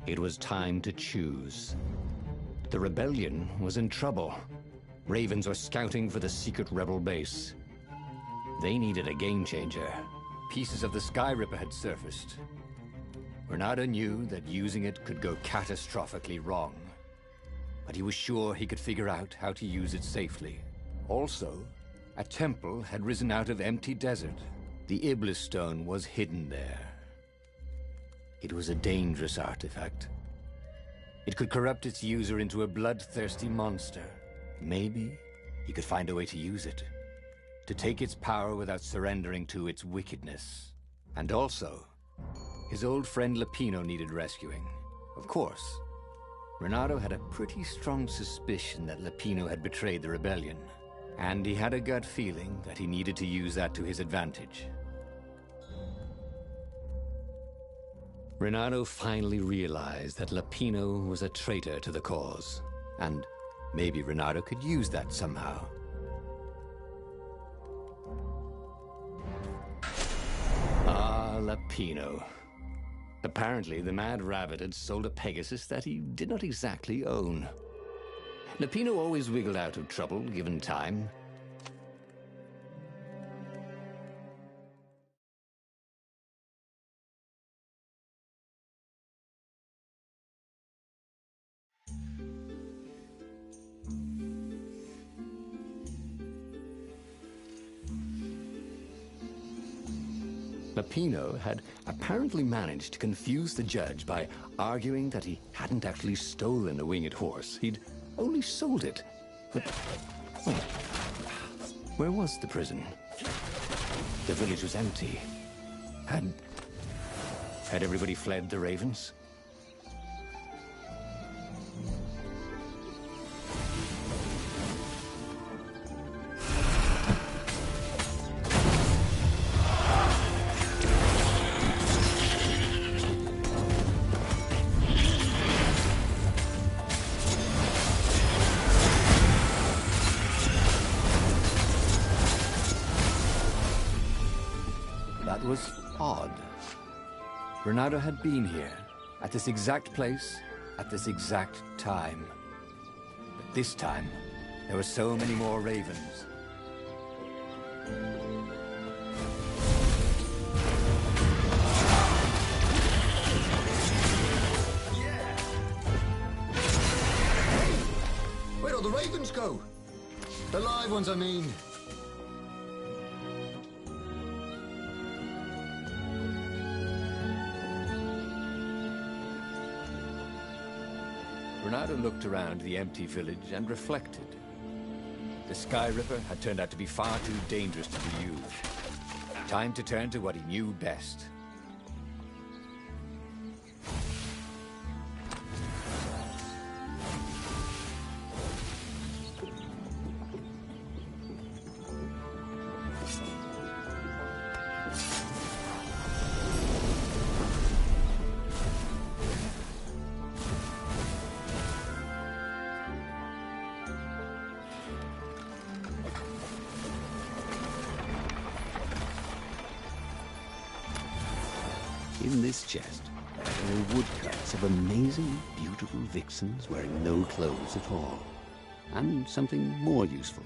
It was time to choose. The rebellion was in trouble. Ravens were scouting for the secret rebel base. They needed a game changer. Pieces of the Sky Ripper had surfaced. Renato knew that using it could go catastrophically wrong, but he was sure he could figure out how to use it safely. Also, a temple had risen out of empty desert. The Iblis stone was hidden there. It was a dangerous artifact. It could corrupt its user into a bloodthirsty monster. Maybe he could find a way to use it, to take its power without surrendering to its wickedness. And also, his old friend Lapino needed rescuing. Of course, Renato had a pretty strong suspicion that Lapino had betrayed the rebellion, and he had a gut feeling that he needed to use that to his advantage. Renato finally realized that Lapino was a traitor to the cause, and maybe Renato could use that somehow. Ah, Lapino. Apparently, the Mad Rabbit had sold a Pegasus that he did not exactly own. Lapino always wiggled out of trouble, given time. Lapino had apparently managed to confuse the judge by arguing that he hadn't actually stolen a winged horse. He'd only sold it. But wait, where was the prison? The village was empty. Had everybody fled the Ravens? That was odd. Renato had been here, at this exact place, at this exact time. But this time, there were so many more Ravens. Where'd all the Ravens go? The live ones, I mean. Renato looked around the empty village and reflected. The Sky Ripper had turned out to be far too dangerous to be used. Time to turn to what he knew best. In this chest, there are woodcuts of amazing, beautiful vixens wearing no clothes at all. And something more useful.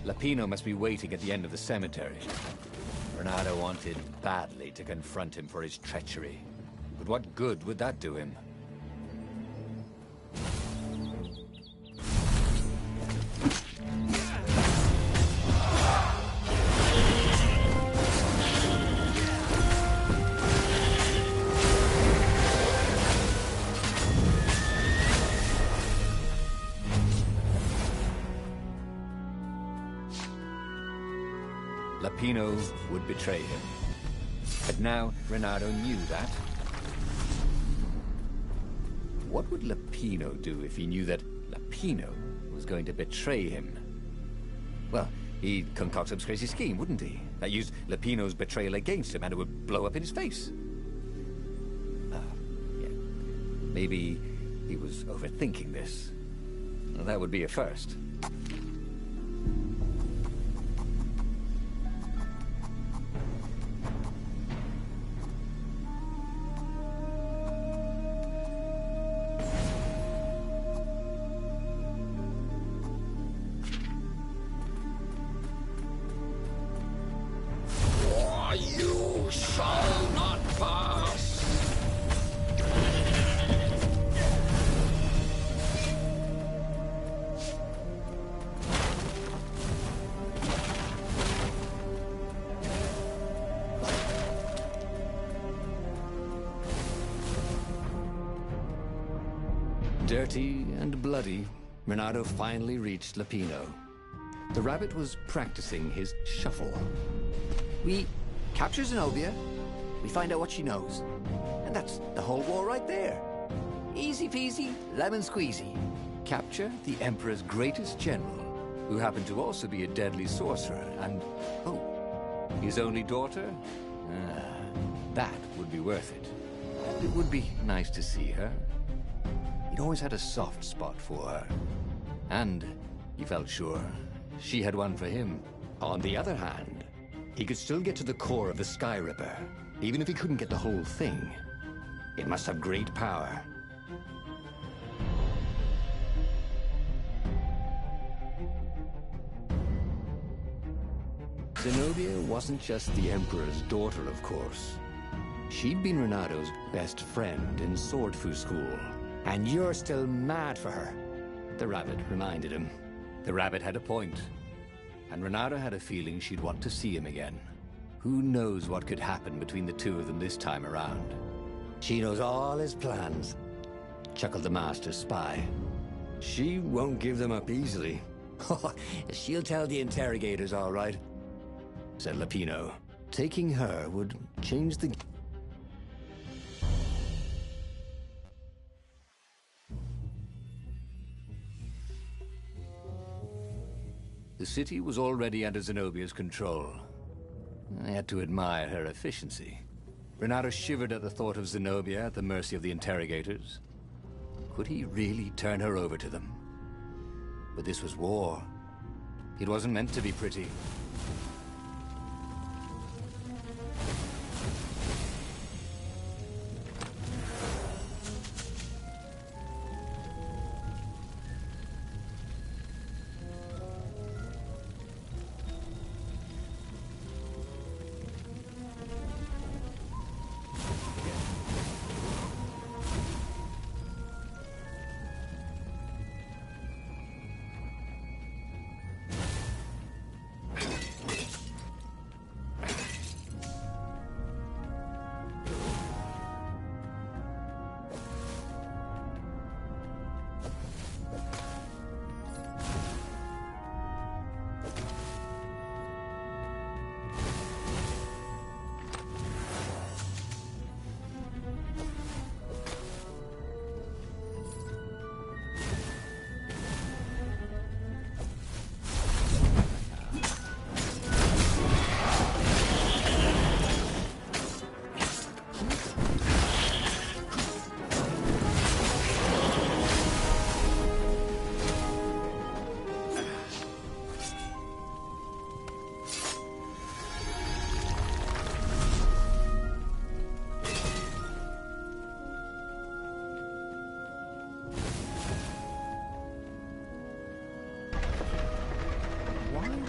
Lapino must be waiting at the end of the cemetery. Renato wanted badly to confront him for his treachery. But what good would that do him? Lapino would betray him. But now Renato knew that. What would Lapino do if he knew that Lapino was going to betray him? Well, he'd concoct some crazy scheme, wouldn't he? That used Lapino's betrayal against him, and it would blow up in his face. Yeah. Maybe he was overthinking this. Well, that would be a first. Dirty and bloody, Renato finally reached Lapino. The rabbit was practicing his shuffle. We capture Zenobia, we find out what she knows, and that's the whole war right there. Easy peasy, lemon squeezy. Capture the Emperor's greatest general, who happened to also be a deadly sorcerer, and, oh, his only daughter? That would be worth it. And it would be nice to see her. He'd always had a soft spot for her. And he felt sure she had one for him. On the other hand, he could still get to the core of the Sky Ripper, even if he couldn't get the whole thing. It must have great power. Zenobia wasn't just the Emperor's daughter, of course. She'd been Renato's best friend in Sword Fu school. And you're still mad for her, the rabbit reminded him. The rabbit had a point, and Renato had a feeling she'd want to see him again. Who knows what could happen between the two of them this time around? She knows all his plans, chuckled the master spy. She won't give them up easily. She'll tell the interrogators, all right, said Lapino. Taking her would change the... The city was already under Zenobia's control. I had to admire her efficiency. Renato shivered at the thought of Zenobia at the mercy of the interrogators. Could he really turn her over to them? But this was war. It wasn't meant to be pretty.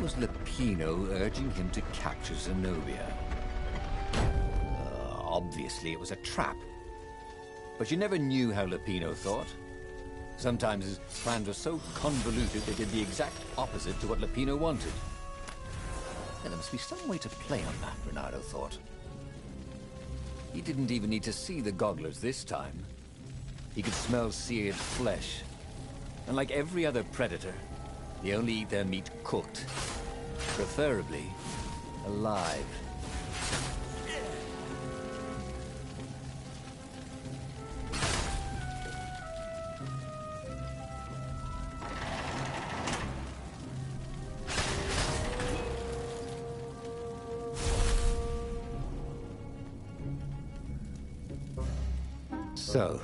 Was Lapino urging him to capture Zenobia? Obviously it was a trap. But you never knew how Lapino thought. Sometimes his plans were so convoluted they did the exact opposite to what Lapino wanted. And there must be some way to play on that, Renato thought. He didn't even need to see the gogglers this time. He could smell seared flesh. And like every other predator, they only eat their meat cooked. Preferably alive. So,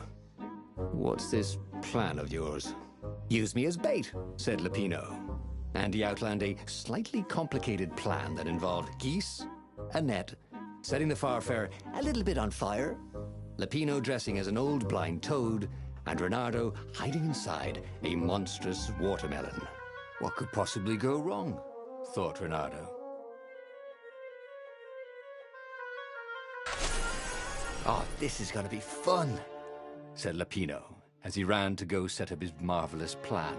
what's this plan of yours? Use me as bait. Said Lupino. And he outlined a slightly complicated plan that involved geese, a net, setting the Farfarer a little bit on fire, Lupino dressing as an old blind toad, and Reynardo hiding inside a monstrous watermelon. What could possibly go wrong? Thought Reynardo. Oh, this is gonna be fun, said Lupino as he ran to go set up his marvelous plan.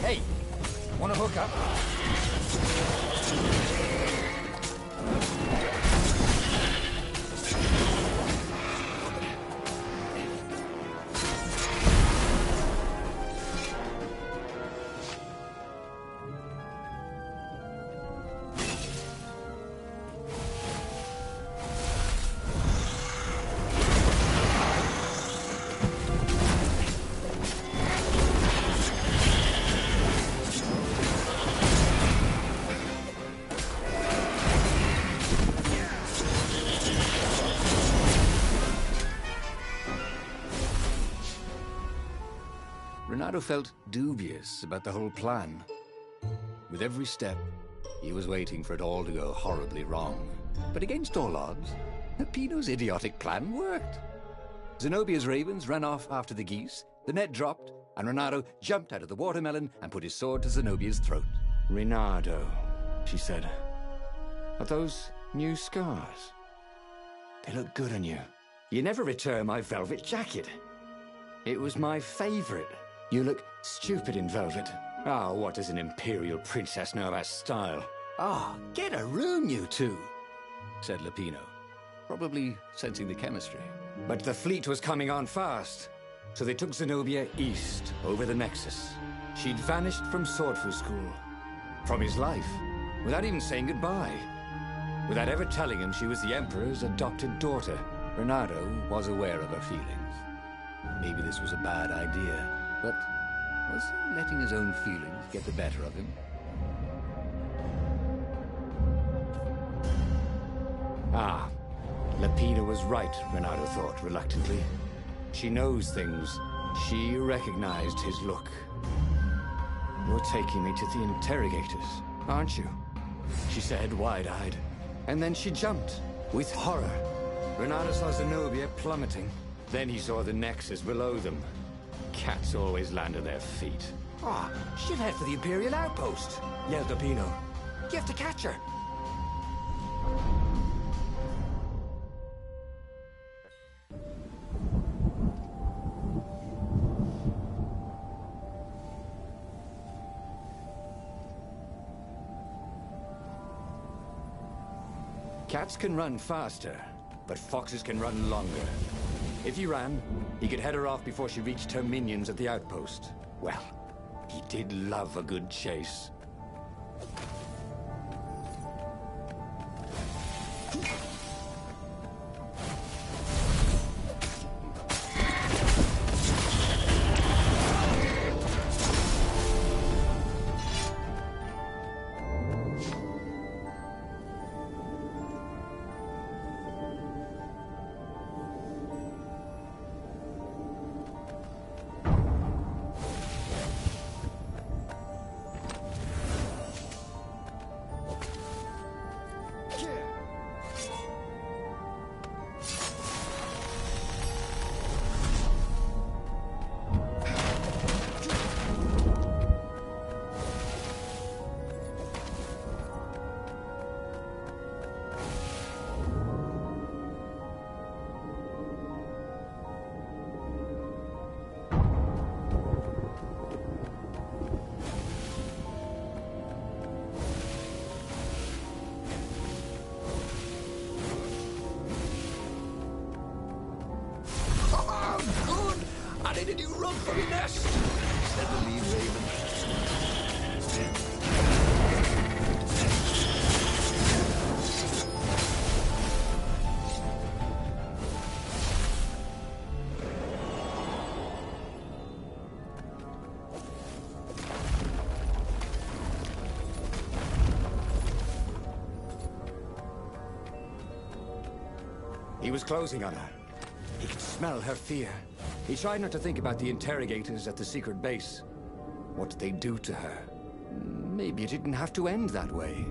Hey, wanna hook up? Reynardo felt dubious about the whole plan. With every step, he was waiting for it all to go horribly wrong. But against all odds, Lupino's idiotic plan worked. Zenobia's ravens ran off after the geese, the net dropped, and Reynardo jumped out of the watermelon and put his sword to Zenobia's throat. Reynardo, she said, are those new scars? They look good on you. You never returned my velvet jacket. It was my favorite. You look stupid in velvet. Ah, what does an imperial princess know about style? Ah, get a room, you two, said Lupino, probably sensing the chemistry. But the fleet was coming on fast, so they took Zenobia east, over the Nexus. She'd vanished from Swordfu School, from his life, without even saying goodbye. Without ever telling him she was the Emperor's adopted daughter. Reynardo was aware of her feelings. Maybe this was a bad idea, but was he letting his own feelings get the better of him? Ah, Lupino was right, Reynardo thought reluctantly. She knows things. She recognized his look. You're taking me to the interrogators, aren't you? She said, wide-eyed. And then she jumped, with horror. Reynardo saw Zenobia plummeting. Then he saw the Nexus below them. Cats always land on their feet. Ah, she'll head for the Imperial outpost, yelled Lupino. You have to catch her. Cats can run faster, but foxes can run longer. If he ran, he could head her off before she reached her minions at the outpost. Well, he did love a good chase. for nest, said the lead raven. He was closing on her. He could smell her fear. He tried not to think about the interrogators at the secret base. What did they do to her? Maybe it didn't have to end that way.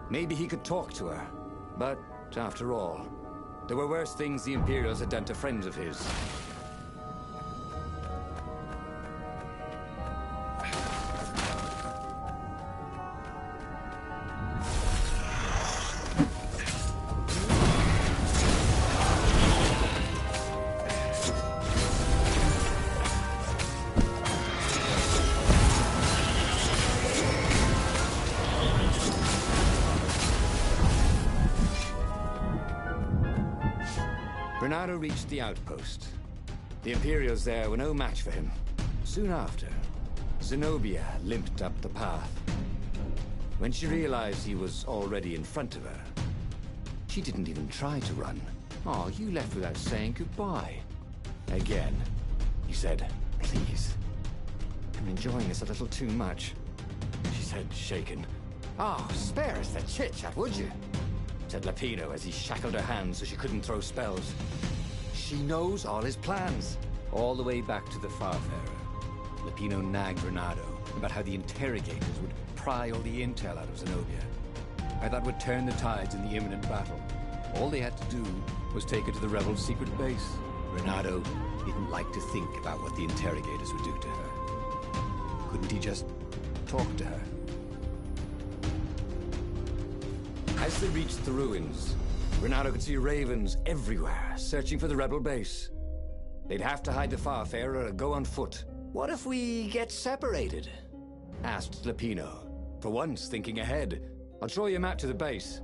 Maybe he could talk to her. But, after all, there were worse things the Imperials had done to friends of his. Bernardo reached the outpost. The Imperials there were no match for him. Soon after, Zenobia limped up the path. When she realized he was already in front of her, she didn't even try to run. Oh, you left without saying goodbye. Again, he said, please. I'm enjoying this a little too much. She said, shaken. Oh, spare us the chit-chat, would you? Said Lapino as he shackled her hands so she couldn't throw spells. She knows all his plans. All the way back to the Farfarer, Lapino nagged Renato about how the interrogators would pry all the intel out of Zenobia. How that would turn the tides in the imminent battle. All they had to do was take her to the rebels' secret base. Renato didn't like to think about what the interrogators would do to her. Couldn't he just talk to her? As they reached the ruins, Renato could see ravens everywhere, searching for the rebel base. They'd have to hide the Farfarer or go on foot. What if we get separated? Asked Lapino, for once thinking ahead. I'll show you a map to the base.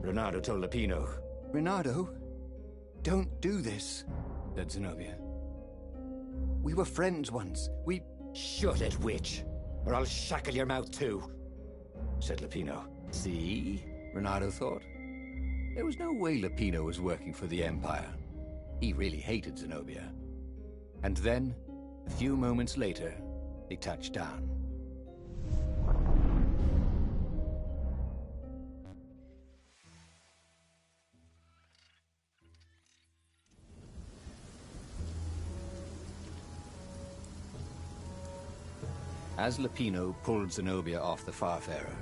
Renato told Lapino. Renato, don't do this, said Zenobia. We were friends once. We... Shut it, witch, or I'll shackle your mouth too, said Lapino. See? Renato thought. There was no way Lapino was working for the Empire. He really hated Zenobia. And then, a few moments later, they touched down. As Lapino pulled Zenobia off the Farfarer,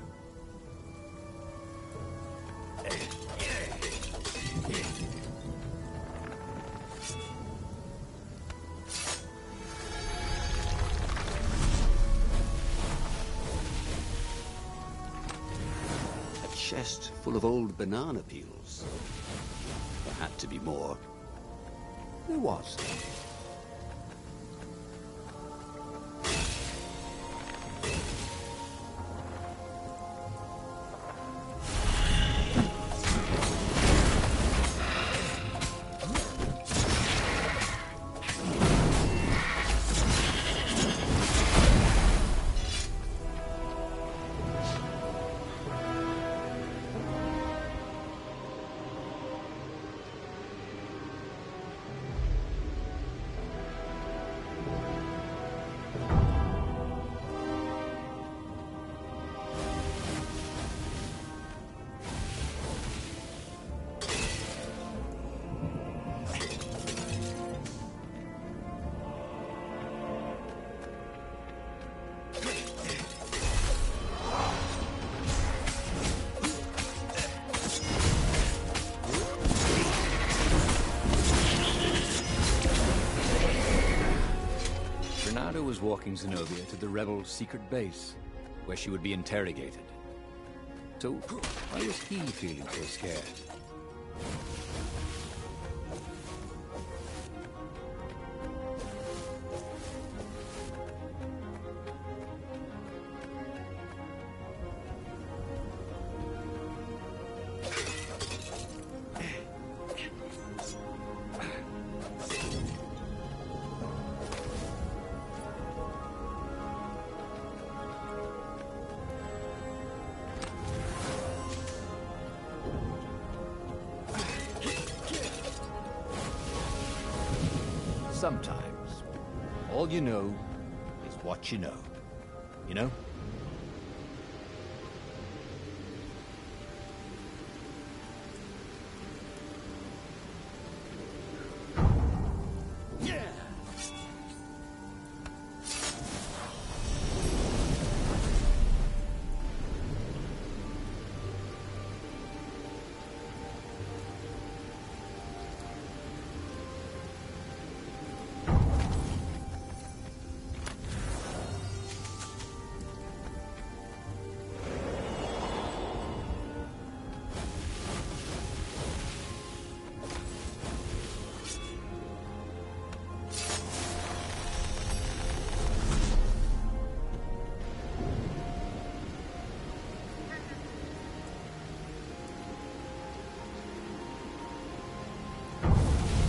a chest full of old banana peels. There had to be more. There was. Was walking Zenobia to the rebel secret base, where she would be interrogated. So, why was he feeling so scared? sometimes, all you know is what you know. You know?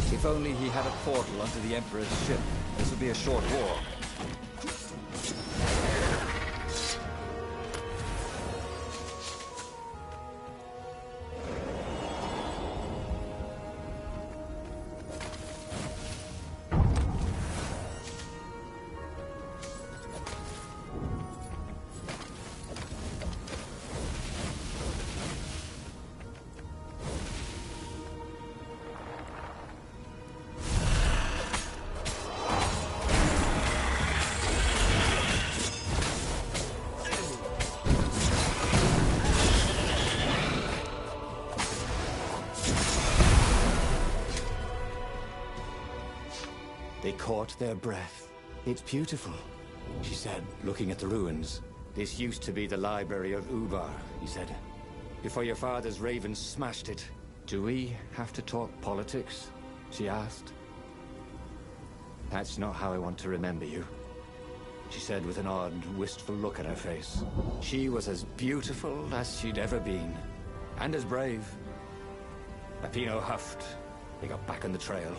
If only he had a portal onto the Emperor's ship, this would be a short war. They caught their breath. It's beautiful, she said, looking at the ruins. This used to be the library of Ubar, he said. Before your father's ravens smashed it. Do we have to talk politics? She asked. That's not how I want to remember you, she said with an odd, wistful look at her face. She was as beautiful as she'd ever been, and as brave. Apino huffed. They got back on the trail.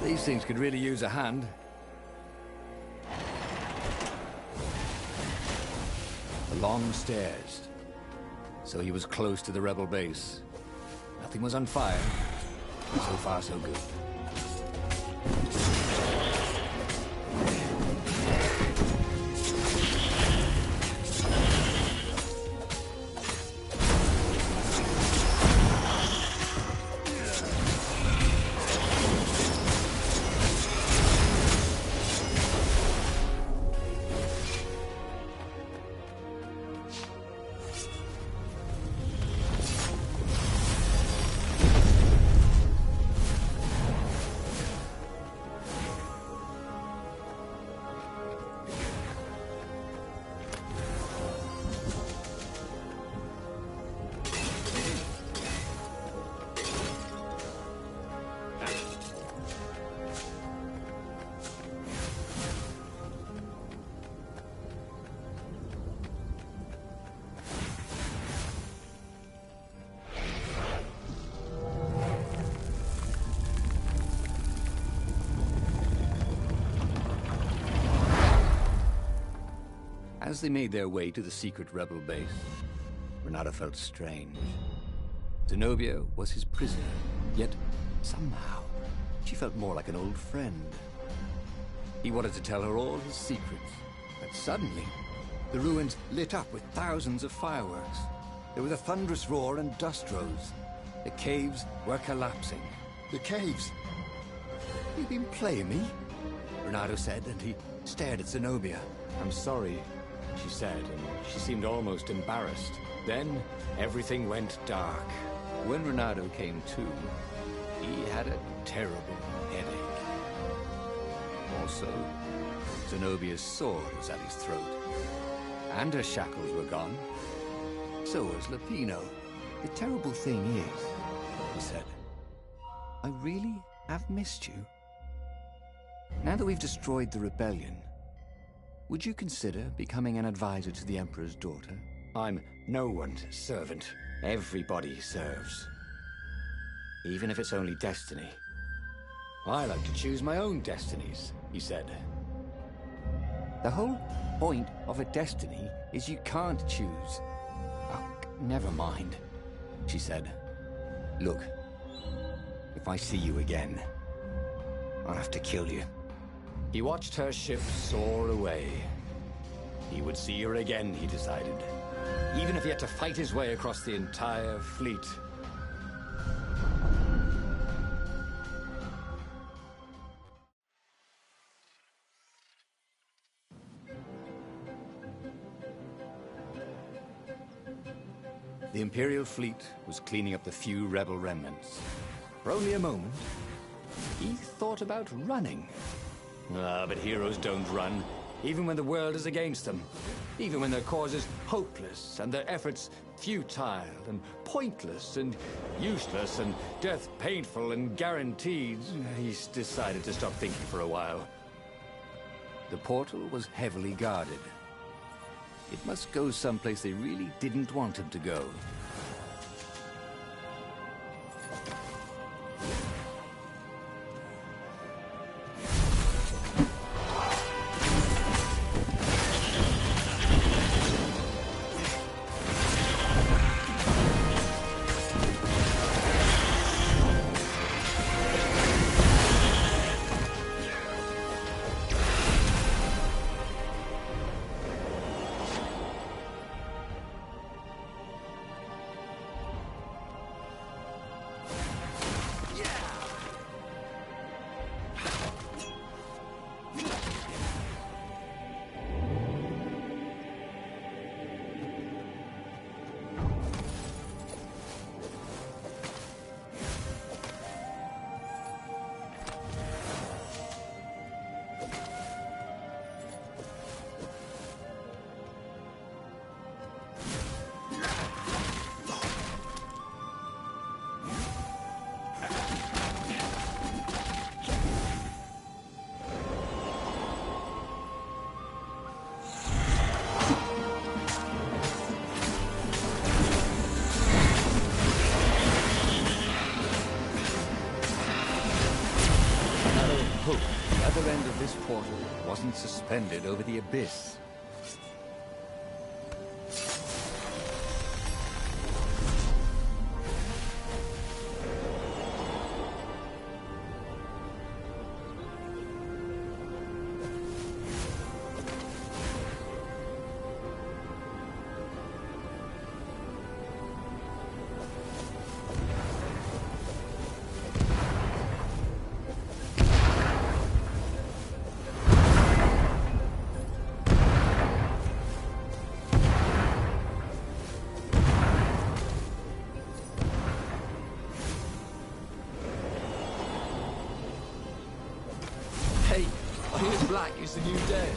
These things could really use a hand. The long stairs. So he was close to the rebel base. Nothing was on fire. So far, so good. As they made their way to the secret rebel base, Renato felt strange. Zenobia was his prisoner, yet somehow she felt more like an old friend. He wanted to tell her all his secrets, but suddenly the ruins lit up with thousands of fireworks. There was a thunderous roar and dust rose. The caves were collapsing. The caves! "You've been playing me?" Renato said, and he stared at Zenobia. I'm sorry, she said, and she seemed almost embarrassed. Then everything went dark. When Renato came to, he had a terrible headache. Also, Zenobia's sword was at his throat. And her shackles were gone. So was Lupino. "The terrible thing is," he said, "I really have missed you. Now that we've destroyed the rebellion, would you consider becoming an advisor to the Emperor's daughter?" I'm no one's servant. Everybody serves. Even if it's only destiny. I like to choose my own destinies, he said. "The whole point of a destiny is you can't choose." "Oh, never mind," she said. "Look, if I see you again, I'll have to kill you." He watched her ship soar away. He would see her again, he decided. Even if he had to fight his way across the entire fleet. The Imperial fleet was cleaning up the few rebel remnants. For only a moment, he thought about running. But heroes don't run, even when the world is against them. Even when their cause is hopeless, and their efforts futile, and pointless, and useless, and death painful and guaranteed. He's decided to stop thinking for a while. The portal was heavily guarded. It must go someplace they really didn't want him to go. The other end of this portal wasn't suspended over the abyss. Hey, here's black is the new day.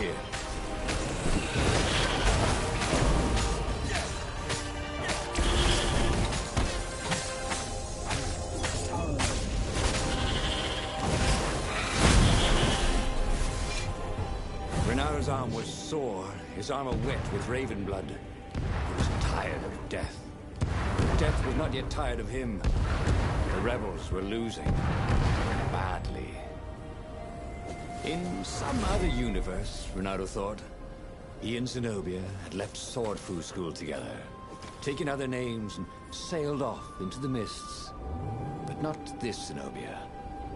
here. Renaro's arm was sore, his armor wet with raven blood. He was tired of death. Death was not yet tired of him. The rebels were losing. Badly. In some other universe, Renaro thought, he and Zenobia had left Sword Fu School together, taken other names and sailed off into the mists. But not this Zenobia,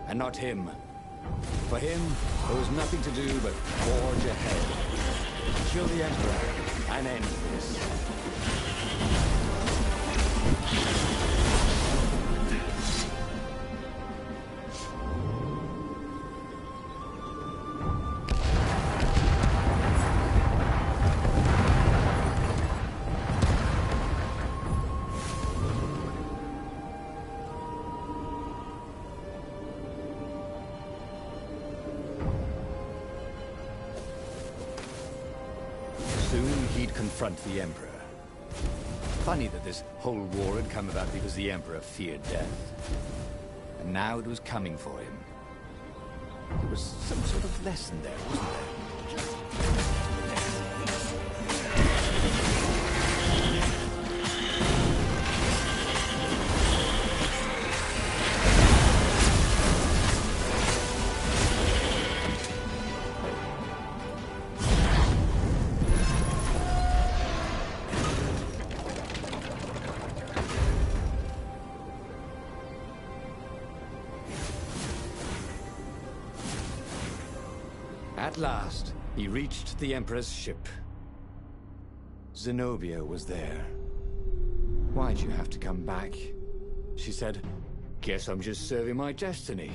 and not him. For him, there was nothing to do but forge ahead, kill the Emperor, and end this. Soon he'd confront the Emperor. Funny that this whole war had come about because the Emperor feared death. And now it was coming for him. There was some sort of lesson there, wasn't there? At last, he reached the Emperor's ship. Zenobia was there. "Why'd you have to come back?" she said. "Guess I'm just serving my destiny."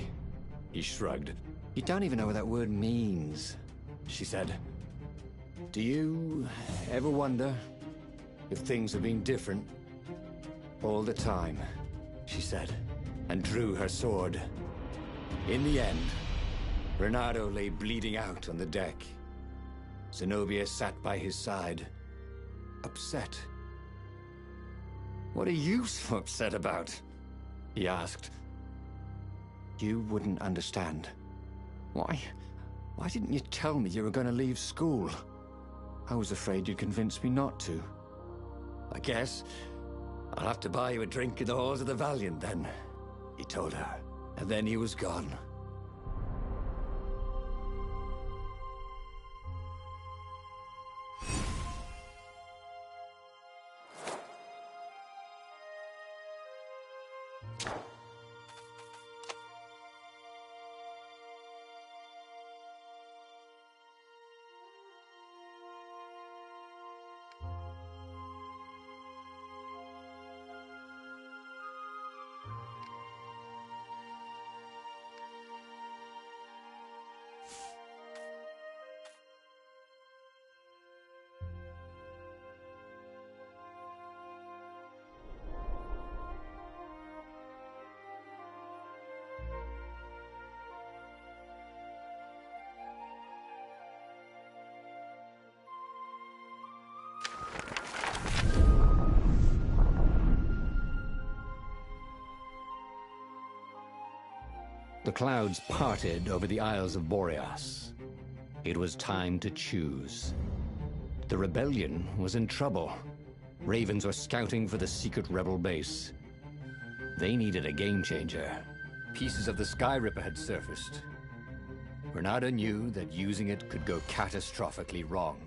He shrugged. "You don't even know what that word means," she said. "Do you ever wonder if things have been different all the time?" she said, and drew her sword. In the end, Renaro lay bleeding out on the deck. Zenobia sat by his side, upset. "What are you so upset about?" he asked. "You wouldn't understand. Why didn't you tell me you were going to leave school? I was afraid you'd convince me not to." "I guess I'll have to buy you a drink in the halls of the Valiant then," he told her, and then he was gone. The clouds parted over the Isles of Boreas. It was time to choose. The rebellion was in trouble. Ravens were scouting for the secret rebel base. They needed a game changer. Pieces of the Sky Ripper had surfaced. Renado knew that using it could go catastrophically wrong,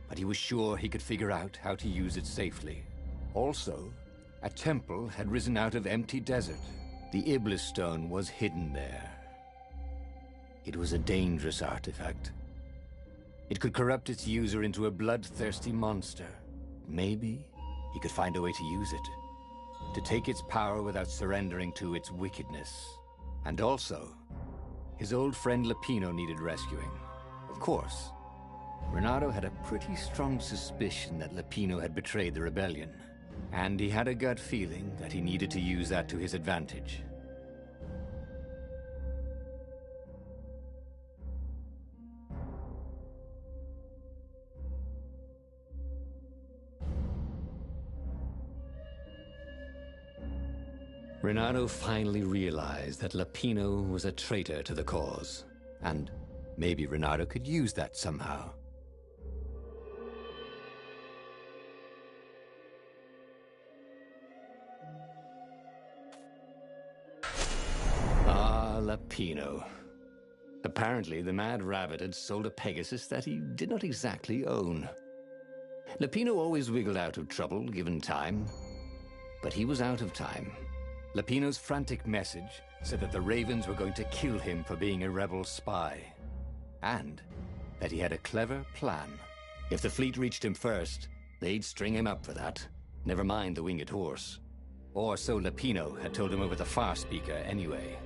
but he was sure he could figure out how to use it safely. Also, a temple had risen out of empty desert. The Iblis Stone was hidden there. It was a dangerous artifact. It could corrupt its user into a bloodthirsty monster. Maybe he could find a way to use it, to take its power without surrendering to its wickedness. And also, his old friend Lapino needed rescuing. Of course, Renado had a pretty strong suspicion that Lapino had betrayed the rebellion. And he had a gut feeling that he needed to use that to his advantage. Renato finally realized that Lapino was a traitor to the cause. And maybe Renato could use that somehow. Ah, Lapino. Apparently, the Mad Rabbit had sold a Pegasus that he did not exactly own. Lapino always wiggled out of trouble, given time. But he was out of time. Lapino's frantic message said that the Ravens were going to kill him for being a rebel spy. And that he had a clever plan. If the fleet reached him first, they'd string him up for that. Never mind the winged horse. Or so Lapino had told him over the far speaker anyway.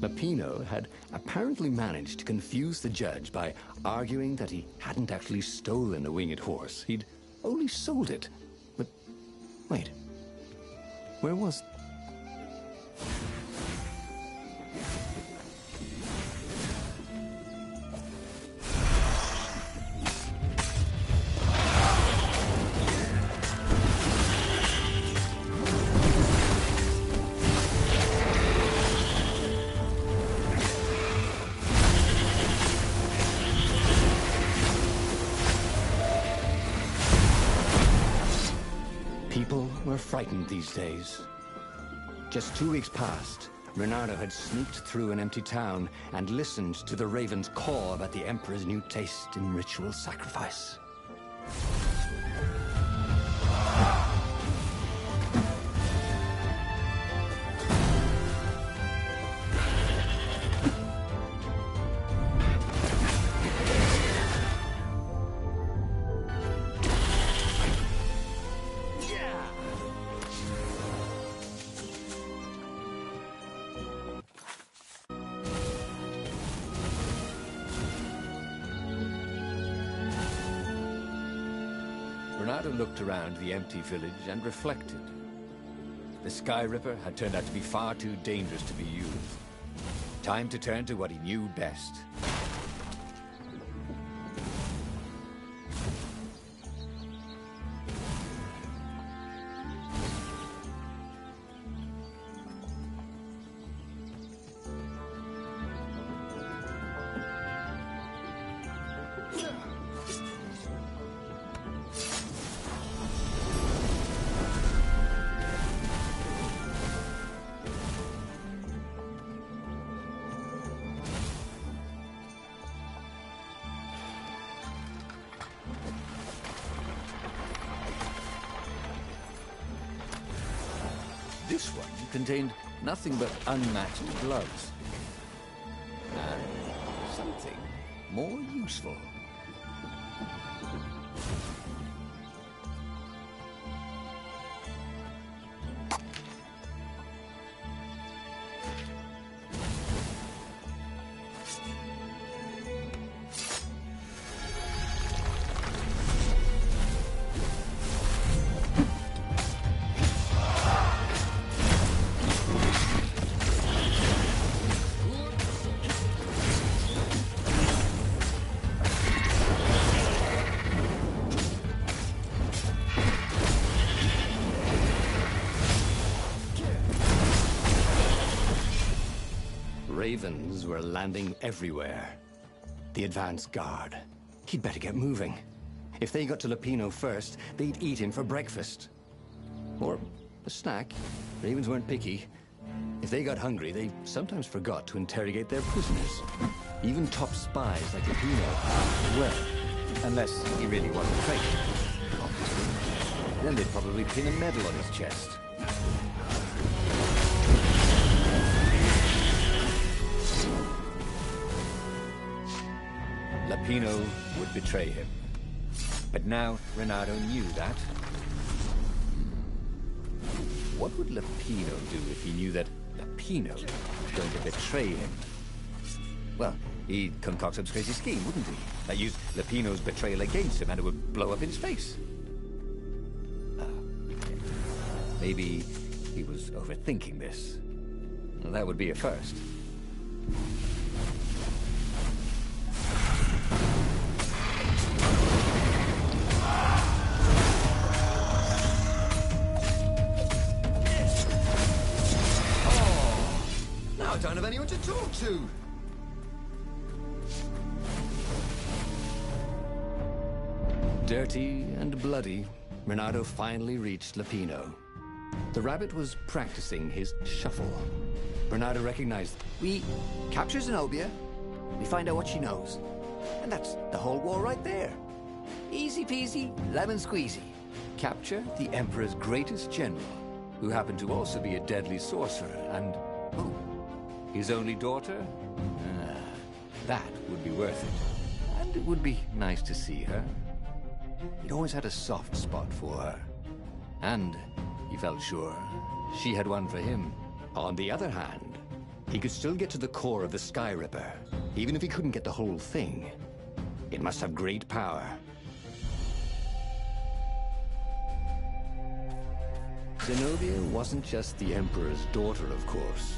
Lapino had apparently managed to confuse the judge by arguing that he hadn't actually stolen a winged horse. He'd only sold it. But wait, where was... People were frightened these days. Just 2 weeks past, Renato had sneaked through an empty town and listened to the Ravens caw about the Emperor's new taste in ritual sacrifice. Renato looked around the empty village and reflected. The Sky Ripper had turned out to be far too dangerous to be used. Time to turn to what he knew best. This one contained nothing but unmatched gloves. And something more useful. Ravens were landing everywhere. The advance guard. He'd better get moving. If they got to Lapino first, they'd eat him for breakfast. Or a snack. Ravens weren't picky. If they got hungry, they sometimes forgot to interrogate their prisoners. Even top spies like Lapino. Well, unless he really was a traitor, obviously. Then they'd probably pin a medal on his chest. Lapino would betray him. But now Renato knew that. What would Lapino do if he knew that Lapino was going to betray him? Well, he'd concoct some crazy scheme, wouldn't he? That used Lapino's betrayal against him and it would blow up in space. Maybe he was overthinking this. Well, that would be a first. don't have anyone to talk to. Dirty and bloody, Renato finally reached Lapino. The rabbit was practicing his shuffle. Renato recognized. We capture Zenobia, we find out what she knows. And that's the whole war right there. Easy peasy, lemon squeezy. Capture the Emperor's greatest general, who happened to also be a deadly sorcerer, and, oh, his only daughter? That would be worth it. And it would be nice to see her. He'd always had a soft spot for her. And he felt sure she had one for him. On the other hand, he could still get to the core of the Sky Ripper, even if he couldn't get the whole thing. It must have great power. Zenobia wasn't just the Emperor's daughter, of course.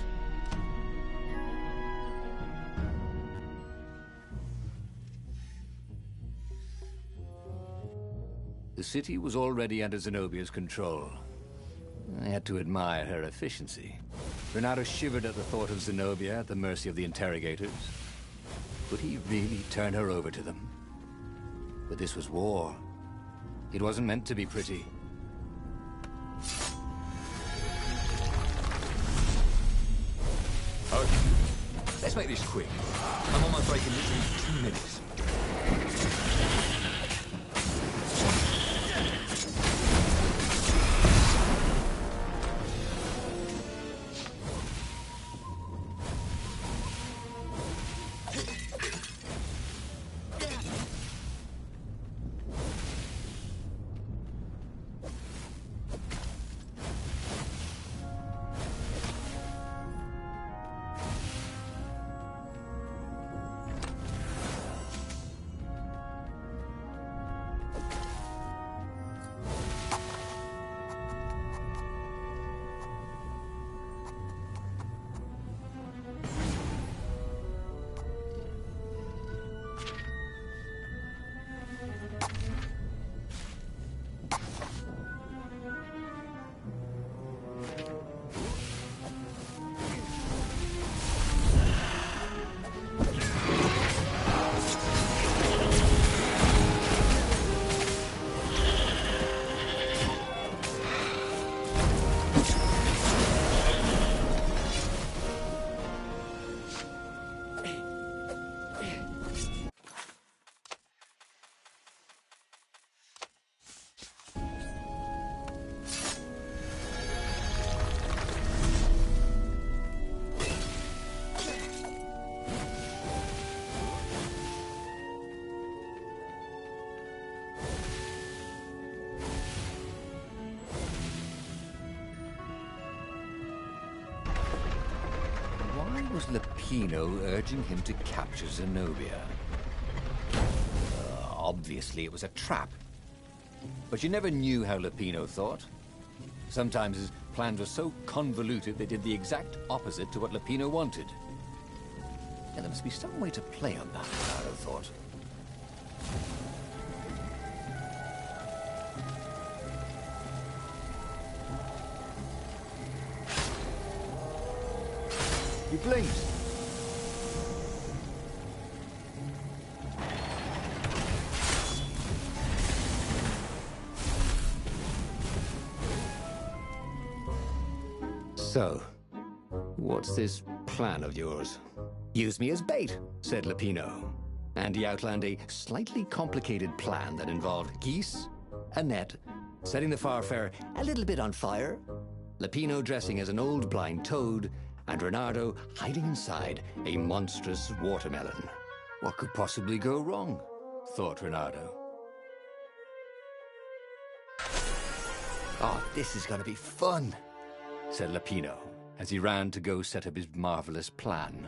The city was already under Zenobia's control. I had to admire her efficiency. Renato shivered at the thought of Zenobia at the mercy of the interrogators. Could he really turn her over to them? But this was war. It wasn't meant to be pretty. Okay. Let's make this quick. I'm on my break in literally 2 minutes. Was Lapino urging him to capture Zenobia? Obviously, it was a trap. But you never knew how Lapino thought. Sometimes his plans were so convoluted they did the exact opposite to what Lapino wanted. And there must be some way to play on that, Renato thought. He blinked. So, what's this plan of yours? Use me as bait, said Lapino. And he outlined a slightly complicated plan that involved geese, a net, setting the Farfarer a little bit on fire, Lapino dressing as an old blind toad, and Renato hiding inside a monstrous watermelon. What could possibly go wrong? Thought Renato. Oh, this is gonna be fun, said Lapino, as he ran to go set up his marvelous plan.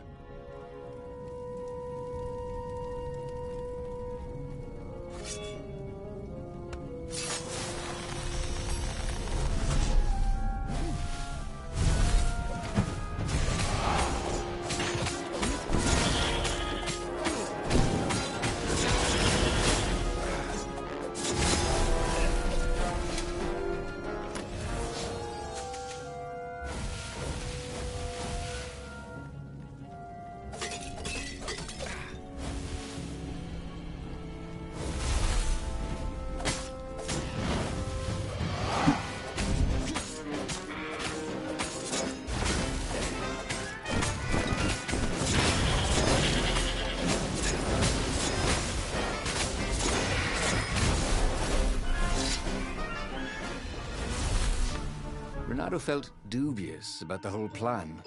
Renato felt dubious about the whole plan.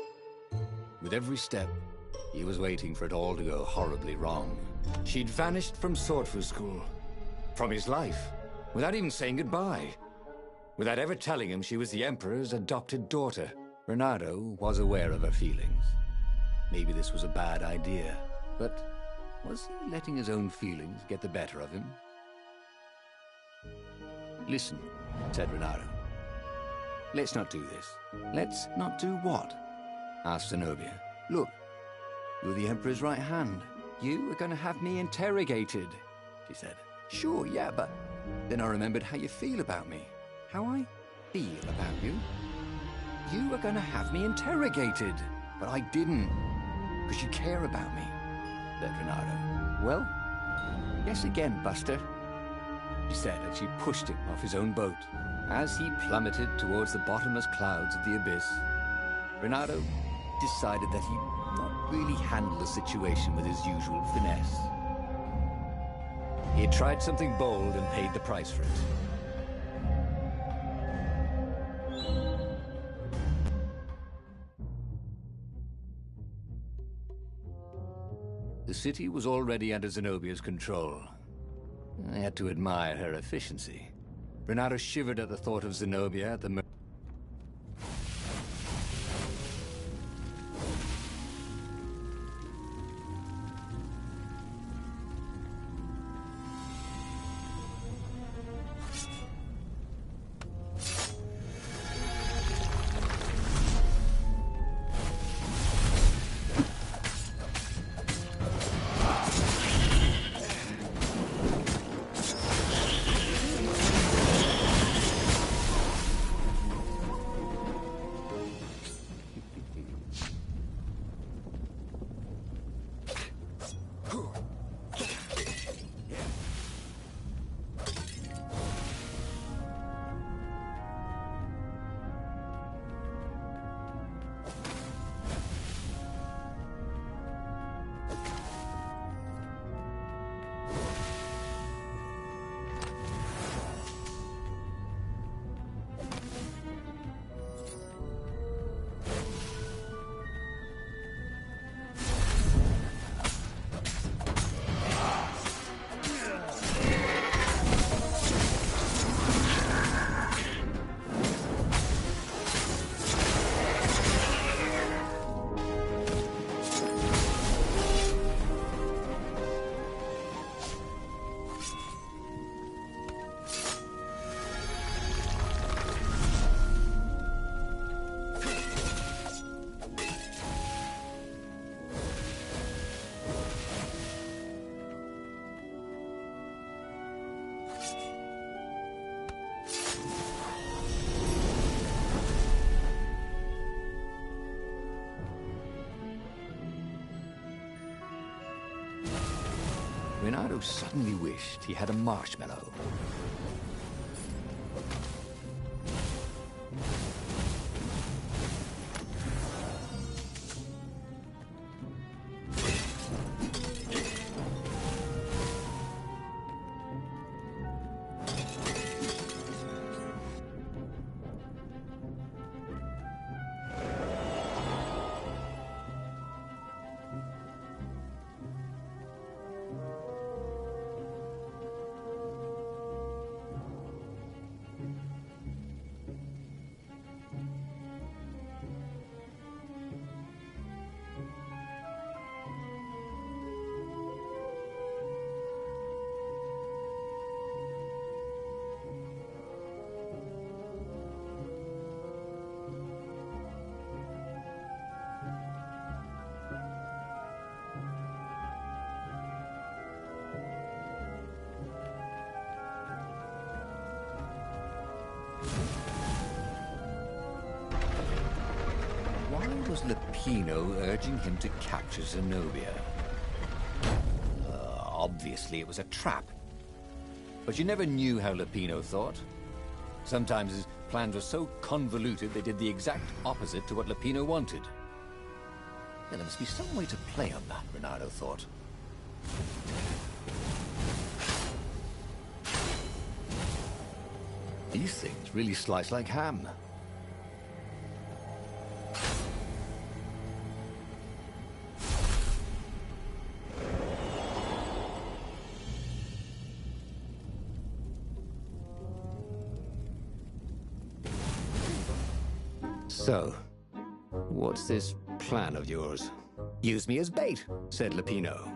With every step, he was waiting for it all to go horribly wrong. She'd vanished from Swordfu School, from his life, without even saying goodbye. Without ever telling him she was the Emperor's adopted daughter. Renato was aware of her feelings. Maybe this was a bad idea, but was he letting his own feelings get the better of him? "Listen," said Renato. "Let's not do this." Let's not do what? Asked Zenobia. Look, you're the Emperor's right hand. You are going to have me interrogated, she said. Sure, yeah, but then I remembered how you feel about me. How I feel about you. You are going to have me interrogated. But I didn't, because you care about me, said Renato. Well, guess again, Buster, she said as she pushed him off his own boat. As he plummeted towards the bottomless clouds of the abyss, Renato decided that he'd not really handle the situation with his usual finesse. He had tried something bold and paid the price for it. The city was already under Zenobia's control. I had to admire her efficiency. Renato shivered at the thought of Zenobia at the Renato suddenly wished he had a marshmallow. Why was Lupino urging him to capture Zenobia? Obviously it was a trap. But you never knew how Lupino thought. Sometimes his plans were so convoluted they did the exact opposite to what Lupino wanted. Yeah, there must be some way to play on that, Renato thought. These things really slice like ham. So, what's this plan of yours? Use me as bait, said Lupino.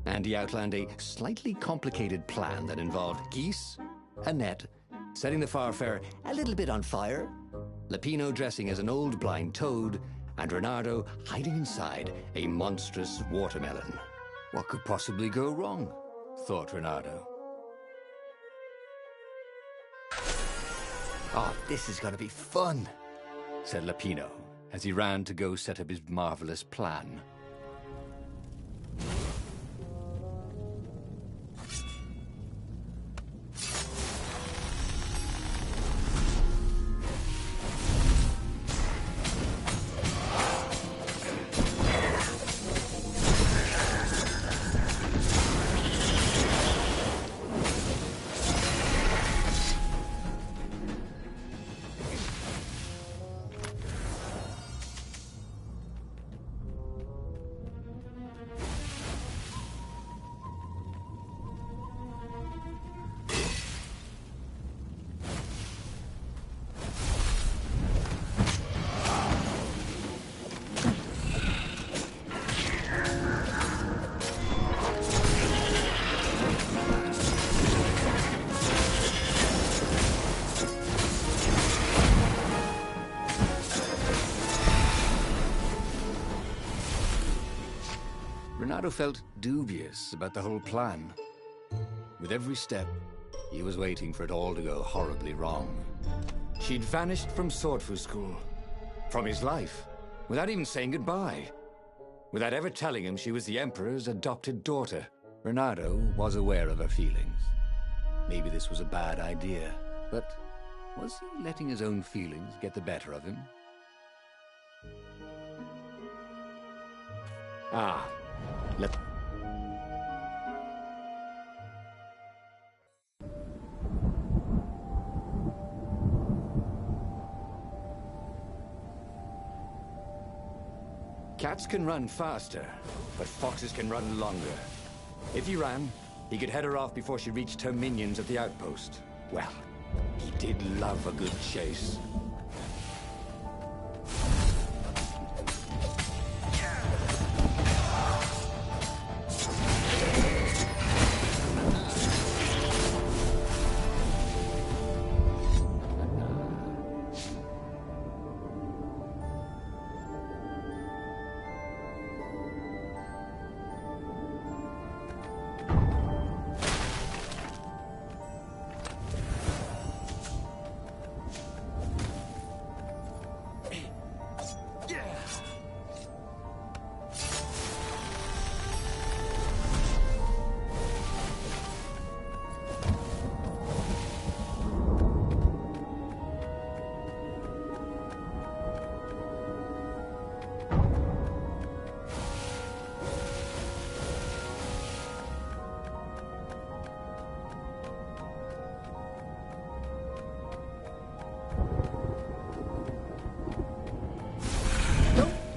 And he outlined a slightly complicated plan that involved geese, a net, setting the Farfarer a little bit on fire, Lupino dressing as an old blind toad, and Reynardo hiding inside a monstrous watermelon. What could possibly go wrong? Thought Reynardo. Oh, this is gonna be fun, said Lupino as he ran to go set up his marvelous plan. Reynardo felt dubious about the whole plan. With every step, he was waiting for it all to go horribly wrong. She'd vanished from Swordfu School, from his life, without even saying goodbye, without ever telling him she was the Emperor's adopted daughter. Reynardo was aware of her feelings. Maybe this was a bad idea, but was he letting his own feelings get the better of him? Ah, Cats can run faster, but foxes can run longer. If he ran, he could head her off before she reached her minions at the outpost. Well, he did love a good chase.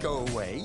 Go away.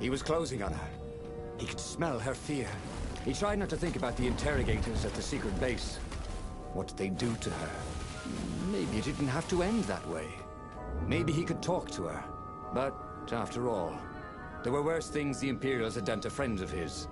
He was closing on her. He could smell her fear. He tried not to think about the interrogators at the secret base. What did they do to her? Maybe it didn't have to end that way. Maybe he could talk to her. But, after all, there were worse things the Imperials had done to friends of his.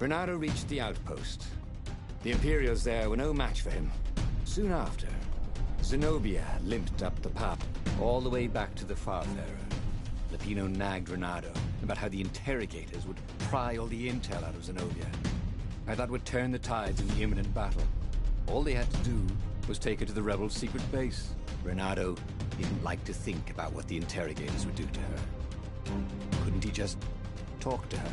Renato reached the outpost. The Imperials there were no match for him. Soon after, Zenobia limped up the path, all the way back to the Farfarer. Lupino nagged Renato about how the interrogators would pry all the intel out of Zenobia. How that would turn the tides in the imminent battle. All they had to do was take her to the rebel secret base. Renato didn't like to think about what the interrogators would do to her. Couldn't he just talk to her?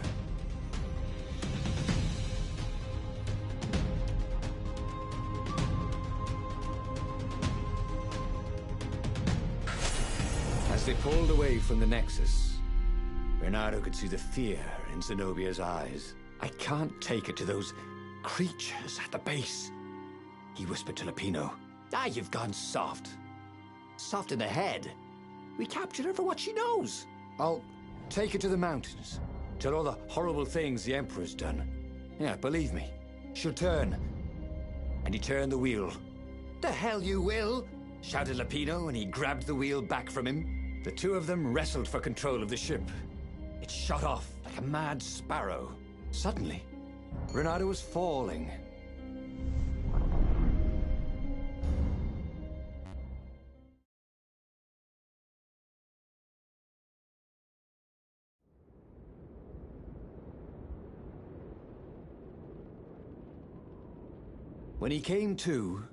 As they pulled away from the Nexus, Renato could see the fear in Zenobia's eyes. I can't take her to those creatures at the base, he whispered to Lupino. Ah, you've gone soft. Soft in the head. We captured her for what she knows. I'll take her to the mountains. Tell all the horrible things the Emperor's done. Yeah, believe me, she'll turn. And he turned the wheel. The hell you will, shouted Lupino, and he grabbed the wheel back from him. The two of them wrestled for control of the ship. It shot off like a mad sparrow. Suddenly, Renato was falling. When he came to,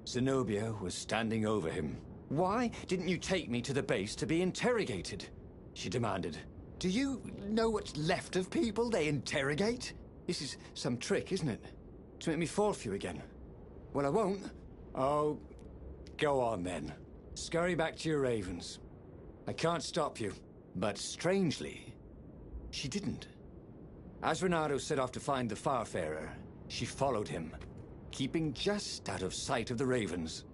Zenobia was standing over him. Why didn't you take me to the base to be interrogated? She demanded. Do you know what's left of people they interrogate? This is some trick, isn't it? To make me fall for you again. Well, I won't. Oh, go on then. Scurry back to your ravens. I can't stop you. But strangely, she didn't. As Renato set off to find the Farfarer, she followed him, keeping just out of sight of the ravens.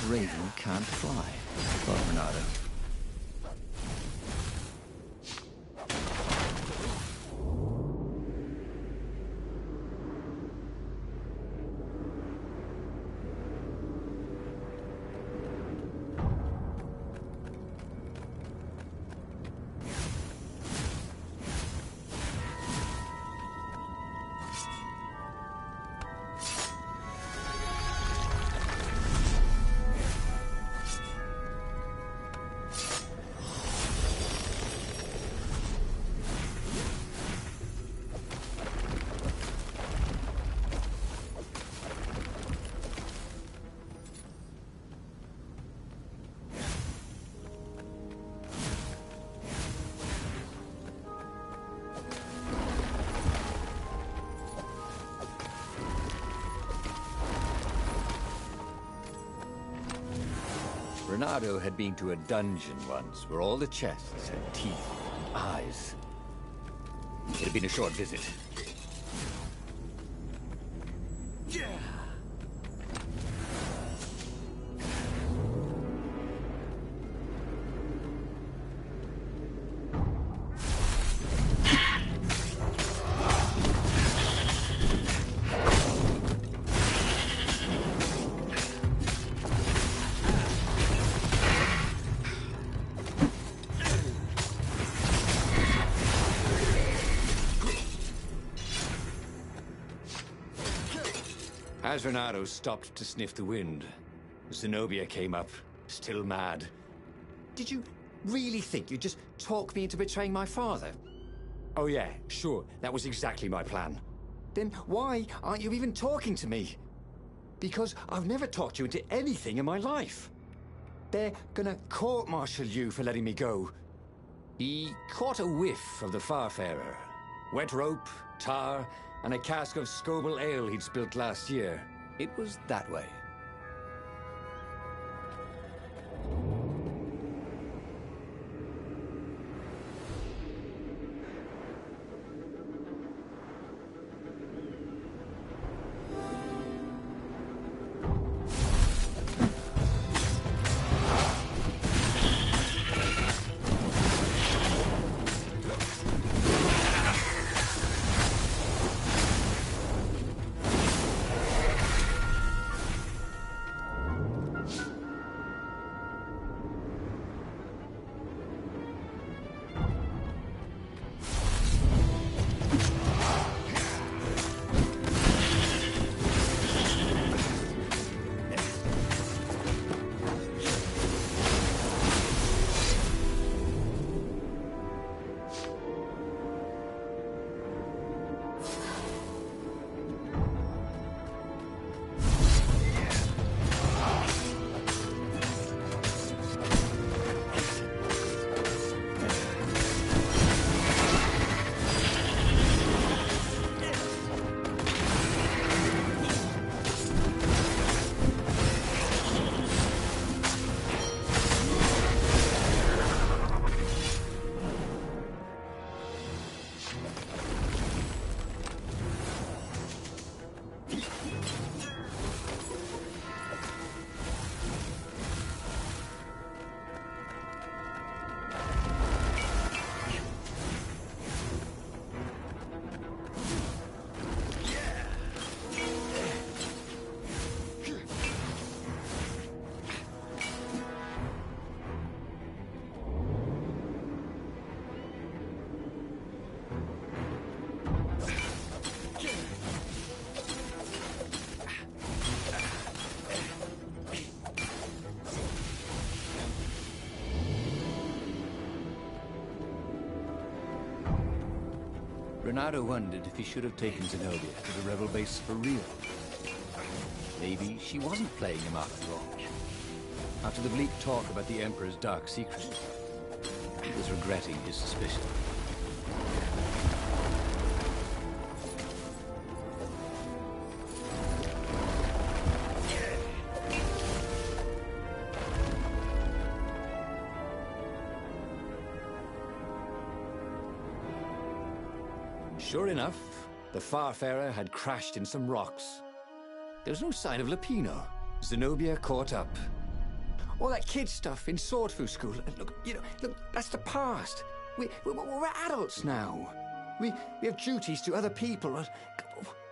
Raven can't fly, thought Renato. Renato had been to a dungeon once where all the chests had teeth and eyes. It had been a short visit. As Renato stopped to sniff the wind, Zenobia came up, still mad. Did you really think you'd just talk me into betraying my father? Oh yeah, sure, that was exactly my plan. Then why aren't you even talking to me? Because I've never talked you into anything in my life. They're gonna court-martial you for letting me go. He caught a whiff of the Farfarer. Wet rope, tar, and a cask of Scobel ale he'd spilt last year. It was that way. Renato wondered if he should have taken Zenobia to the rebel base for real. Maybe she wasn't playing him after all. After the bleak talk about the Emperor's dark secret, he was regretting his suspicion. Sure enough, the Farfarer had crashed in some rocks. There was no sign of Lupino. Zenobia caught up. All that kid stuff in Swordfu School. Look, that's the past. We're adults now. We have duties to other people.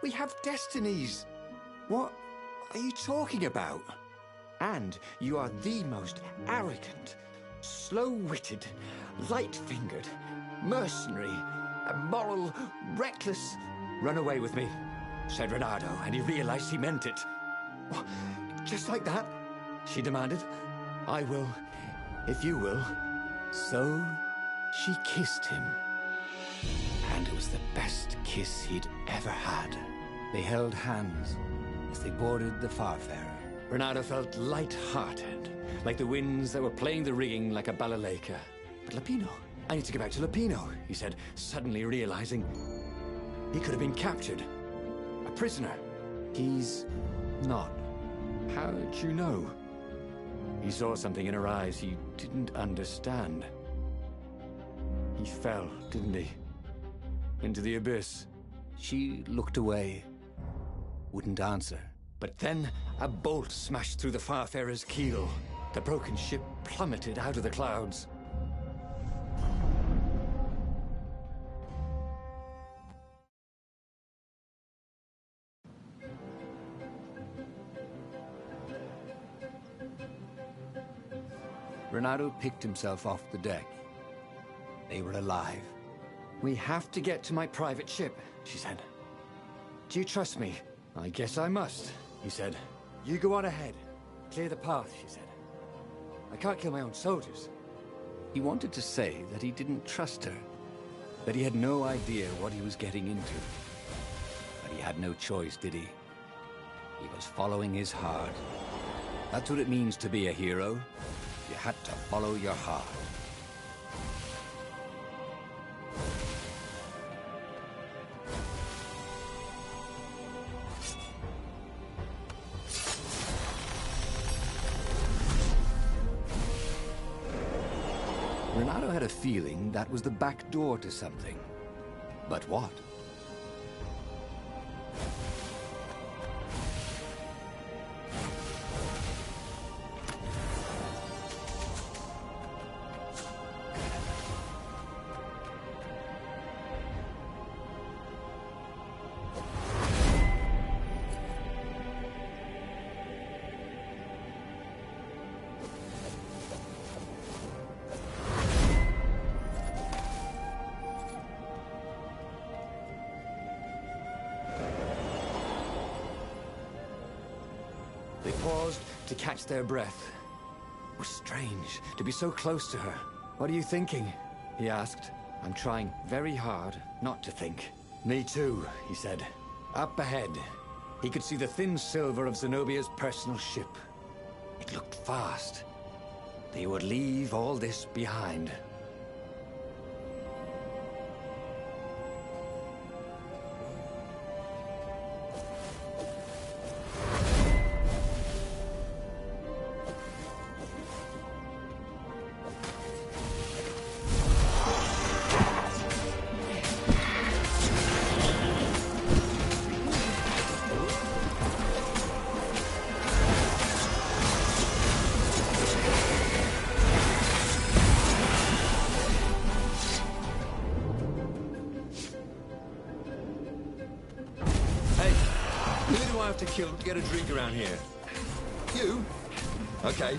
We have destinies. What are you talking about? And you are the most arrogant, slow-witted, light-fingered, mercenary, immoral, reckless. Run away with me, said Renato, and he realized he meant it. What? Just like that? She demanded. I will, if you will. So she kissed him. And it was the best kiss he'd ever had. They held hands as they boarded the Farfarer. Renato felt light-hearted, like the winds that were playing the rigging like a balalaika. But Lupino, I need to get back to Lupino, he said, suddenly realizing he could have been captured. A prisoner. He's not. How'd you know? He saw something in her eyes he didn't understand. He fell, didn't he? Into the abyss. She looked away, wouldn't answer. But then a bolt smashed through the Farfarer's keel. The broken ship plummeted out of the clouds. Renato picked himself off the deck. They were alive. We have to get to my private ship, she said. Do you trust me? I guess I must, he said. You go on ahead. Clear the path, she said. I can't kill my own soldiers. He wanted to say that he didn't trust her, that he had no idea what he was getting into. But he had no choice, did he? He was following his heart. That's what it means to be a hero. You had to follow your heart. Renato had a feeling that was the back door to something. But what? They paused to catch their breath. It was strange to be so close to her. "What are you thinking?" he asked. "I'm trying very hard not to think." "Me too," he said. Up ahead, he could see the thin silver of Zenobia's personal ship. It looked fast. They would leave all this behind. Who do I have to kill to get a drink around here? You? Okay.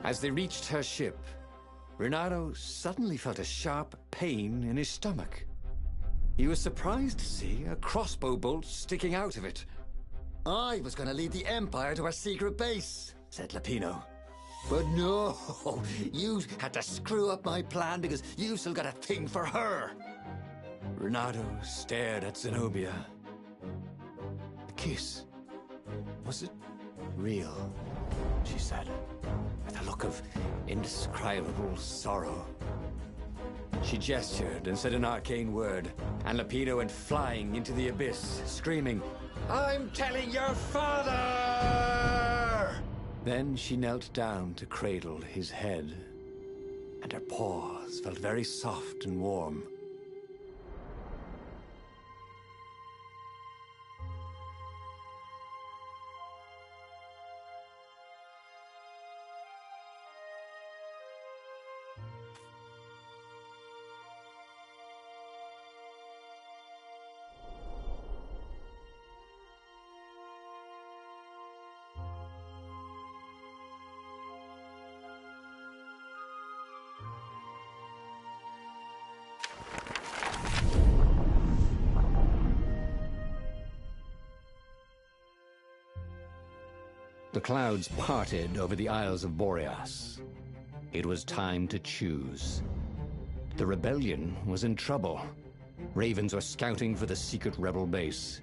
As they reached her ship, Renato suddenly felt a sharp pain in his stomach. He was surprised to see a crossbow bolt sticking out of it. "I was going to lead the Empire to a secret base," said Lapino. "But no, you had to screw up my plan because you've still got a thing for her." Renato stared at Zenobia. The kiss. Was it real? She said, with a look of indescribable sorrow. She gestured and said an arcane word, and Lapino went flying into the abyss, screaming, "I'm telling your father!" Then she knelt down to cradle his head, and her paws felt very soft and warm. The clouds parted over the Isles of Boreas. It was time to choose. The rebellion was in trouble. Ravens were scouting for the secret rebel base.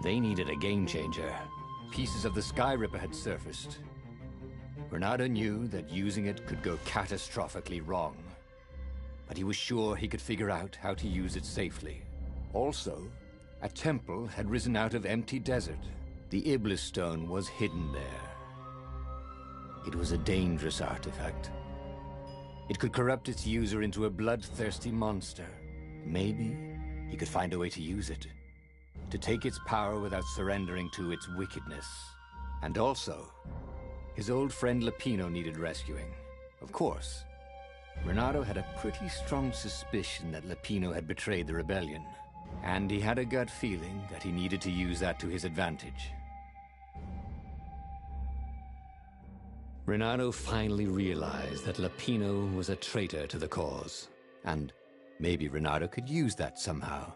They needed a game changer. Pieces of the Sky Ripper had surfaced. Renato knew that using it could go catastrophically wrong, but he was sure he could figure out how to use it safely. Also, a temple had risen out of empty desert. The Iblis stone was hidden there. It was a dangerous artifact. It could corrupt its user into a bloodthirsty monster. Maybe he could find a way to use it, to take its power without surrendering to its wickedness. And also, his old friend Lapino needed rescuing. Of course, Renato had a pretty strong suspicion that Lapino had betrayed the rebellion, and he had a gut feeling that he needed to use that to his advantage. Renato finally realized that Lapino was a traitor to the cause, And maybe Renato could use that somehow.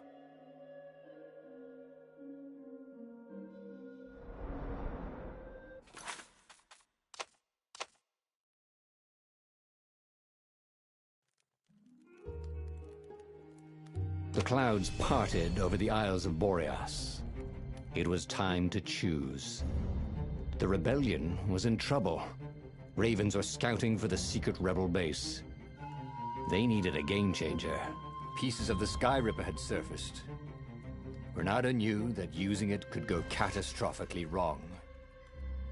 The clouds parted over the Isles of Boreas. It was time to choose. The rebellion was in trouble. Ravens were scouting for the secret rebel base. They needed a game changer. Pieces of the Sky Ripper had surfaced. Renato knew that using it could go catastrophically wrong,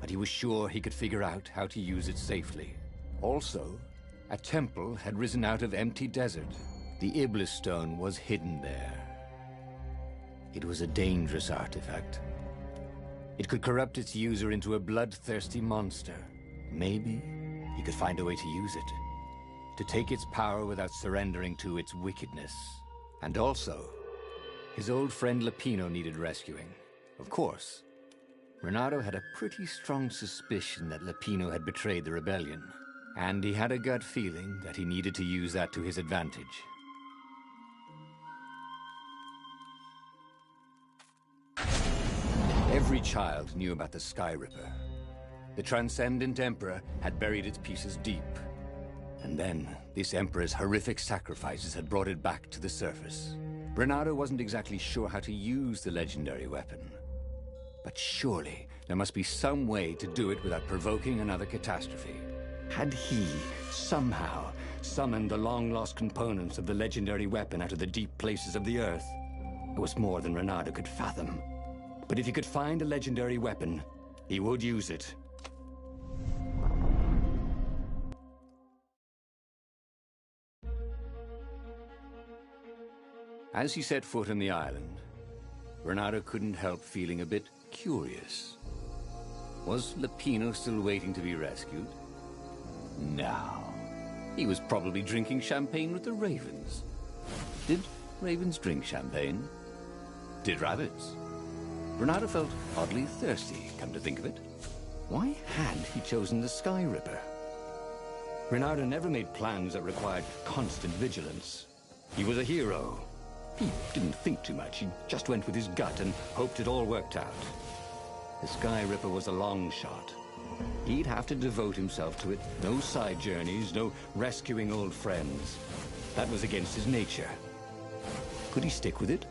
but he was sure he could figure out how to use it safely. Also, a temple had risen out of empty desert. The Iblis stone was hidden there. It was a dangerous artifact. It could corrupt its user into a bloodthirsty monster. Maybe he could find a way to use it, to take its power without surrendering to its wickedness. And also, his old friend Lapino needed rescuing. Of course, Renato had a pretty strong suspicion that Lapino had betrayed the rebellion, and he had a gut feeling that he needed to use that to his advantage. Every child knew about the Sky Ripper. The Transcendent Emperor had buried its pieces deep. And then, this Emperor's horrific sacrifices had brought it back to the surface. Renato wasn't exactly sure how to use the legendary weapon. But surely, there must be some way to do it without provoking another catastrophe. Had he, somehow, summoned the long-lost components of the legendary weapon out of the deep places of the Earth? It was more than Renato could fathom. But if he could find a legendary weapon, he would use it. As he set foot on the island, Renato couldn't help feeling a bit curious. Was Lapino still waiting to be rescued? No. He was probably drinking champagne with the ravens. Did ravens drink champagne? Did rabbits? Renato felt oddly thirsty, come to think of it. Why had he chosen the Sky Ripper? Renato never made plans that required constant vigilance. He was a hero. He didn't think too much. He just went with his gut and hoped it all worked out. The Sky Ripper was a long shot. He'd have to devote himself to it. No side journeys, no rescuing old friends. That was against his nature. Could he stick with it?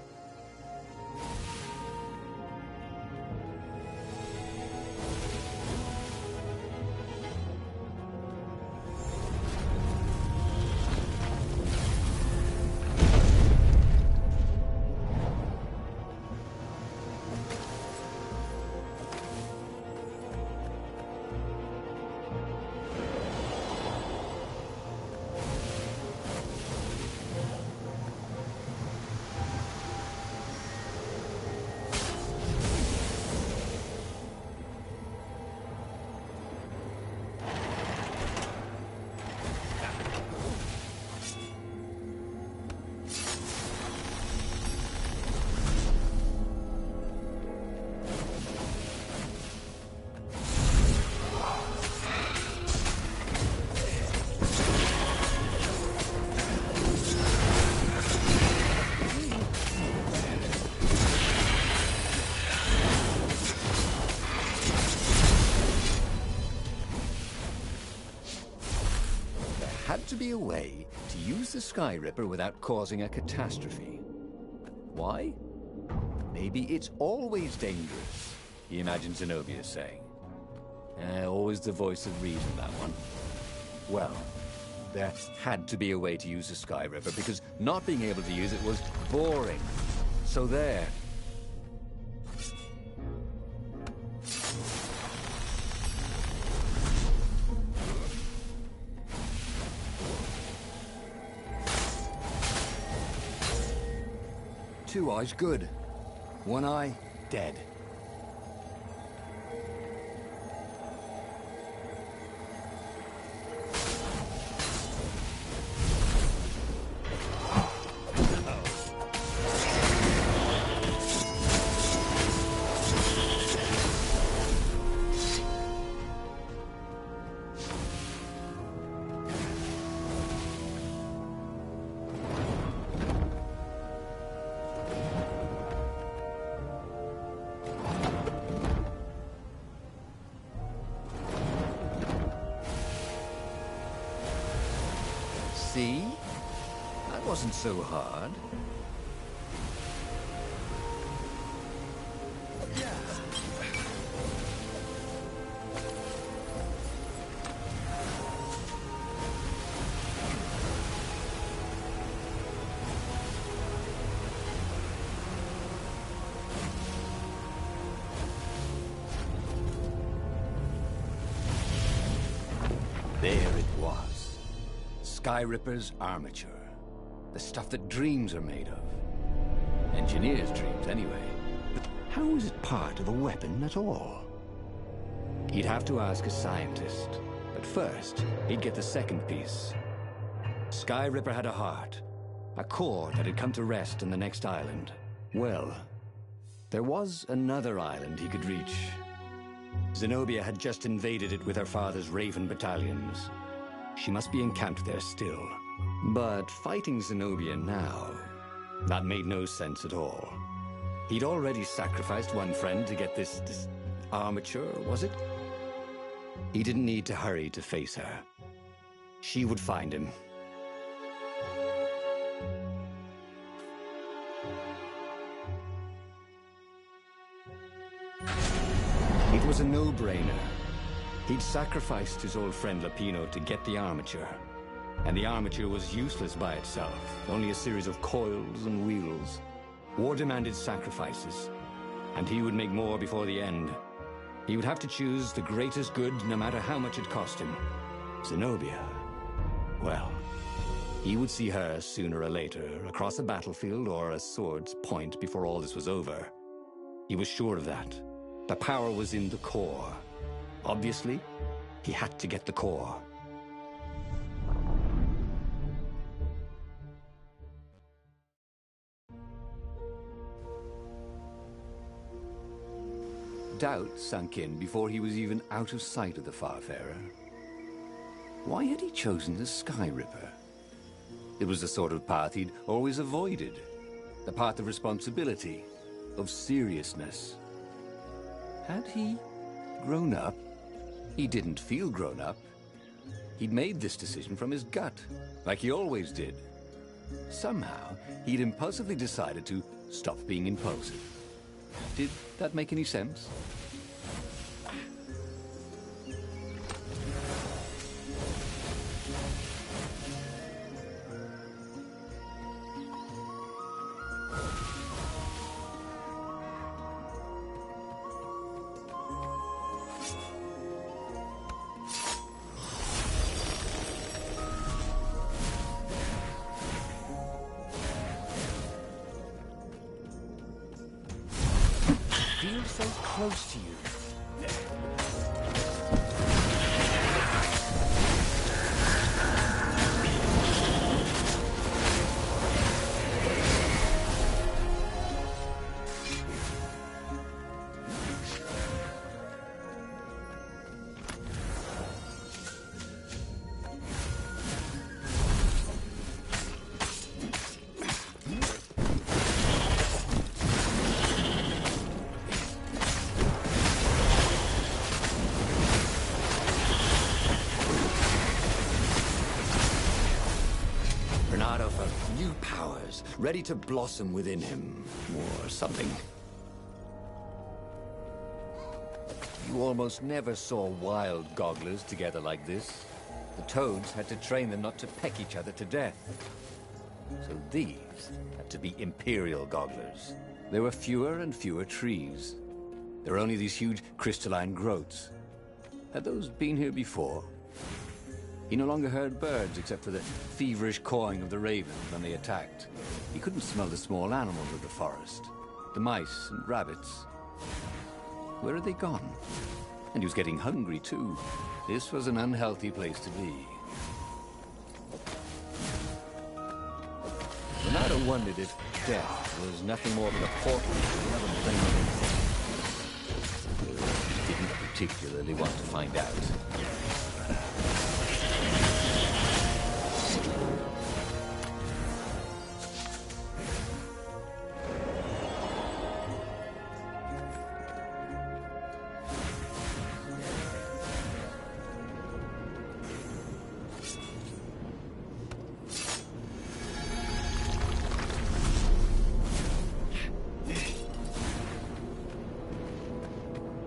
be a way to use the Sky Ripper without causing a catastrophe. Why? Maybe it's always dangerous, he imagined Zenobia saying. Always the voice of reason, that one. Well, there had to be a way to use the Sky Ripper, because not being able to use it was boring. So there. Two eyes, good. One eye, dead. See? That wasn't so hard. There it was. Sky Ripper's armature. The stuff that dreams are made of. Engineers' dreams, anyway. But how is it part of a weapon at all? He'd have to ask a scientist. But first, he'd get the second piece. Sky Ripper had a heart. A core that had come to rest on the next island. Well, there was another island he could reach. Zenobia had just invaded it with her father's Raven battalions. She must be encamped there still. But fighting Zenobia now, that made no sense at all. He'd already sacrificed one friend to get this armature, was it? He didn't need to hurry to face her. She would find him. It was a no-brainer. He'd sacrificed his old friend Lapino to get the armature. And the armature was useless by itself, only a series of coils and wheels. War demanded sacrifices, and he would make more before the end. He would have to choose the greatest good, no matter how much it cost him. Zenobia. Well, he would see her sooner or later, across a battlefield or a sword's point before all this was over. He was sure of that. The power was in the core. Obviously, he had to get the core. Doubt sunk in before he was even out of sight of the Farfarer. Why had he chosen the Sky Ripper? It was the sort of path he'd always avoided. The path of responsibility, of seriousness. Had he grown up? He didn't feel grown up. He'd made this decision from his gut, like he always did. Somehow, he'd impulsively decided to stop being impulsive. Did that make any sense? Feels so close to you. flowers, ready to blossom within him, or something. You almost never saw wild gogglers together like this. The toads had to train them not to peck each other to death. So these had to be imperial gogglers. There were fewer and fewer trees. There were only these huge crystalline growths. Had those been here before? He no longer heard birds except for the feverish cawing of the ravens when they attacked. He couldn't smell the small animals of the forest, the mice and rabbits. Where had they gone? And he was getting hungry too. This was an unhealthy place to be. Renato wondered if death was nothing more than a portal to another plane. He didn't particularly want to find out.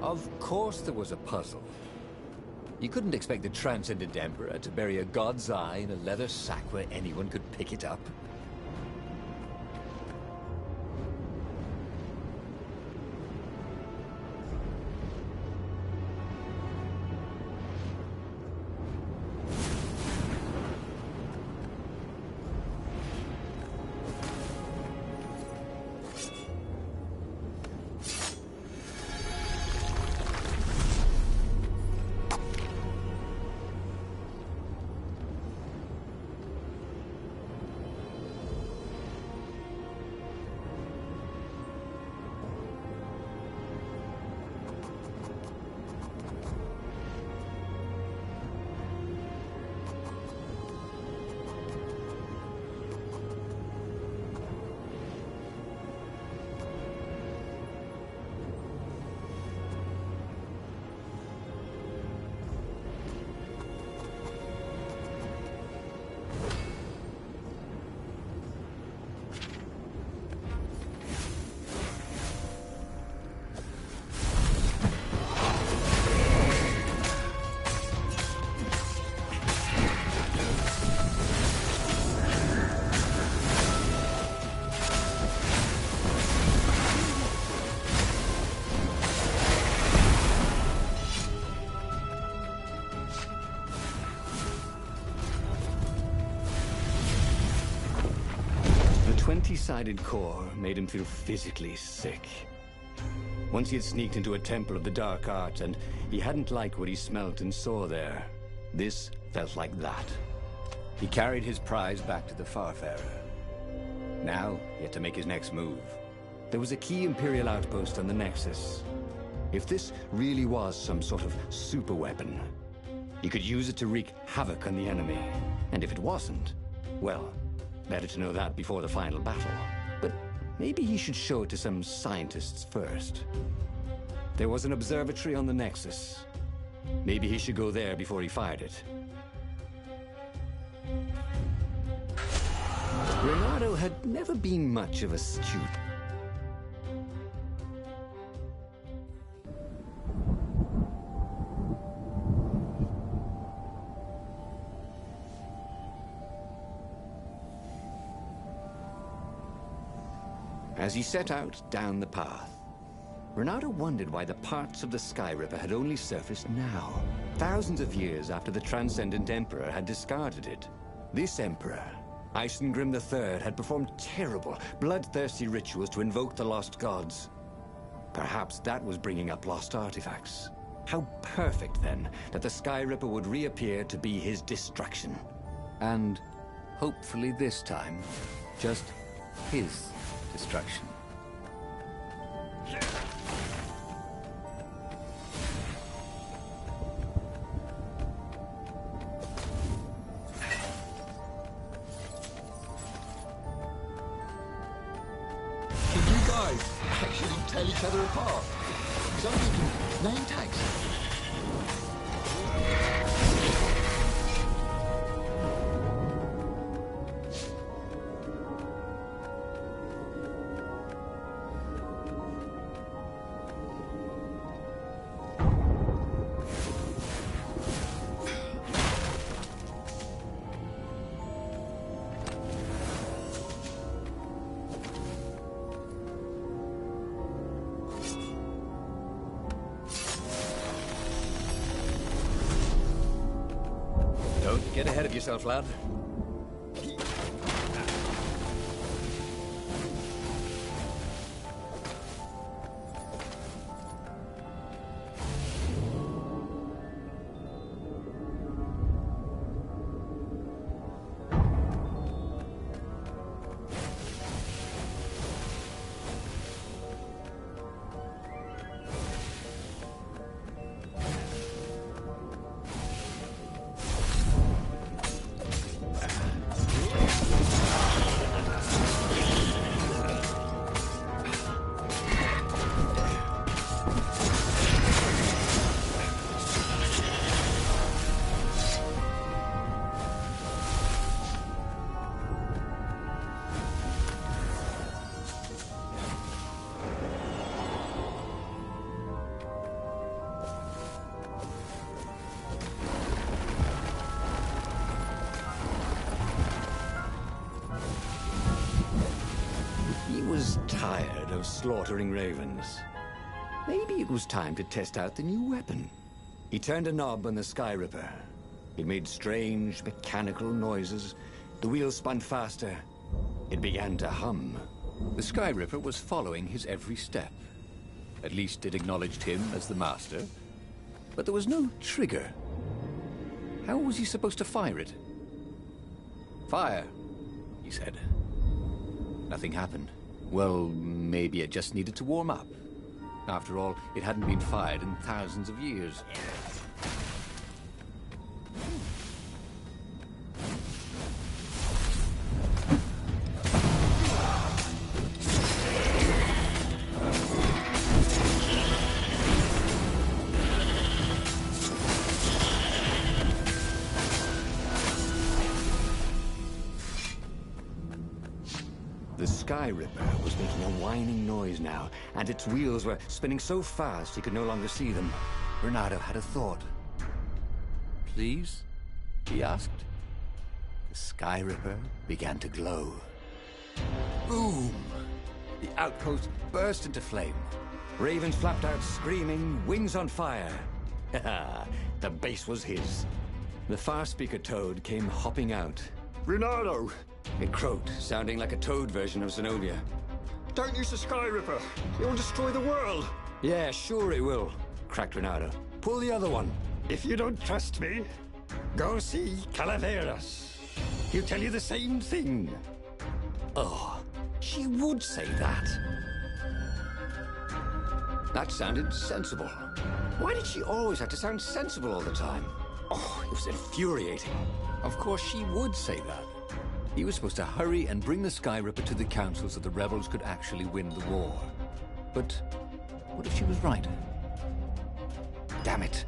Of course there was a puzzle. You couldn't expect the Transcendent Emperor to bury a god's eye in a leather sack where anyone could pick it up. The 20-sided core made him feel physically sick. Once he had sneaked into a temple of the dark arts, and he hadn't liked what he smelt and saw there. This felt like that. He carried his prize back to the Farfarer. Now, he had to make his next move. There was a key Imperial outpost on the Nexus. If this really was some sort of super weapon, he could use it to wreak havoc on the enemy. And if it wasn't, well, better to know that before the final battle. But maybe he should show it to some scientists first. There was an observatory on the Nexus. Maybe he should go there before he fired it. Renato had never been much of a student. As he set out down the path, Renato wondered why the parts of the Sky Ripper had only surfaced now, thousands of years after the Transcendent Emperor had discarded it. This Emperor, Isengrim III, had performed terrible, bloodthirsty rituals to invoke the lost gods. Perhaps that was bringing up lost artifacts. How perfect, then, that the Sky Ripper would reappear to be his destruction. And, hopefully this time, just his destruction. Can you guys actually tell each other apart? Because I'm thinking name tags. get ahead of yourself, lad. Tired of slaughtering ravens. Maybe it was time to test out the new weapon. He turned a knob on the Sky Ripper. It made strange mechanical noises. The wheels spun faster. It began to hum. The Sky Ripper was following his every step. At least it acknowledged him as the master. But there was no trigger. How was he supposed to fire it? Fire, he said. Nothing happened. Well, maybe it just needed to warm up. After all, it hadn't been fired in thousands of years. The Sky Ripper was making a whining noise now, and its wheels were spinning so fast he could no longer see them. Renato had a thought. Please? He asked. The Sky Ripper began to glow. Boom! The outpost burst into flame. Ravens flapped out screaming, wings on fire. The base was his. The far speaker toad came hopping out. Renato! It croaked, sounding like a toad version of Zenobia. Don't use the Sky Ripper. It will destroy the world. Yeah, sure it will, cracked Renato. Pull the other one. If you don't trust me, go see Calaveras. He'll tell you the same thing. Oh, she would say that. That sounded sensible. Why did she always have to sound sensible all the time? Oh, it was infuriating. Of course she would say that. He was supposed to hurry and bring the Sky Ripper to the council so the rebels could actually win the war. But what if she was right? Damn it.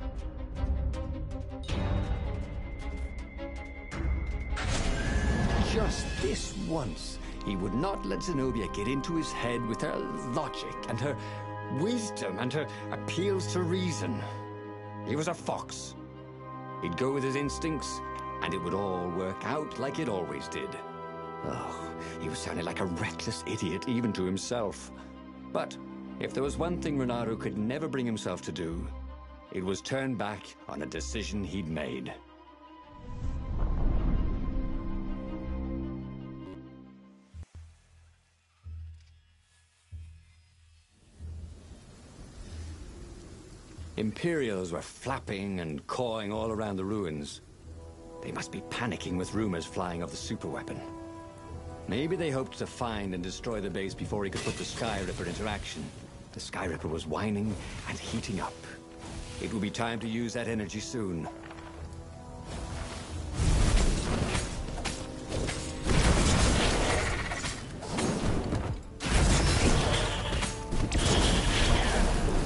Just this once, he would not let Zenobia get into his head with her logic and her wisdom and her appeals to reason. He was a fox. He'd go with his instincts, and it would all work out like it always did. Oh, he was sounding like a reckless idiot, even to himself. But if there was one thing Renato could never bring himself to do, it was turn back on a decision he'd made. Imperials were flapping and cawing all around the ruins. They must be panicking with rumors flying of the superweapon. Maybe they hoped to find and destroy the base before he could put the Sky Ripper into action. The Sky Ripper was whining and heating up. It would be time to use that energy soon.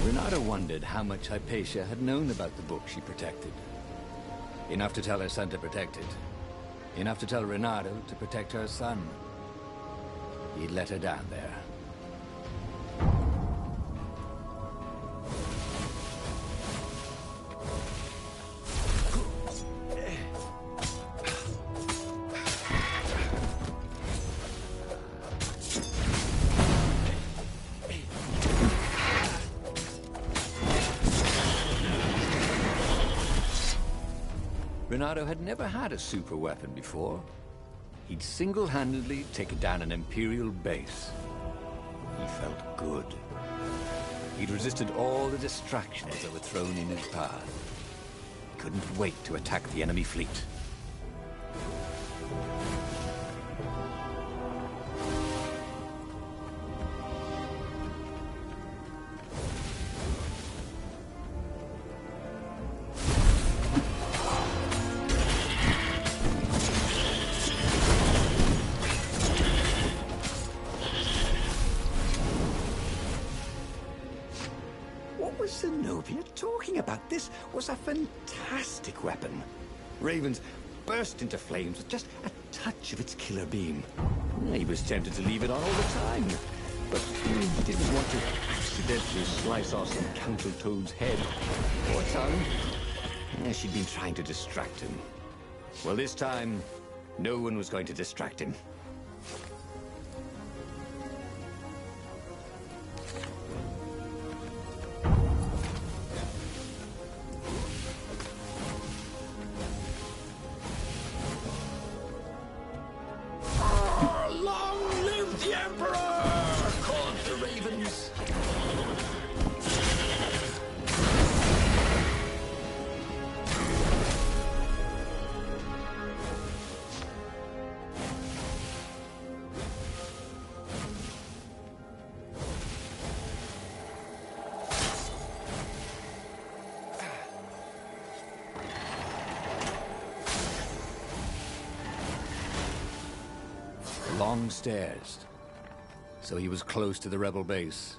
Renato wondered how much Hypatia had known about the book she protected. Enough to tell her son to protect it. Enough to tell Renato to protect her son. He'd let her down there. Renato had never had a super weapon before. He'd single-handedly taken down an Imperial base. He felt good. He'd resisted all the distractions that were thrown in his path. He couldn't wait to attack the enemy fleet. Zenobia talking about? This was a fantastic weapon. Ravens burst into flames with just a touch of its killer beam. He was tempted to leave it on all the time, but he didn't want to accidentally slice off some council toad's head or tongue. She'd been trying to distract him. Well, this time, no one was going to distract him. Long stairs. So he was close to the rebel base.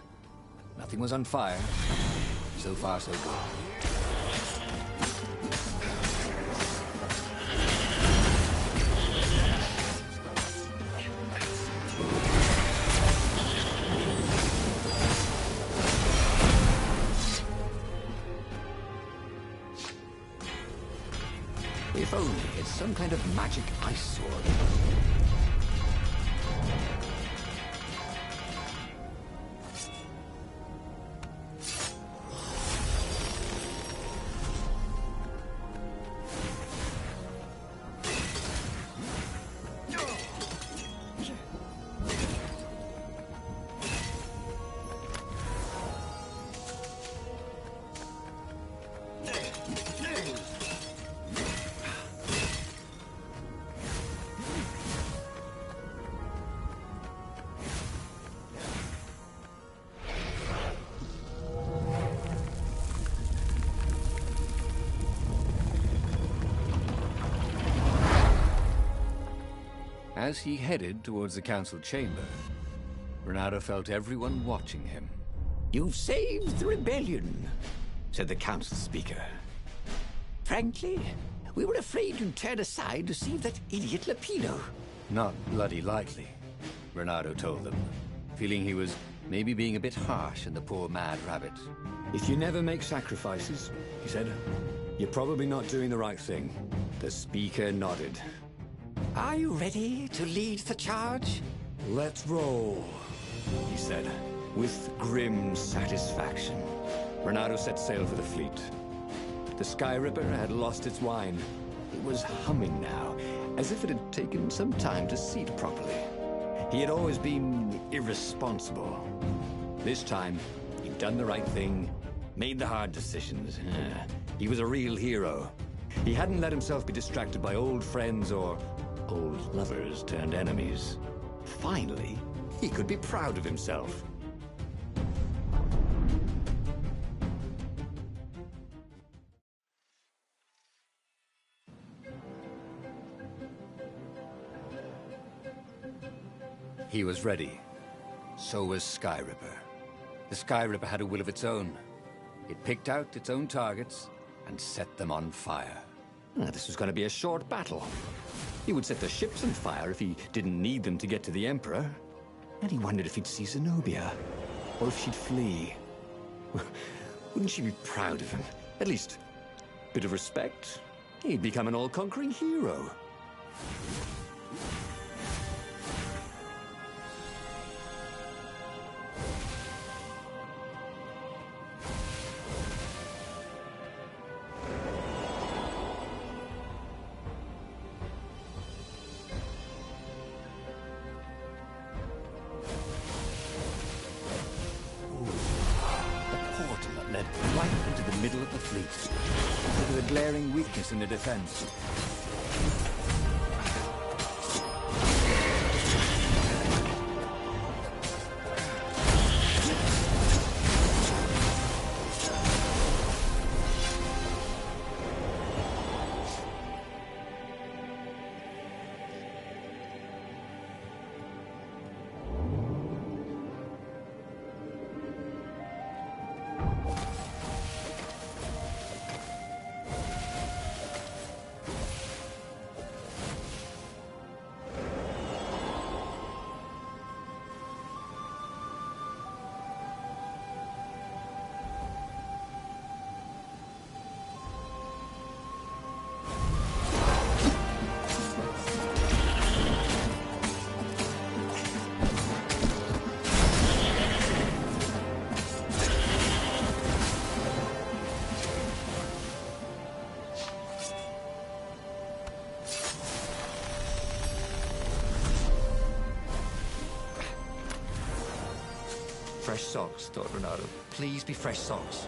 Nothing was on fire. So far, so good. If only it's some kind of magic ice sword. As he headed towards the council chamber, Renato felt everyone watching him. "You've saved the rebellion," said the council speaker. "Frankly, we were afraid you'd turn aside to save that idiot Lapino." Not bloody likely, Renato told them, feeling he was maybe being a bit harsh on the poor mad rabbit. "If you never make sacrifices," he said, "you're probably not doing the right thing." The speaker nodded. "Are you ready to lead the charge?" "Let's roll," he said, with grim satisfaction. Renato set sail for the fleet. The Sky Ripper had lost its whine. It was humming now, as if it had taken some time to seat properly. He had always been irresponsible. This time, he'd done the right thing, made the hard decisions. He was a real hero. He hadn't let himself be distracted by old friends or old lovers turned enemies. Finally, he could be proud of himself. He was ready. So was Sky Ripper. The Sky Ripper had a will of its own. It picked out its own targets and set them on fire. This was going to be a short battle. He would set the ships on fire if he didn't need them to get to the Emperor. And he wondered if he'd see Zenobia, or if she'd flee. Wouldn't she be proud of him? At least, a bit of respect. He'd become an all-conquering hero. middle of the fleet. Look at the glaring weakness in the defense. Fresh socks, Dr. Renato. Please be fresh socks.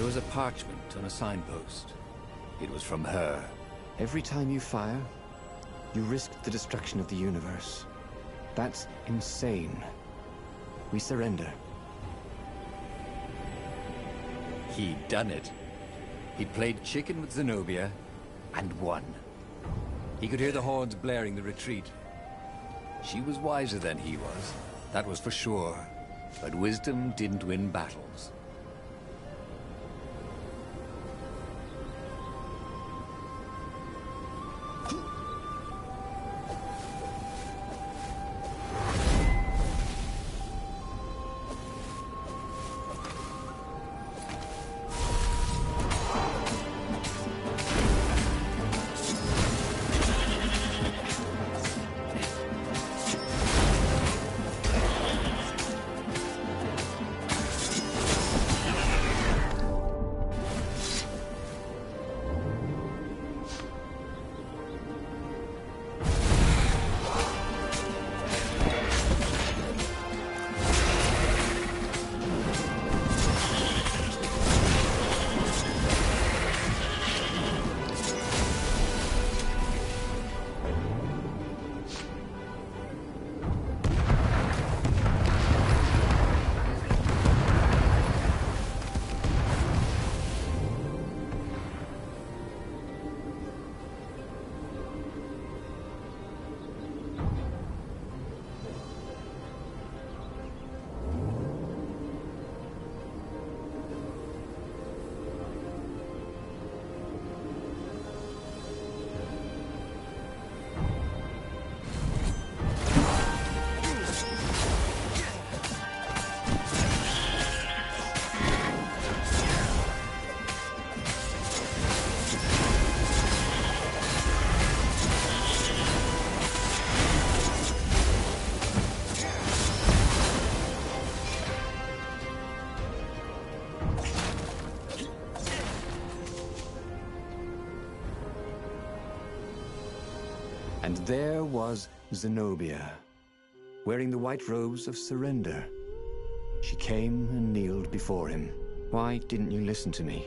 There was a parchment on a signpost. It was from her. Every time you fire, you risk the destruction of the universe. That's insane. We surrender. He'd done it. He'd played chicken with Zenobia, and won. He could hear the horns blaring the retreat. She was wiser than he was, that was for sure. But wisdom didn't win battles. And there was Zenobia, wearing the white robes of surrender. She came and kneeled before him. Why didn't you listen to me?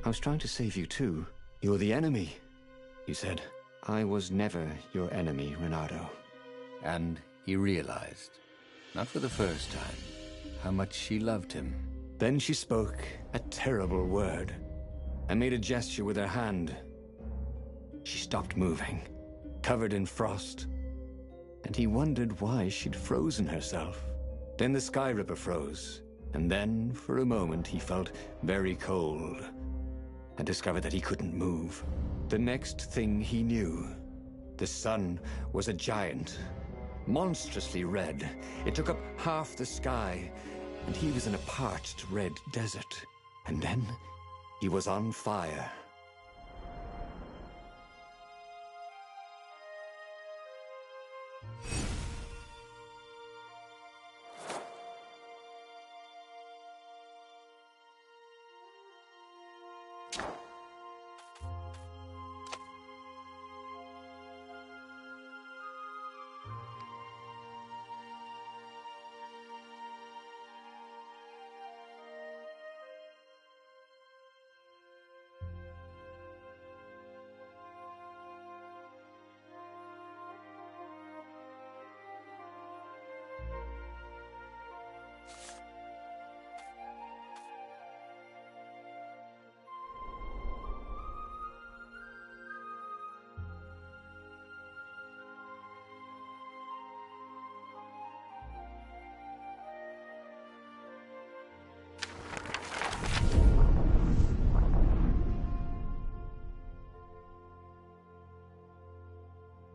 I was trying to save you too. You're the enemy, he said. I was never your enemy, Renato. And he realized, not for the first time, how much she loved him. Then she spoke a terrible word and made a gesture with her hand. She stopped moving, covered in frost, and he wondered why she'd frozen herself. Then the Sky Ripper froze, and then, for a moment, he felt very cold and discovered that he couldn't move. The next thing he knew, the sun was a giant, monstrously red. It took up half the sky, and he was in a parched red desert. And then he was on fire.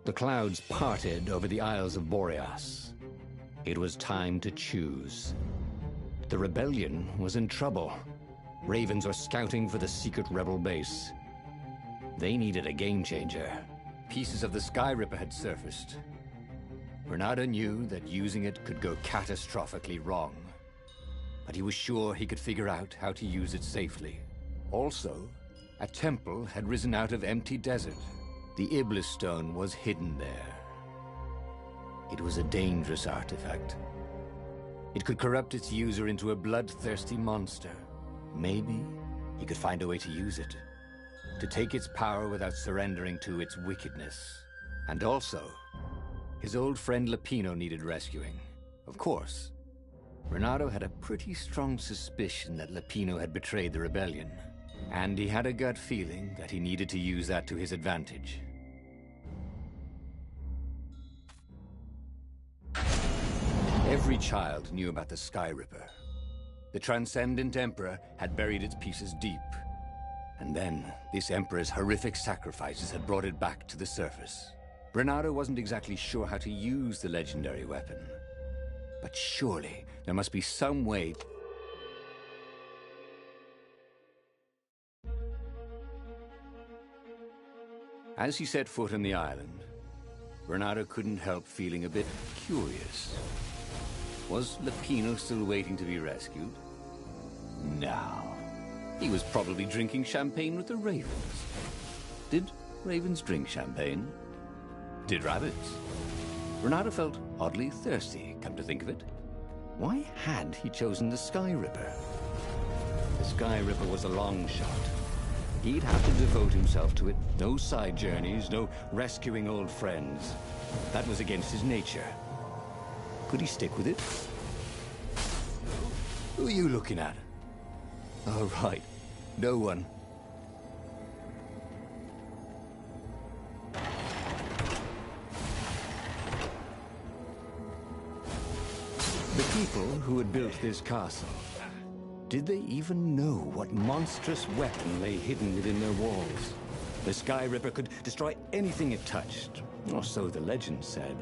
The clouds parted over the Isles of Boreas. It was time to choose. The rebellion was in trouble. Ravens were scouting for the secret rebel base. They needed a game changer. Pieces of the Sky Ripper had surfaced. Renato knew that using it could go catastrophically wrong, but he was sure he could figure out how to use it safely. Also, a temple had risen out of empty desert. The Iblis stone was hidden there. It was a dangerous artifact. It could corrupt its user into a bloodthirsty monster. Maybe he could find a way to use it, to take its power without surrendering to its wickedness. And also, his old friend Lapino needed rescuing. Of course, Renato had a pretty strong suspicion that Lapino had betrayed the rebellion, and he had a gut feeling that he needed to use that to his advantage. Every child knew about the Sky Ripper. The Transcendent Emperor had buried its pieces deep. And then, this Emperor's horrific sacrifices had brought it back to the surface. Renato wasn't exactly sure how to use the legendary weapon. But surely, there must be some way... As he set foot on the island, Renato couldn't help feeling a bit curious. Was Lapino still waiting to be rescued? No. He was probably drinking champagne with the ravens. Did ravens drink champagne? Did rabbits? Renato felt oddly thirsty, come to think of it. Why had he chosen the Sky Ripper? The Sky Ripper was a long shot. He'd have to devote himself to it. No side journeys, no rescuing old friends. That was against his nature. Could he stick with it? Who are you looking at? Oh, right. No one. The people who had built this castle, did they even know what monstrous weapon lay hidden within their walls? The Sky Ripper could destroy anything it touched, or so the legend said.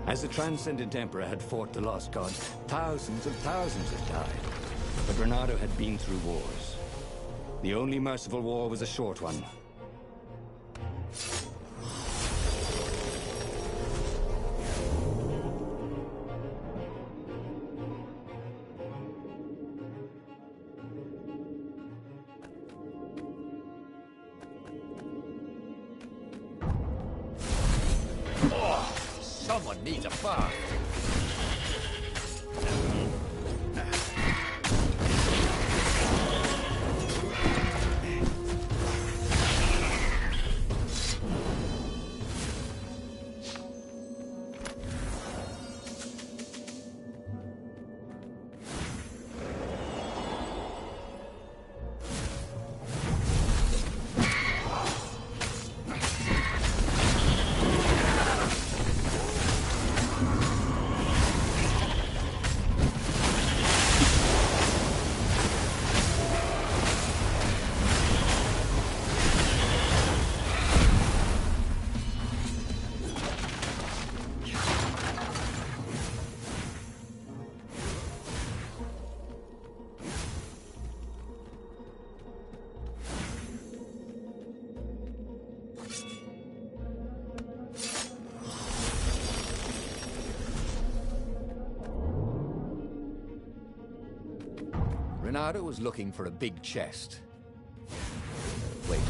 As the Transcendent Emperor had fought the Lost Gods, thousands and thousands had died. But Renato had been through wars. The only merciful war was a short one. Someone needs a bath. Renato was looking for a big chest. Wait,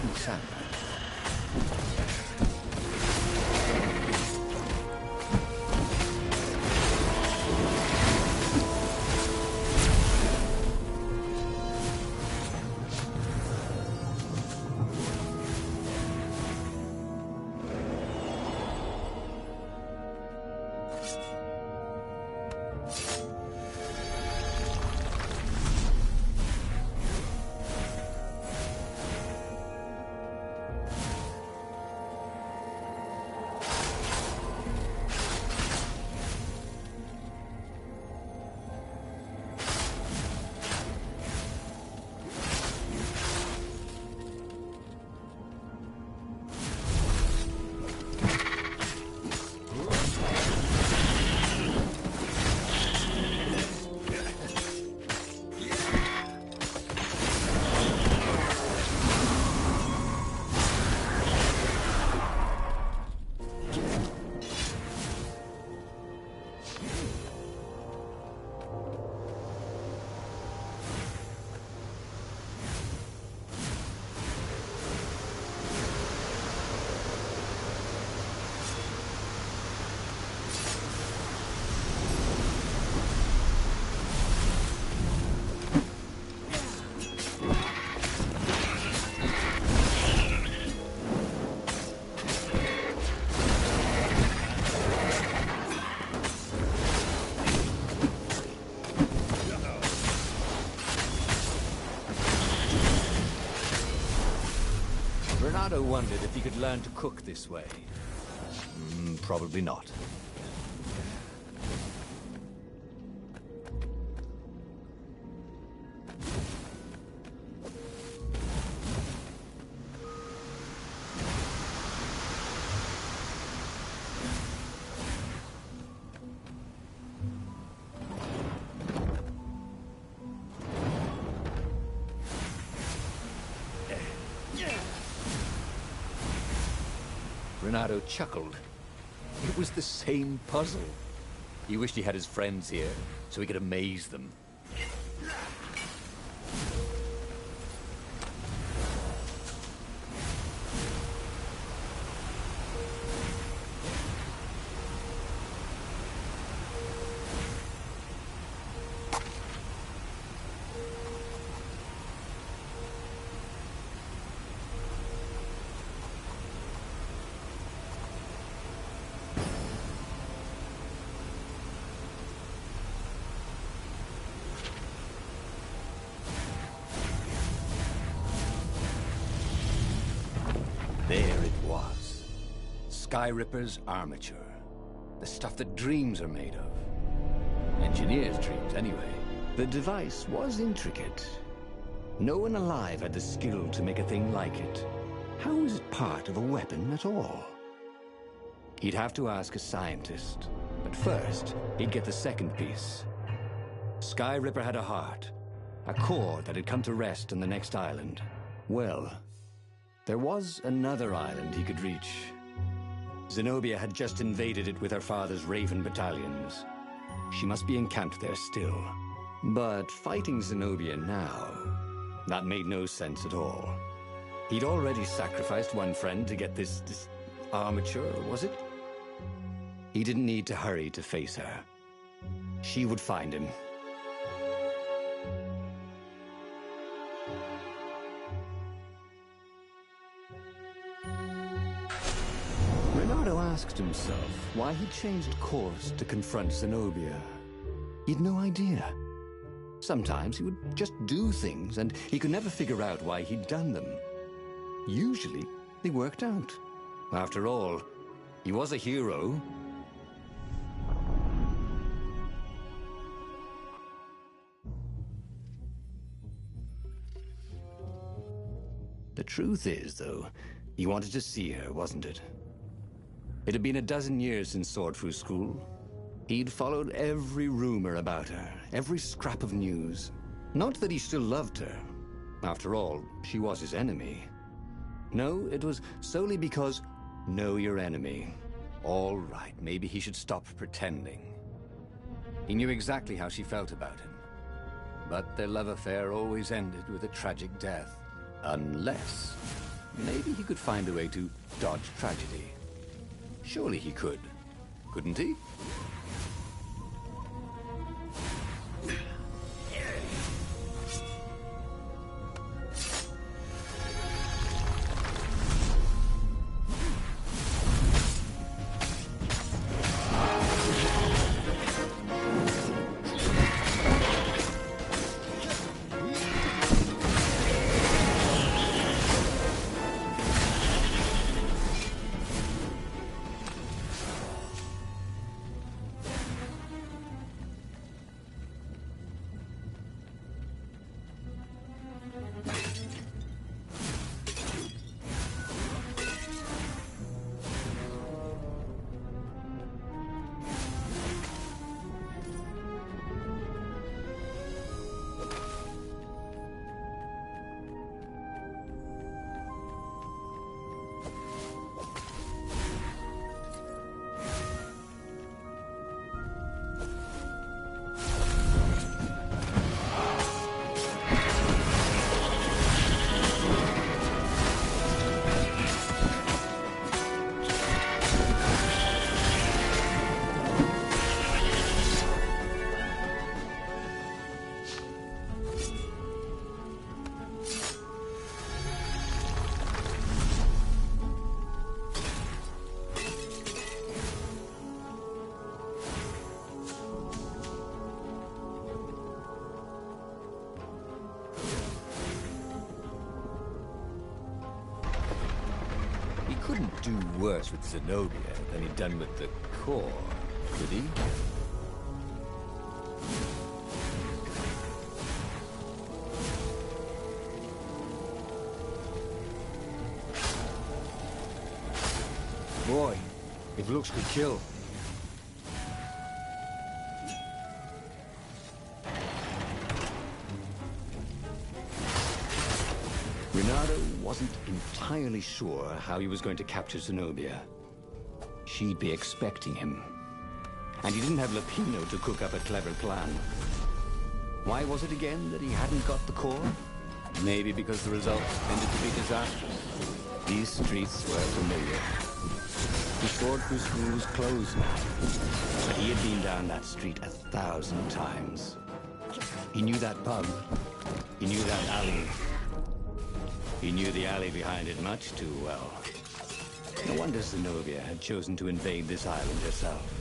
didn't sound right. Renato wondered if he could learn to cook this way. Probably not. Renato chuckled. It was the same puzzle. He wished he had his friends here, so he could amaze them. There it was. Skyripper's armature. The stuff that dreams are made of. Engineers' dreams, anyway. The device was intricate. No one alive had the skill to make a thing like it. How was it part of a weapon at all? He'd have to ask a scientist. But first, he'd get the second piece. Skyripper had a heart. A core that had come to rest on the next island. Well, there was another island he could reach. Zenobia had just invaded it with her father's Raven battalions. She must be encamped there still. But fighting Zenobia now, that made no sense at all. He'd already sacrificed one friend to get this armature, was it? He didn't need to hurry to face her. She would find him. Renato asked himself why he changed course to confront Zenobia. He'd no idea. Sometimes he would just do things, and he could never figure out why he'd done them. Usually, they worked out. After all, he was a hero. The truth is, though, he wanted to see her, wasn't it? It had been a dozen years since Swordfu School. He'd followed every rumor about her, every scrap of news. Not that he still loved her. After all, she was his enemy. No, it was solely because, know your enemy. All right, maybe he should stop pretending. He knew exactly how she felt about him. But their love affair always ended with a tragic death. Unless, maybe he could find a way to dodge tragedy. Surely he could, couldn't he? Couldn't do worse with Zenobia than he'd done with the core, could he? Boy, if looks could kill. Renato wasn't entirely sure how he was going to capture Zenobia. She'd be expecting him. And he didn't have Lapino to cook up a clever plan. Why was it again that he hadn't got the core? Maybe because the result tended to be disastrous. These streets were familiar. The Swordfu School was closed now, but he had been down that street 1,000 times. He knew that pub. He knew that alley. He knew the alley behind it much too well. No wonder Zenobia had chosen to invade this island herself.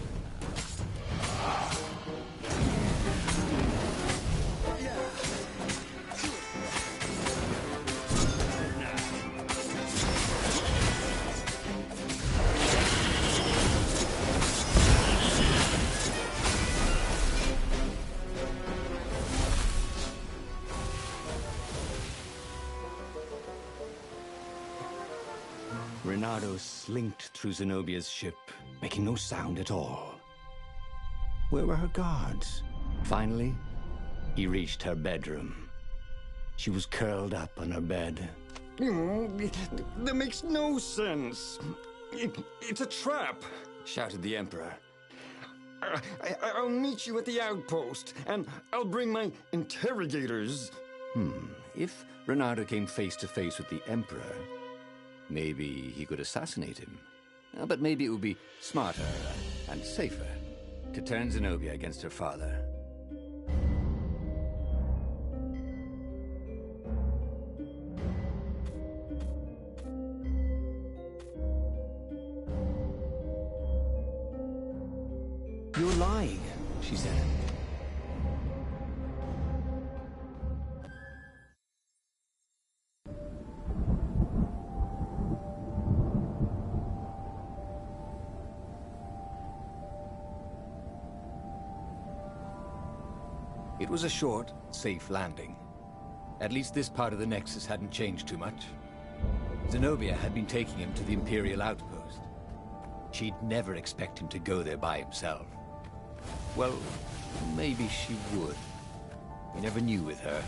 Renato slinked through Zenobia's ship, making no sound at all. Where were her guards? Finally, he reached her bedroom. She was curled up on her bed. That makes no sense. It's a trap, Shouted the Emperor. I'll meet you at the outpost, and I'll bring my interrogators. If Renato came face to face with the Emperor, maybe he could assassinate him. But maybe it would be smarter and safer to turn Zenobia against her father. You're lying, she said. It was a short, safe landing. At least this part of the Nexus hadn't changed too much. Zenobia had been taking him to the Imperial outpost. She'd never expect him to go there by himself. Well, maybe she would. You never knew with her.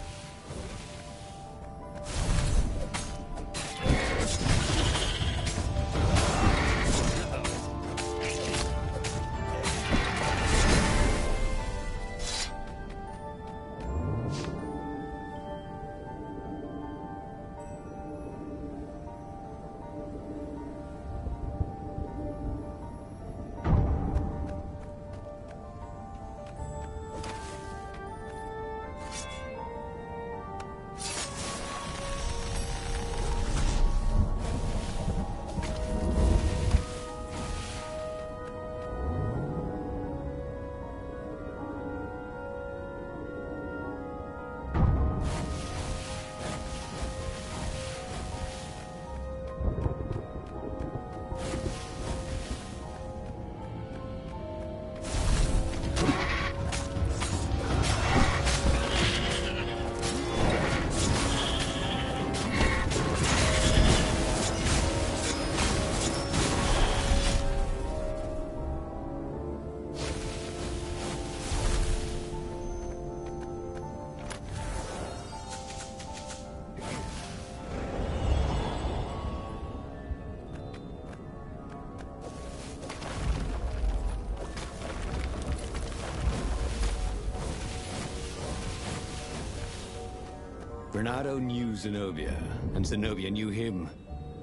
Renato knew Zenobia, and Zenobia knew him.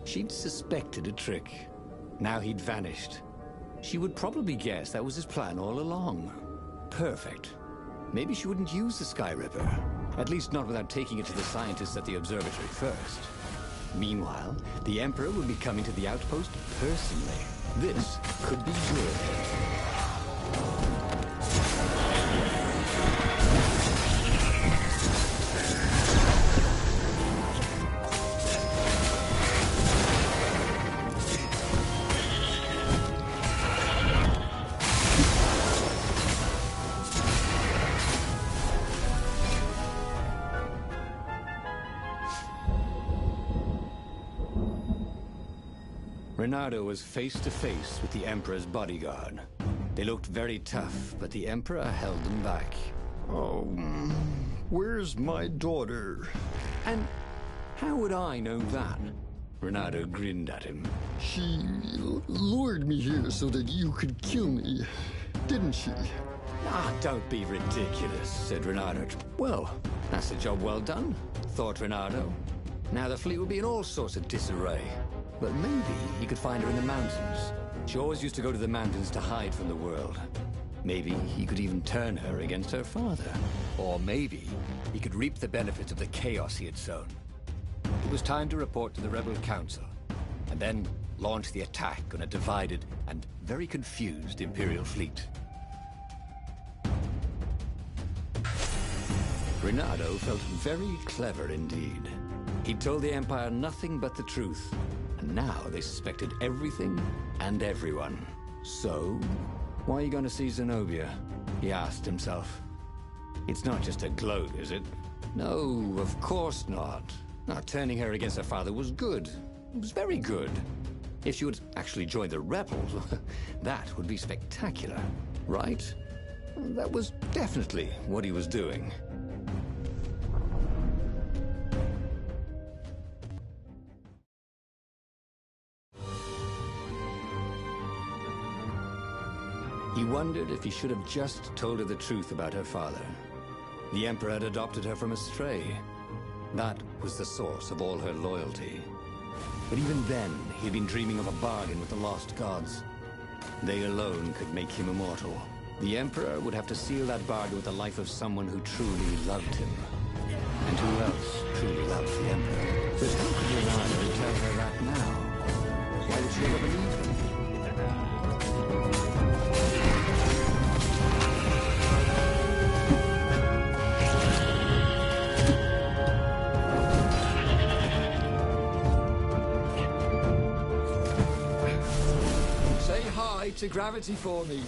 She'd suspected a trick. Now he'd vanished. She would probably guess that was his plan all along. Perfect. Maybe she wouldn't use the Sky Ripper. At least not without taking it to the scientists at the observatory first. Meanwhile, the Emperor would be coming to the outpost personally. This could be good. Renato was face to face with the Emperor's bodyguard. They looked very tough, but the Emperor held them back. Oh, where's my daughter? And how would I know that? Renato grinned at him. She lured me here so that you could kill me, didn't she? Ah, don't be ridiculous, said Renato. Well, that's a job well done, thought Renato. Now the fleet will be in all sorts of disarray. But maybe he could find her in the mountains. She always used to go to the mountains to hide from the world. Maybe he could even turn her against her father. Or maybe he could reap the benefits of the chaos he had sown. It was time to report to the Rebel Council, and then launch the attack on a divided and very confused Imperial fleet. Renato felt very clever indeed. He'd told the Empire nothing but the truth, and now they suspected everything and everyone. So, why are you going to see Zenobia? He asked himself. It's not just a gloat, is it? No, of course not. Now, turning her against her father was good. It was very good. If she would actually join the rebels, that would be spectacular, right? That was definitely what he was doing. He wondered if he should have just told her the truth about her father. The Emperor had adopted her from a stray. That was the source of all her loyalty. But even then, he'd been dreaming of a bargain with the lost gods. They alone could make him immortal. The Emperor would have to seal that bargain with the life of someone who truly loved him. And who else truly loves the Emperor? But how could Leonardo tell her that now? Why would she ever believe him? Say hi to gravity for me.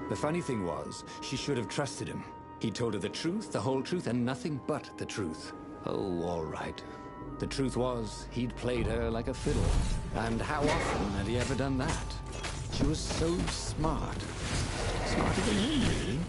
The funny thing was, she should have trusted him. He told her the truth, the whole truth, and nothing but the truth. Oh, all right. The truth was, he'd played her like a fiddle. And how often had he ever done that? She was so smart. Smarter than him, really.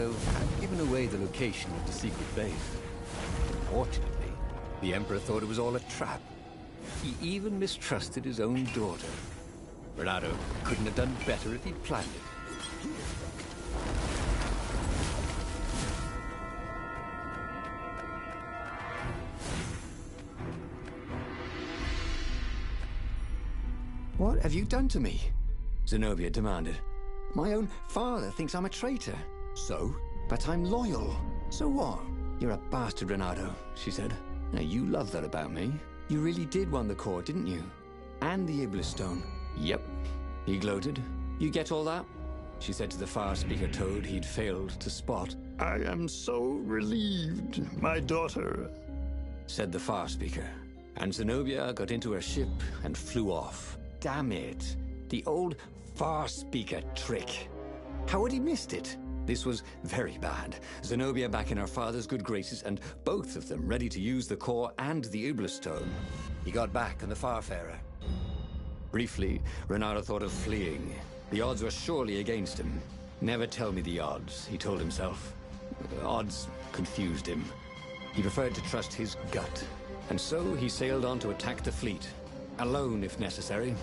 Renato had given away the location of the secret base. Fortunately, the Emperor thought it was all a trap. He even mistrusted his own daughter. Renato couldn't have done better if he'd planned it. What have you done to me? Zenobia demanded. My own father thinks I'm a traitor. So? But I'm loyal. So what? You're a bastard, Renato, she said. Now, you love that about me. You really did want the core, didn't you? And the Iblis stone. Yep, he gloated. You get all that? She said to the far speaker toad he'd failed to spot. I am so relieved, my daughter, said the far speaker. And Zenobia got into her ship and flew off. Damn it. The old far speaker trick. How had he missed it? This was very bad. Zenobia back in her father's good graces, and both of them ready to use the core and the Iblis stone. He got back on the Farfarer. Briefly, Renato thought of fleeing. The odds were surely against him. Never tell me the odds, he told himself. Odds confused him. He preferred to trust his gut. And so he sailed on to attack the fleet. Alone, if necessary.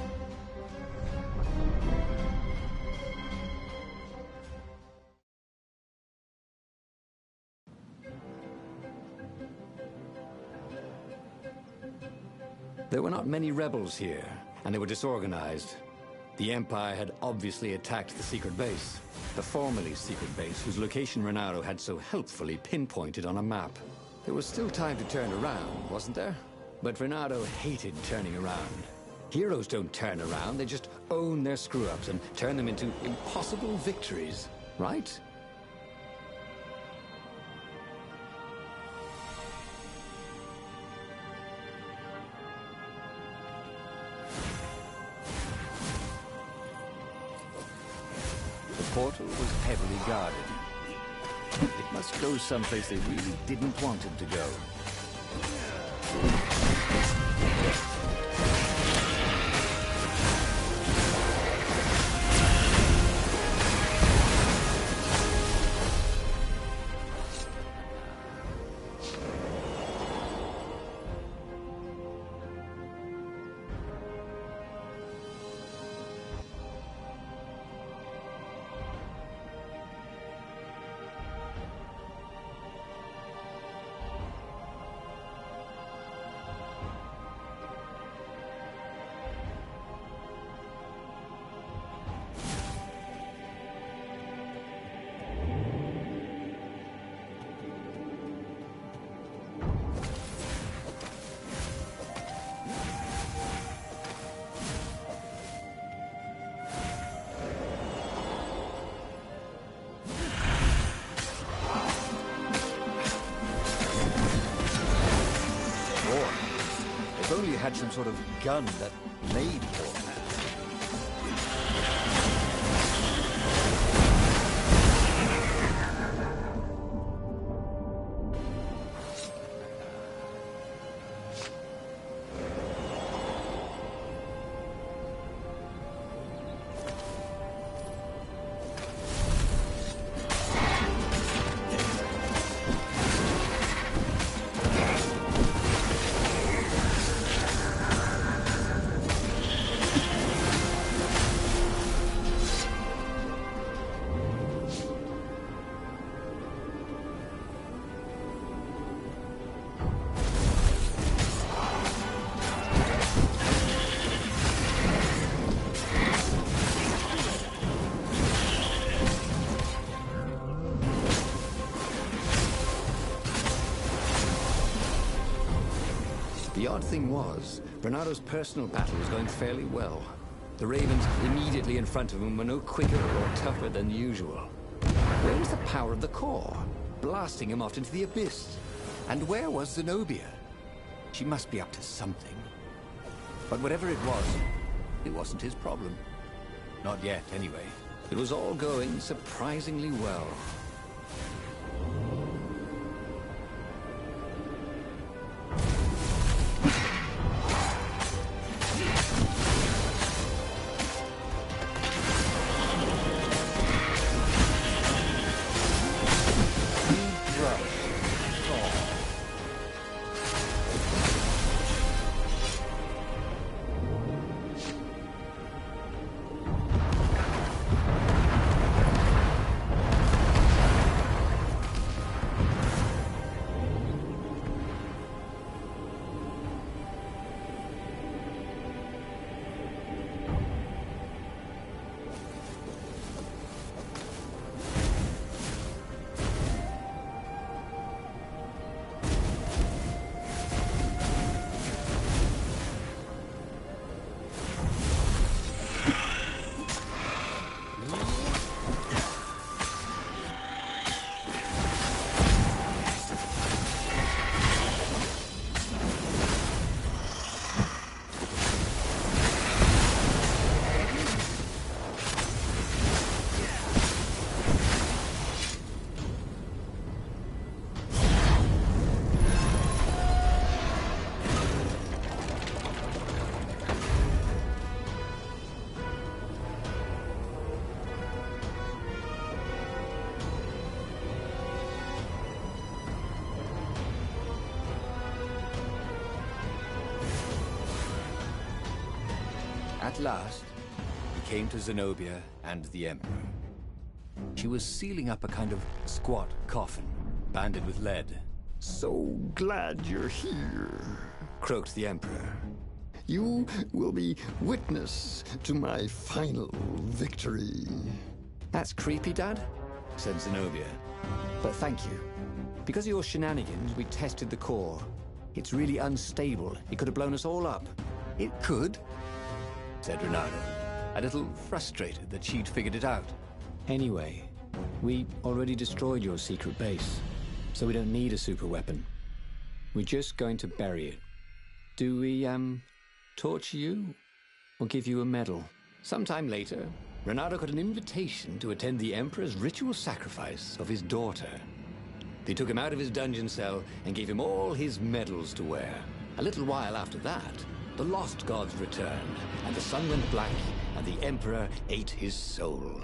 There were not many rebels here, and they were disorganized. The Empire had obviously attacked the secret base, the formerly secret base whose location Renato had so helpfully pinpointed on a map. There was still time to turn around, wasn't there? But Renato hated turning around. Heroes don't turn around, they just own their screw-ups and turn them into impossible victories, right? The portal was heavily guarded. It must go someplace they really didn't want it to go. If only you had some sort of gun that made portals. The odd thing was, Bernardo's personal battle was going fairly well. The Ravens immediately in front of him were no quicker or tougher than usual. Where was the power of the core? Blasting him off into the abyss. And where was Zenobia? She must be up to something. But whatever it wasn't his problem. Not yet, anyway. It was all going surprisingly well. At last, he came to Zenobia and the Emperor. She was sealing up a kind of squat coffin, banded with lead. So glad you're here, Croaked the Emperor. You will be witness to my final victory. That's creepy, Dad, said Zenobia. But thank you. Because of your shenanigans, we tested the core. It's really unstable. It could have blown us all up. It could, said Renato, a little frustrated that she'd figured it out. Anyway, we already destroyed your secret base, so we don't need a super weapon. We're just going to bury it. Do we, torture you? Or give you a medal? Sometime later, Renato got an invitation to attend the Emperor's ritual sacrifice of his daughter. They took him out of his dungeon cell and gave him all his medals to wear. A little while after that, the lost gods returned, and the sun went black, and the Emperor ate his soul.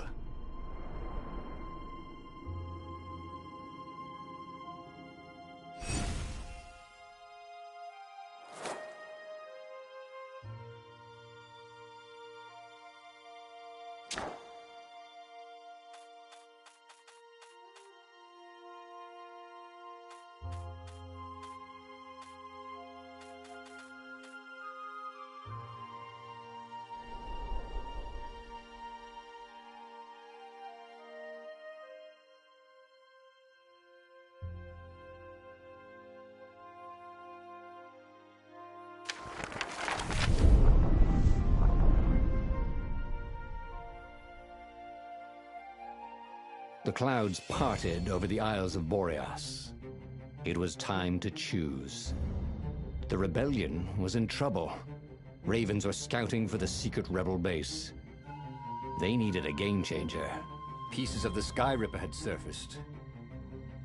The clouds parted over the Isles of Boreas. It was time to choose. The rebellion was in trouble. Ravens were scouting for the secret rebel base. They needed a game changer. Pieces of the Sky Ripper had surfaced.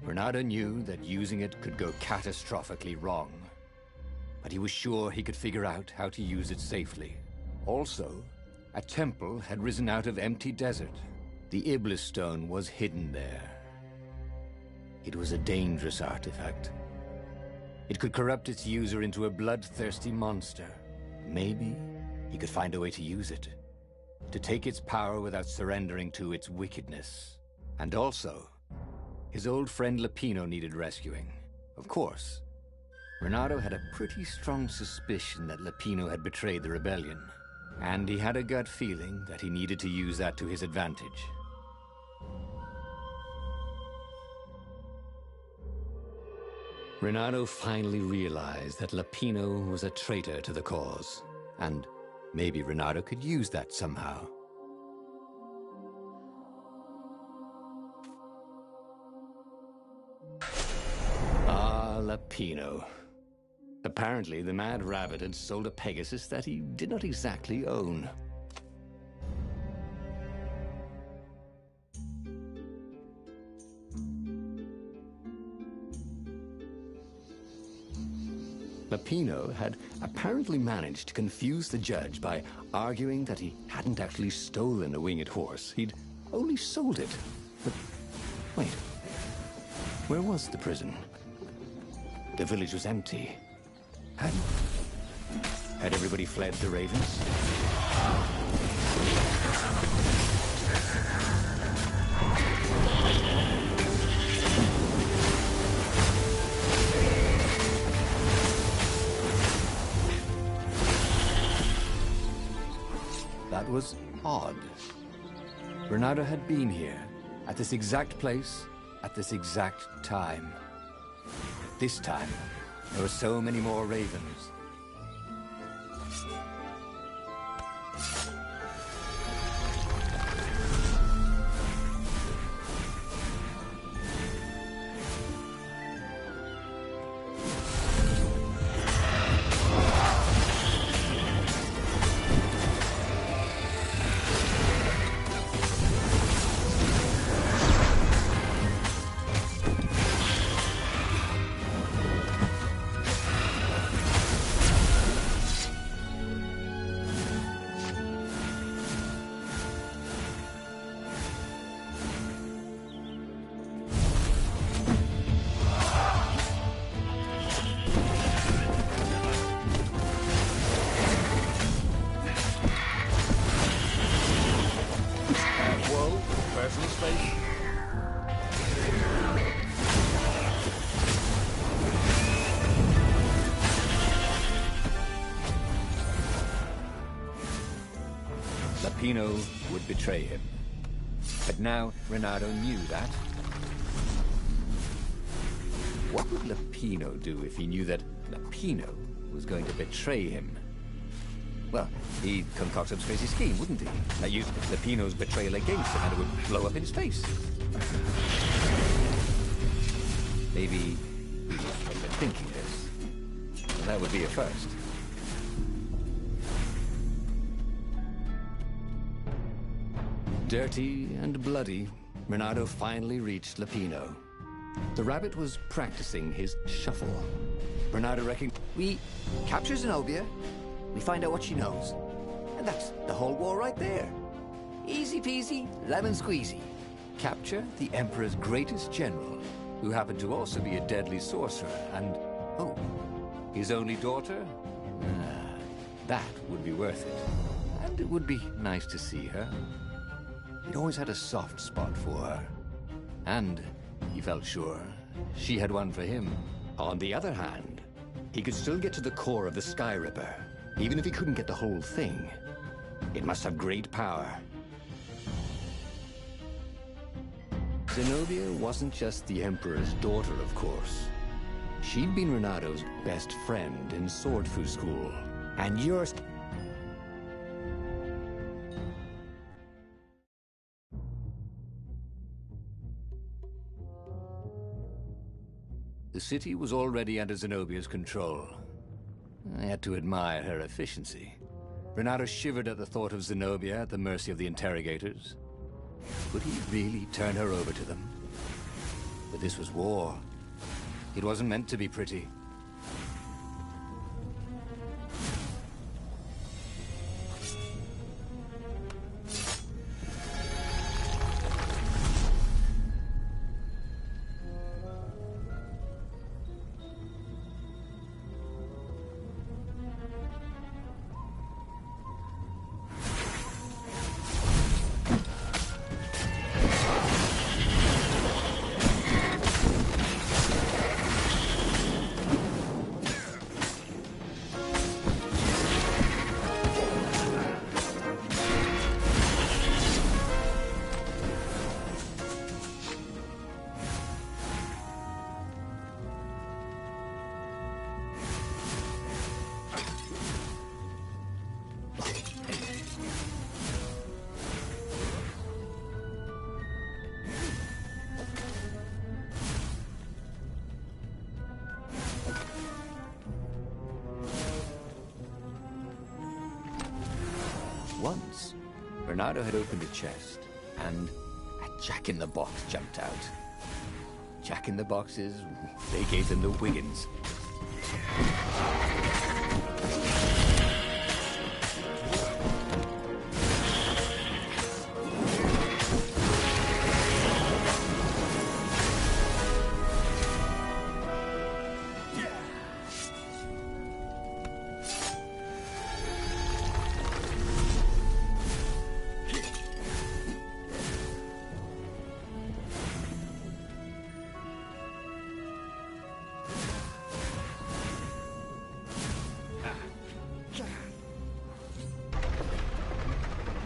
Renato knew that using it could go catastrophically wrong, but he was sure he could figure out how to use it safely. Also, a temple had risen out of empty desert. The Iblis stone was hidden there. It was a dangerous artifact. It could corrupt its user into a bloodthirsty monster. Maybe he could find a way to use it, to take its power without surrendering to its wickedness. And also, his old friend Lapino needed rescuing. Of course, Renato had a pretty strong suspicion that Lapino had betrayed the rebellion, and he had a gut feeling that he needed to use that to his advantage. Renato finally realized that Lapino was a traitor to the cause. And maybe Renato could use that somehow. Ah, Lapino. Apparently, the Mad Rabbit had sold a Pegasus that he did not exactly own. Lapino had apparently managed to confuse the judge by arguing that he hadn't actually stolen a winged horse. He'd only sold it. But wait, where was the prison? The village was empty. Had everybody fled the Ravens? That was odd. Renato had been here, at this exact place, at this exact time. This time, there were so many more ravens. space. Lapino would betray him. But now Renato knew that. What would Lapino do if he knew that Lapino was going to betray him? Well, he'd concoct some crazy scheme, wouldn't he? That used Lapino's betrayal against him and it would blow up in his face. Maybe he was overthinking this. Well, that would be a first. Dirty and bloody, Renato finally reached Lapino. The rabbit was practicing his shuffle. Renato reckoned, We capture Zenobia, we find out what she knows. And that's the whole war right there. Easy peasy, lemon squeezy. Capture the Emperor's greatest general, who happened to also be a deadly sorcerer, and, oh, his only daughter? That would be worth it. And it would be nice to see her. He'd always had a soft spot for her. And, he felt sure, she had one for him. on the other hand, he could still get to the core of the Sky Ripper, even if he couldn't get the whole thing. It must have great power. Zenobia wasn't just the Emperor's daughter, of course. She'd been Renato's best friend in Sword Fu School. And yours... The city was already under Zenobia's control. I had to admire her efficiency. Renato shivered at the thought of Zenobia at the mercy of the interrogators. Could he really turn her over to them? But this was war. It wasn't meant to be pretty. Once, Renato had opened a chest, and a Jack-in-the-Box jumped out. Jack-in-the-Boxes, they gave them the Wiggins.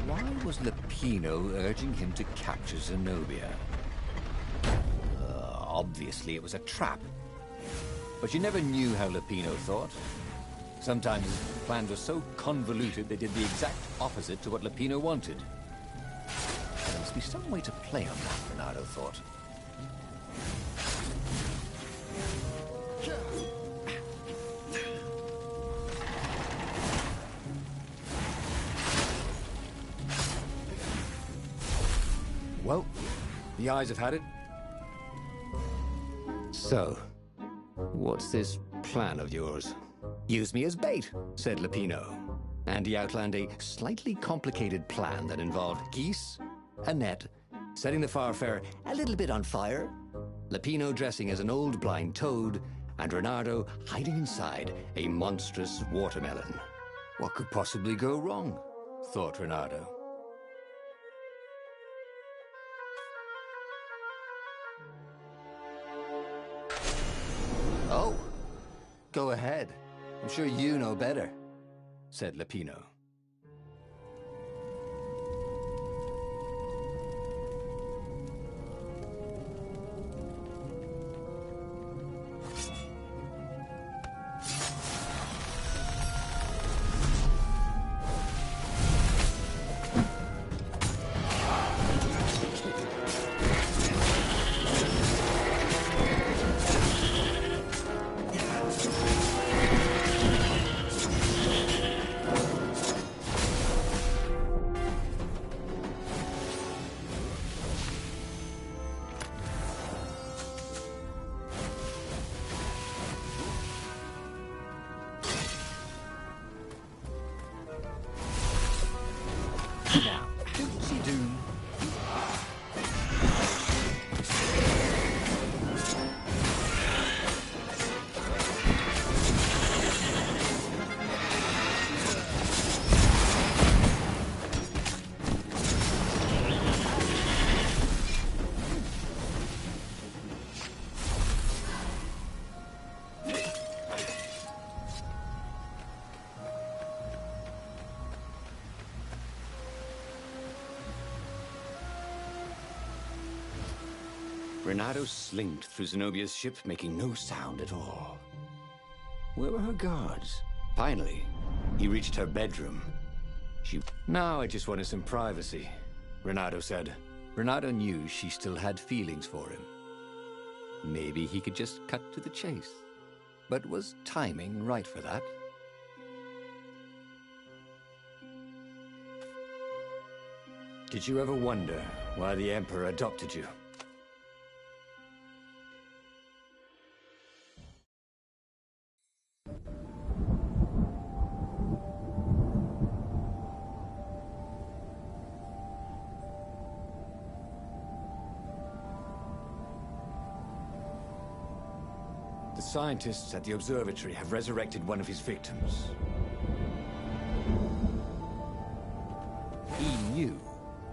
Why was Lapino urging him to capture Zenobia? Obviously it was a trap. But you never knew how Lapino thought. Sometimes his plans were so convoluted they did the exact opposite to what Lapino wanted. There must be some way to play on that, Renato thought. Well, the eyes have had it. So, what's this plan of yours? Use me as bait, said Lapino. And he outlined a slightly complicated plan that involved geese, a net, setting the Farfarer a little bit on fire, Lapino dressing as an old blind toad, and Renato hiding inside a monstrous watermelon. What could possibly go wrong? Thought Renato. Go ahead. I'm sure you know better, said Lupino. Now, doopsie-doo. Renato slinked through Zenobia's ship, making no sound at all. Where were her guards? Finally, he reached her bedroom. Now I just wanted some privacy, Renato said. Renato knew she still had feelings for him. Maybe he could just cut to the chase. But was timing right for that? Did you ever wonder why the Emperor adopted you? The scientists at the observatory have resurrected one of his victims. He knew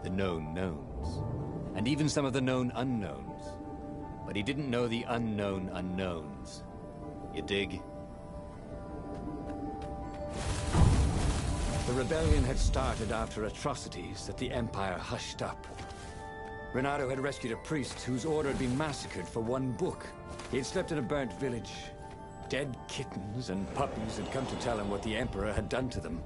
the known knowns, and even some of the known unknowns. But he didn't know the unknown unknowns. You dig? The rebellion had started after atrocities that the Empire hushed up. Renato had rescued a priest whose order had been massacred for one book. He had slept in a burnt village. Dead kittens and puppies had come to tell him what the Emperor had done to them.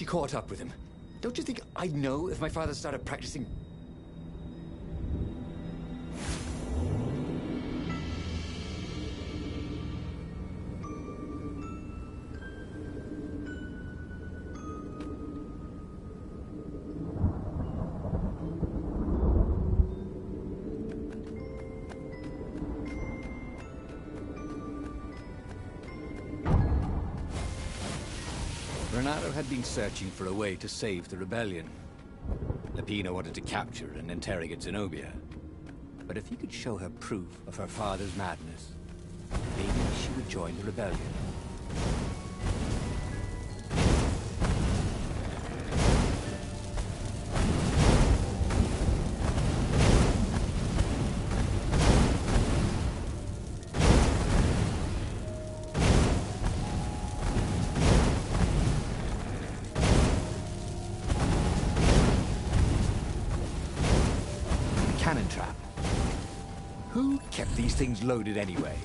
she caught up with him. Don't you think I'd know if my father started practicing? Renato had been searching for a way to save the rebellion. Lapino wanted to capture and interrogate Zenobia. But if he could show her proof of her father's madness, maybe she would join the rebellion. Cannon trap. Who kept these things loaded anyway?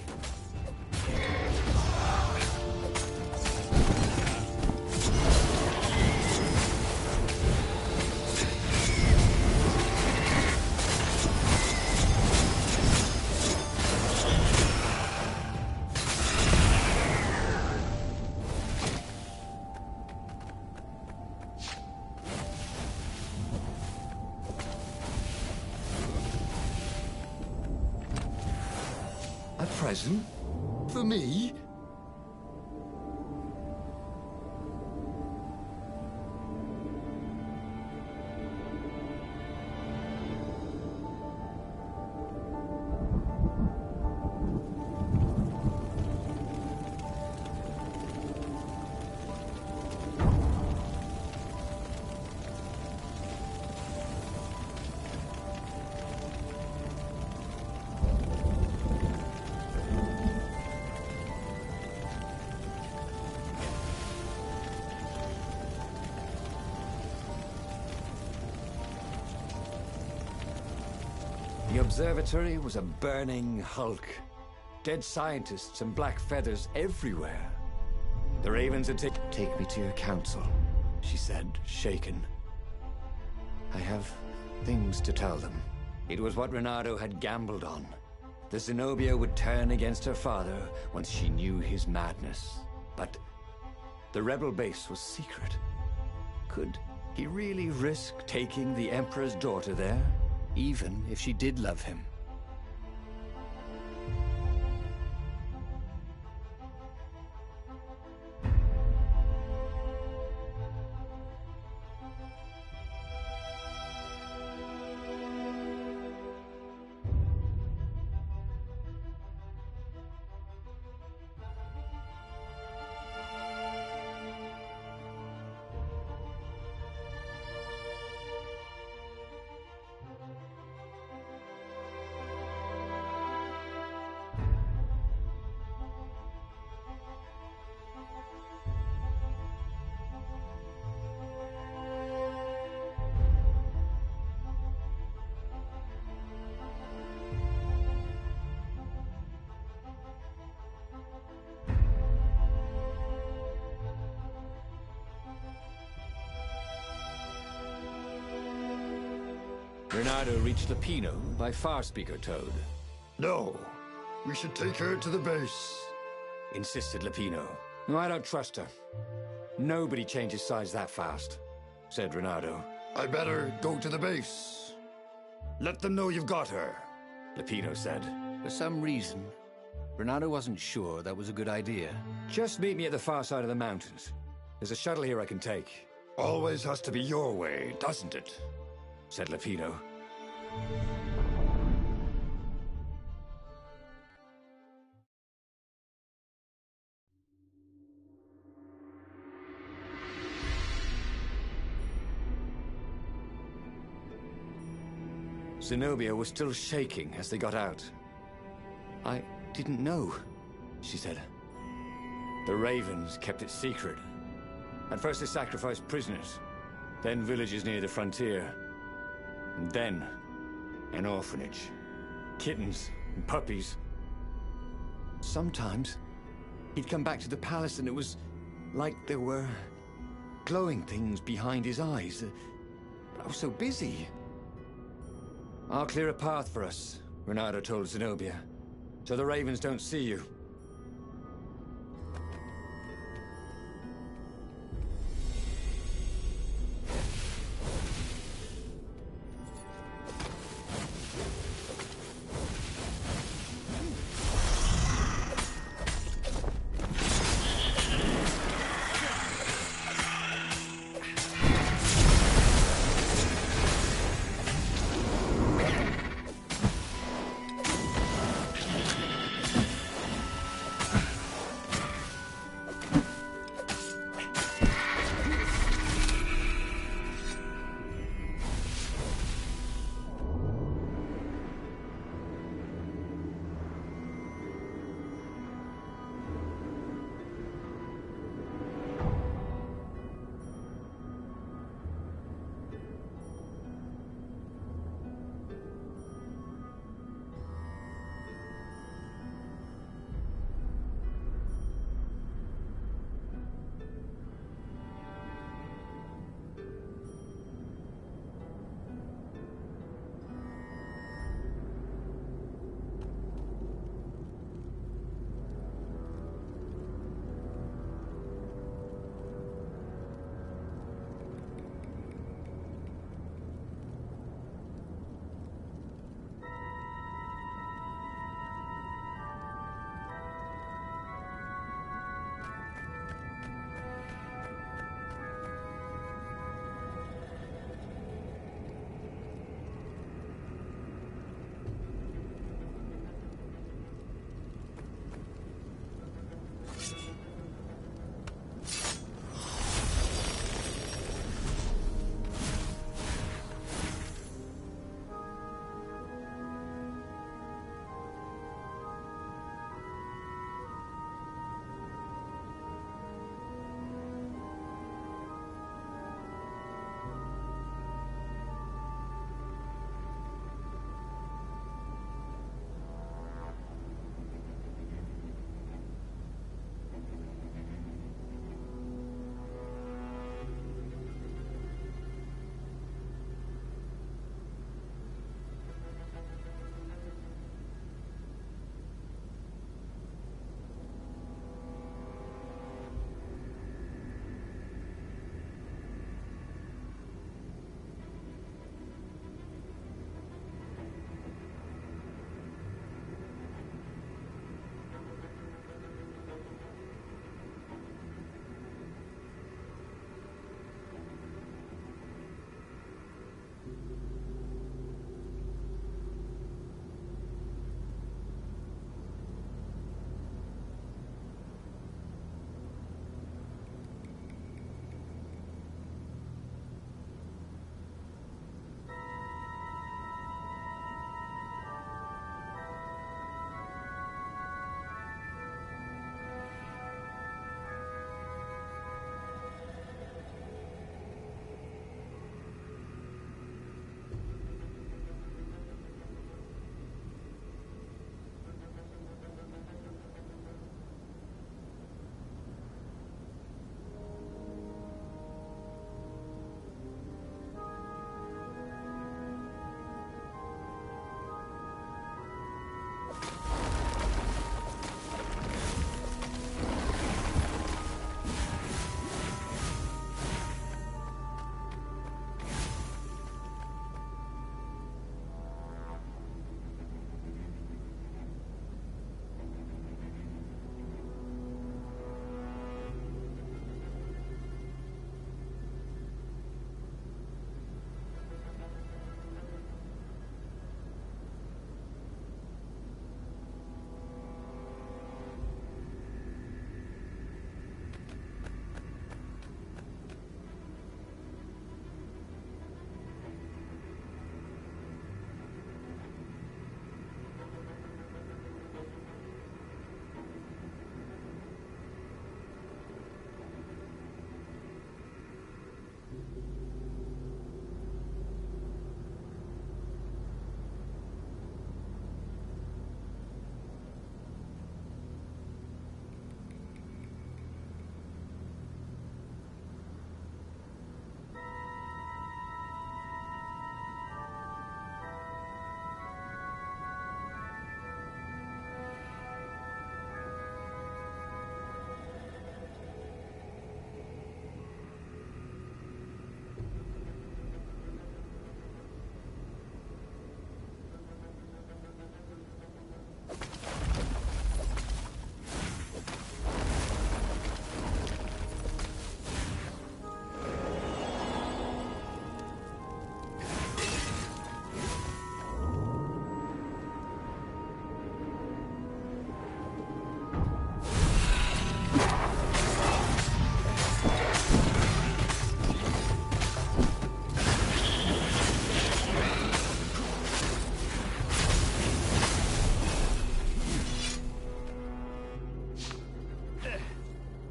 A present? For me? The observatory was a burning hulk. Dead scientists and black feathers everywhere. The ravens had Take me to your council, she said, shaken. I have things to tell them. It was what Renato had gambled on. The Zenobia would turn against her father once she knew his madness. But the rebel base was secret. Could he really risk taking the Emperor's daughter there? Even if she did love him. Renato reached Lapino by Farspeaker Toad. No. We should take her to the base. Insisted Lapino. No, I don't trust her. Nobody changes sides that fast, said Renato. I better go to the base. Let them know you've got her. Lapino said. For some reason, Renato wasn't sure that was a good idea. Just meet me at the far side of the mountains. There's a shuttle here I can take. Always has to be your way, doesn't it? Said Lapino. Zenobia was still shaking as they got out. I didn't know, she said. The ravens kept it secret. At first they sacrificed prisoners, then villages near the frontier, and then an orphanage. Kittens and puppies. Sometimes he'd come back to the palace and it was like there were glowing things behind his eyes. But I was so busy. I'll clear a path for us, Renato told Zenobia, so the Ravens don't see you.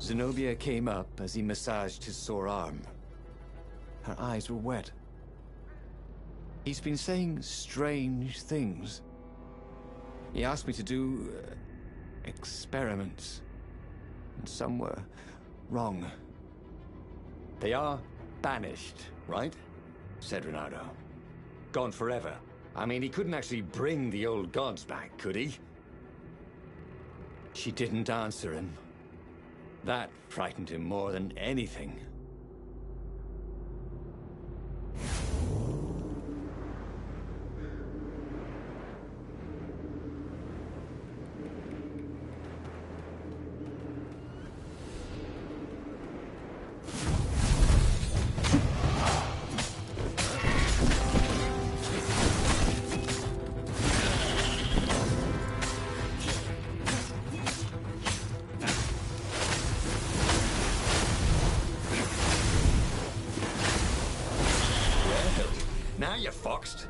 Zenobia came up as he massaged his sore arm. Her eyes were wet. He's been saying strange things. He asked me to do experiments, and some were wrong. They are banished, right? Said Renato. Gone forever. I mean, he couldn't actually bring the old gods back, could he? She didn't answer him. That frightened him more than anything. Now you're foxed.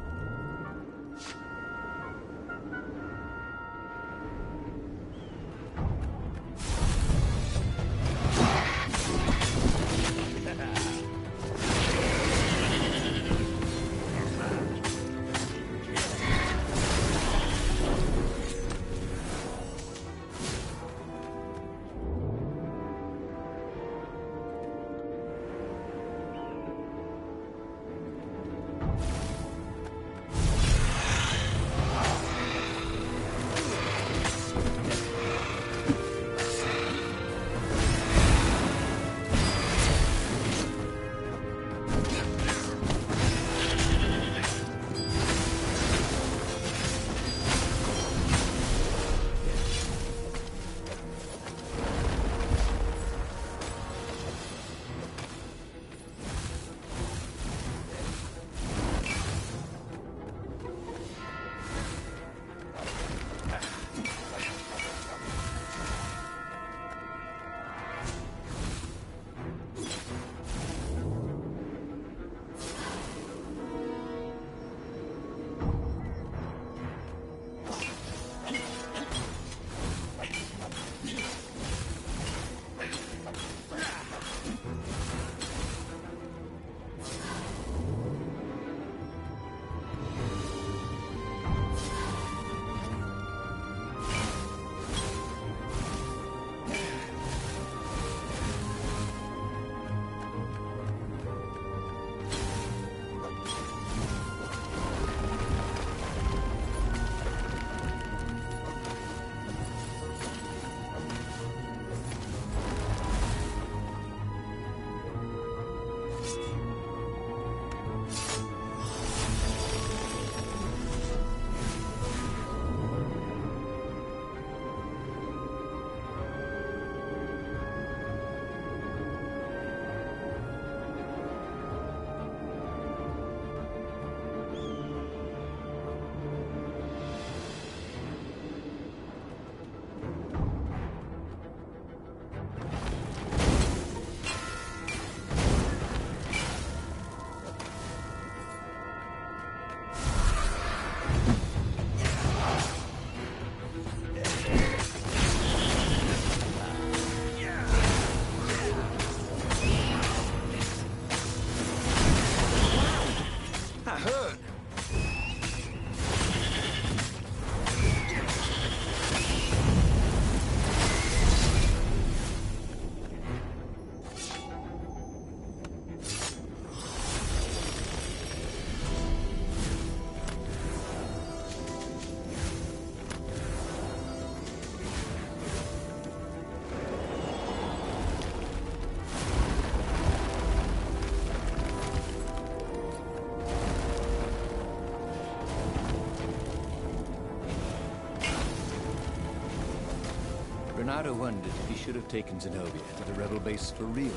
Renato wondered if he should have taken Zenobia to the rebel base for real.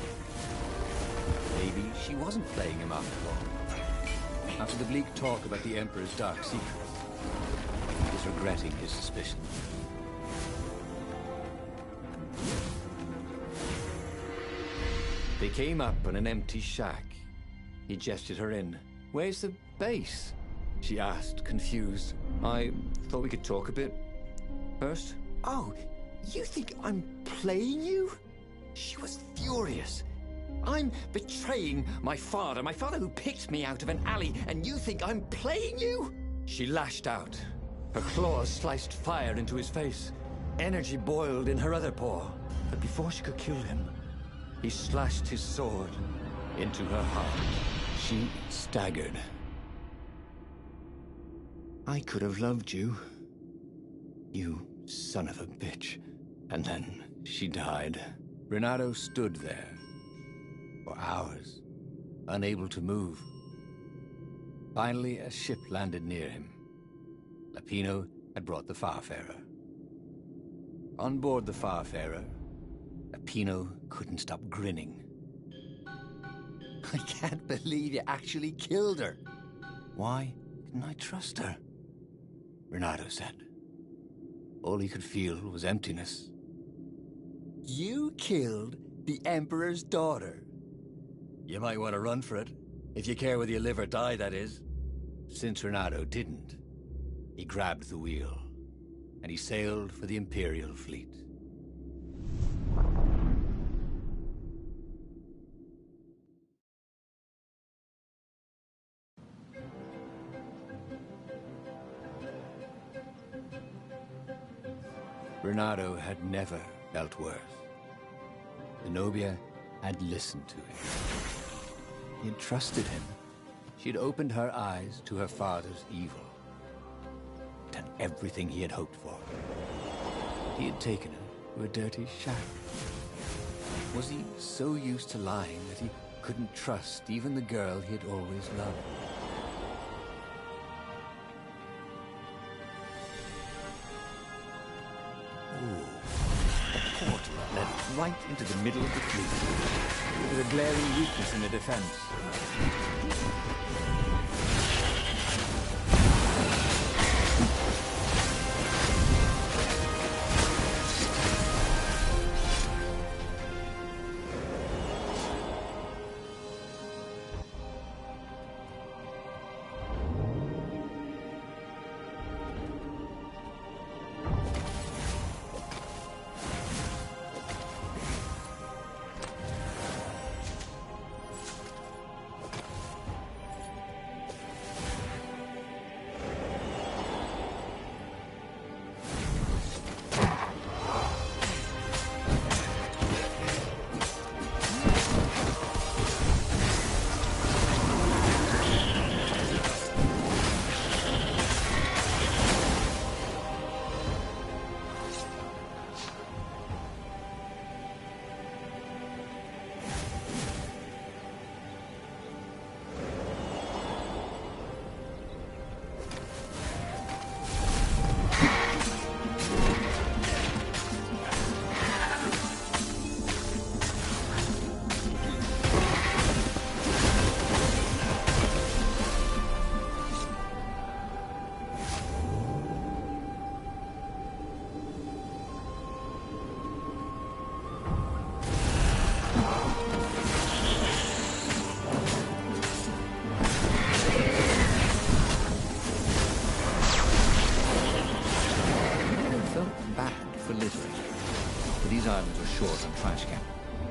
Maybe she wasn't playing him after all. After the bleak talk about the Emperor's dark secret, he was regretting his suspicion. They came up on an empty shack. He gestured her in. "Where's the base?" she asked, confused. "I thought we could talk a bit first." Oh, you think I'm playing you? She was furious. I'm betraying my father who picked me out of an alley, and you think I'm playing you? She lashed out. Her claws sliced fire into his face. Energy boiled in her other paw. But before she could kill him, he slashed his sword into her heart. She staggered. I could have loved you. You son of a bitch. And then she died. Renato stood there for hours, unable to move. Finally, a ship landed near him. Lapino had brought the Farfarer. On board the Farfarer, Lapino couldn't stop grinning. I can't believe you actually killed her. Why didn't I trust her? Renato said. All he could feel was emptiness. You killed the Emperor's daughter. You might want to run for it, if you care whether you live or die, that is. Since Renato didn't, he grabbed the wheel, and he sailed for the Imperial fleet. Renato had never felt worse. Zenobia had listened to him. He had trusted him. She had opened her eyes to her father's evil. Done everything he had hoped for. He had taken her to a dirty shack. Was he so used to lying that he couldn't trust even the girl he had always loved? A portal led right into the middle of the fleet. There was a glaring weakness in the defense.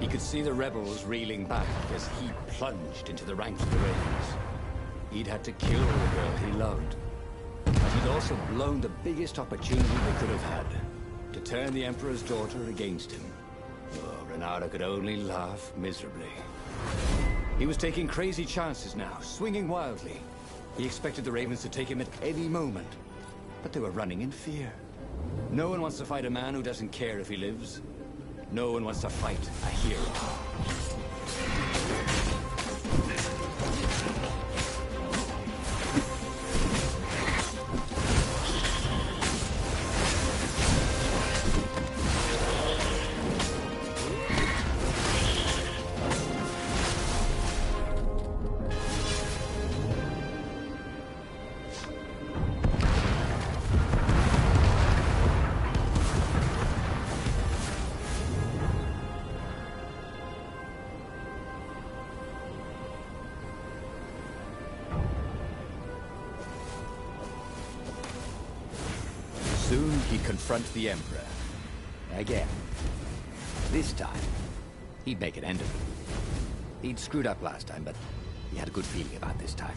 He could see the rebels reeling back as he plunged into the ranks of the Ravens. He'd had to kill the girl he loved. But he'd also blown the biggest opportunity they could have had to turn the Emperor's daughter against him. Oh, Renato could only laugh miserably. He was taking crazy chances now, swinging wildly. He expected the Ravens to take him at any moment, but they were running in fear. No one wants to fight a man who doesn't care if he lives. No one wants to fight a hero. Soon he'd confront the Emperor. Again. This time, He'd make an end of it. He'd screwed up last time, but he had a good feeling about this time.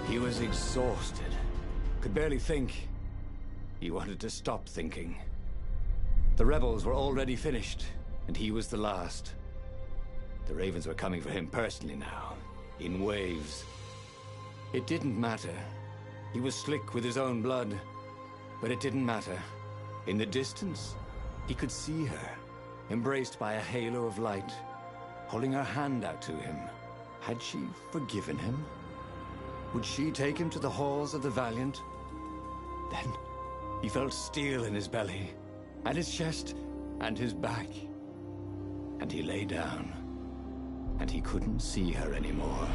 He was exhausted. Could barely think. He wanted to stop thinking. The rebels were already finished, and he was the last. The Ravens were coming for him personally now, in waves. It didn't matter. He was slick with his own blood. But it didn't matter. In the distance, he could see her, embraced by a halo of light, holding her hand out to him. Had she forgiven him? Would she take him to the halls of the Valiant? Then he felt steel in his belly, and his chest, and his back. And he lay down, and he couldn't see her anymore.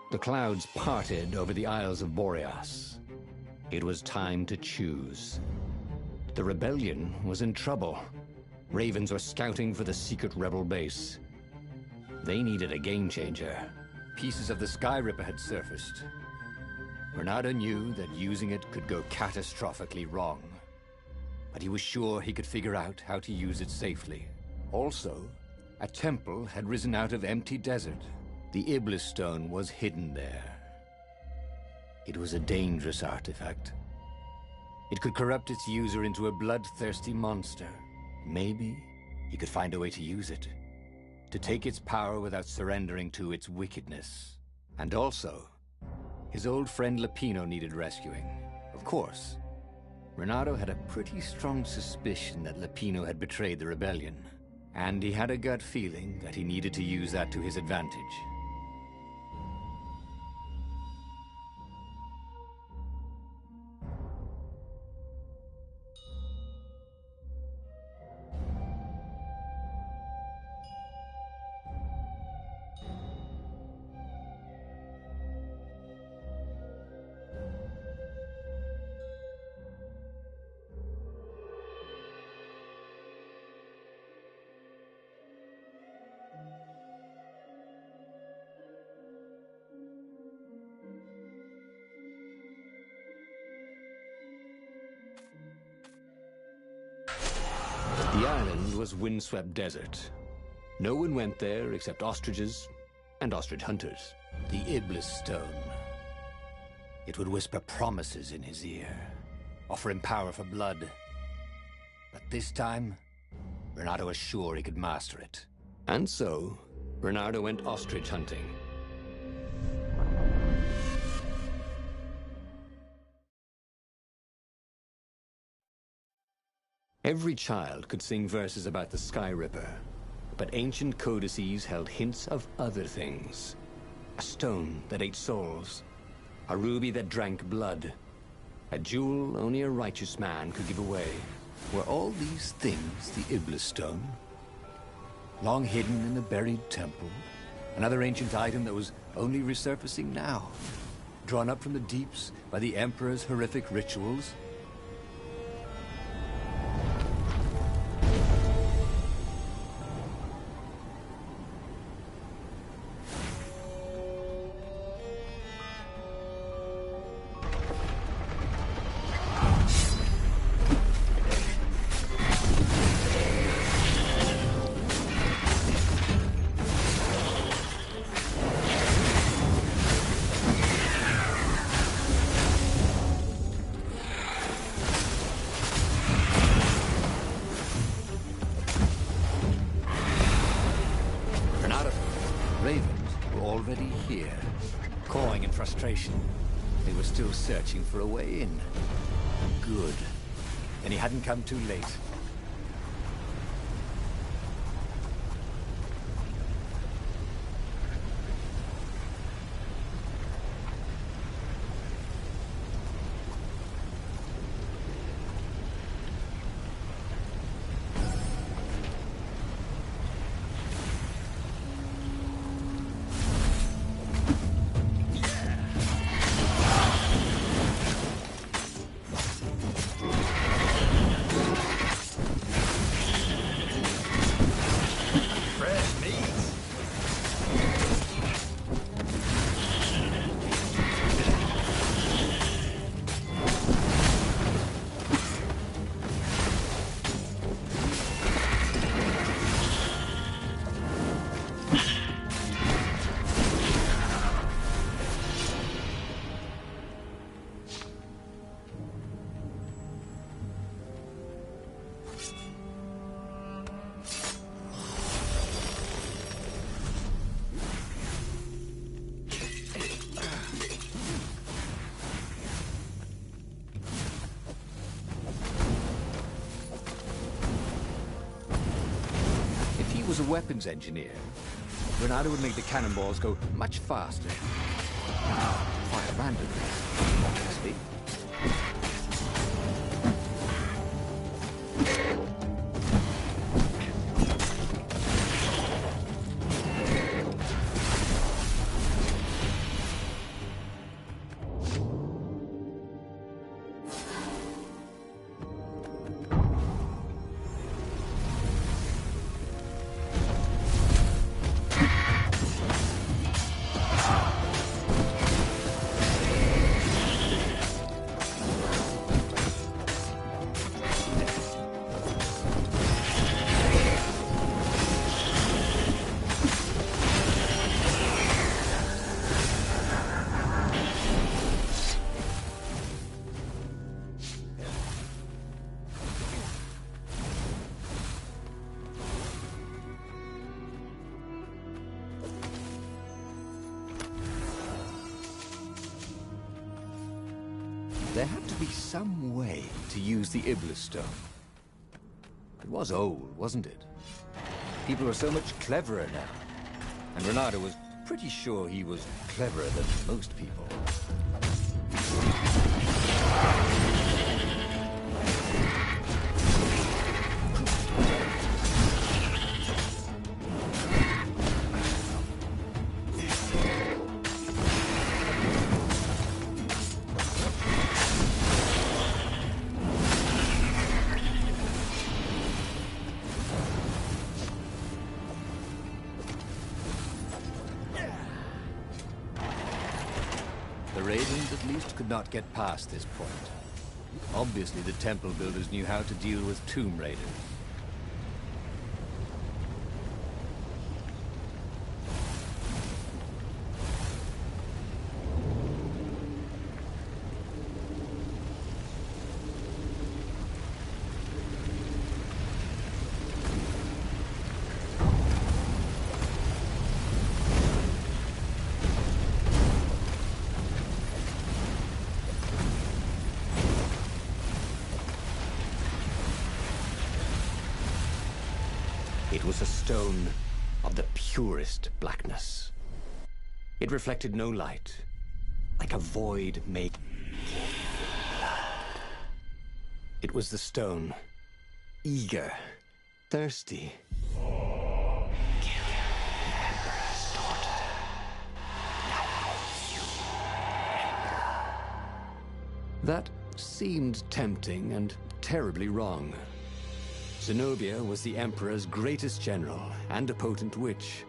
The clouds parted over the Isles of Boreas. It was time to choose. The rebellion was in trouble. Ravens were scouting for the secret rebel base. They needed a game changer. Pieces of the Sky Ripper had surfaced. Bernardo knew that using it could go catastrophically wrong. But he was sure he could figure out how to use it safely. Also, a temple had risen out of empty desert. The Iblis Stone was hidden there. It was a dangerous artifact. It could corrupt its user into a bloodthirsty monster. Maybe he could find a way to use it, to take its power without surrendering to its wickedness. And also, his old friend Lapino needed rescuing. Of course, Renato had a pretty strong suspicion that Lapino had betrayed the rebellion, and he had a gut feeling that he needed to use that to his advantage. The island was windswept desert. No one went there except ostriches and ostrich hunters. The Iblis Stone. It would whisper promises in his ear, offer him power for blood. But this time, Bernardo was sure he could master it. And so, Bernardo went ostrich hunting. Every child could sing verses about the Sky Ripper, but ancient codices held hints of other things. A stone that ate souls, a ruby that drank blood, a jewel only a righteous man could give away. Were all these things the Iblis Stone? Long hidden in a buried temple? Another ancient item that was only resurfacing now? Drawn up from the deeps by the Emperor's horrific rituals? already here. Cawing in frustration, they were still searching for a way in. Good. And he hadn't come too late. Was a weapons engineer, Renato would make the cannonballs go much faster. Fire randomly, obviously. There had to be some way to use the Iblis stone. It was old, wasn't it? People are so much cleverer now. And Renato was pretty sure he was cleverer than most people. Could not get past this point. Obviously, the temple builders knew how to deal with tomb raiders. It was a stone of the purest blackness. It reflected no light, like a void made blood. It was the stone, eager, thirsty. Kill the Emperor's daughter. Now you, Emperor. That seemed tempting and terribly wrong. Zenobia was the Emperor's greatest general and a potent witch.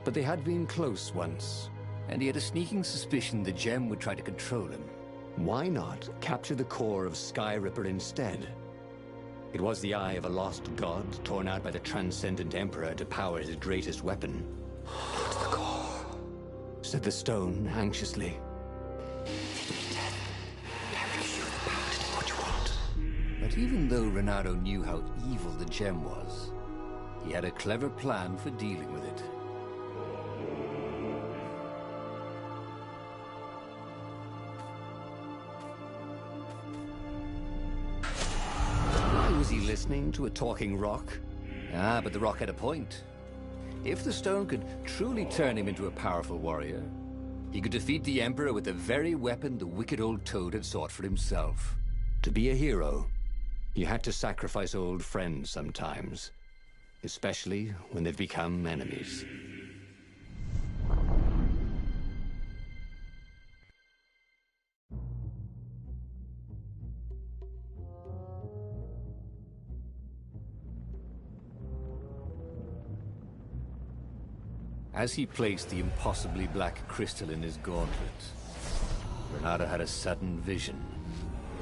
But they had been close once, and he had a sneaking suspicion the gem would try to control him. Why not capture the core of Skyripper instead? It was the eye of a lost god torn out by the transcendent Emperor to power his greatest weapon. "It's the core," said the stone anxiously. But even though Renato knew how evil the gem was, he had a clever plan for dealing with it. he listening to a talking rock? Ah, but the rock had a point. If the stone could truly turn him into a powerful warrior, he could defeat the Emperor with the very weapon the wicked old toad had sought for himself. To be a hero, you had to sacrifice old friends sometimes, especially when they've become enemies. As he placed the impossibly black crystal in his gauntlet, Renato had a sudden vision.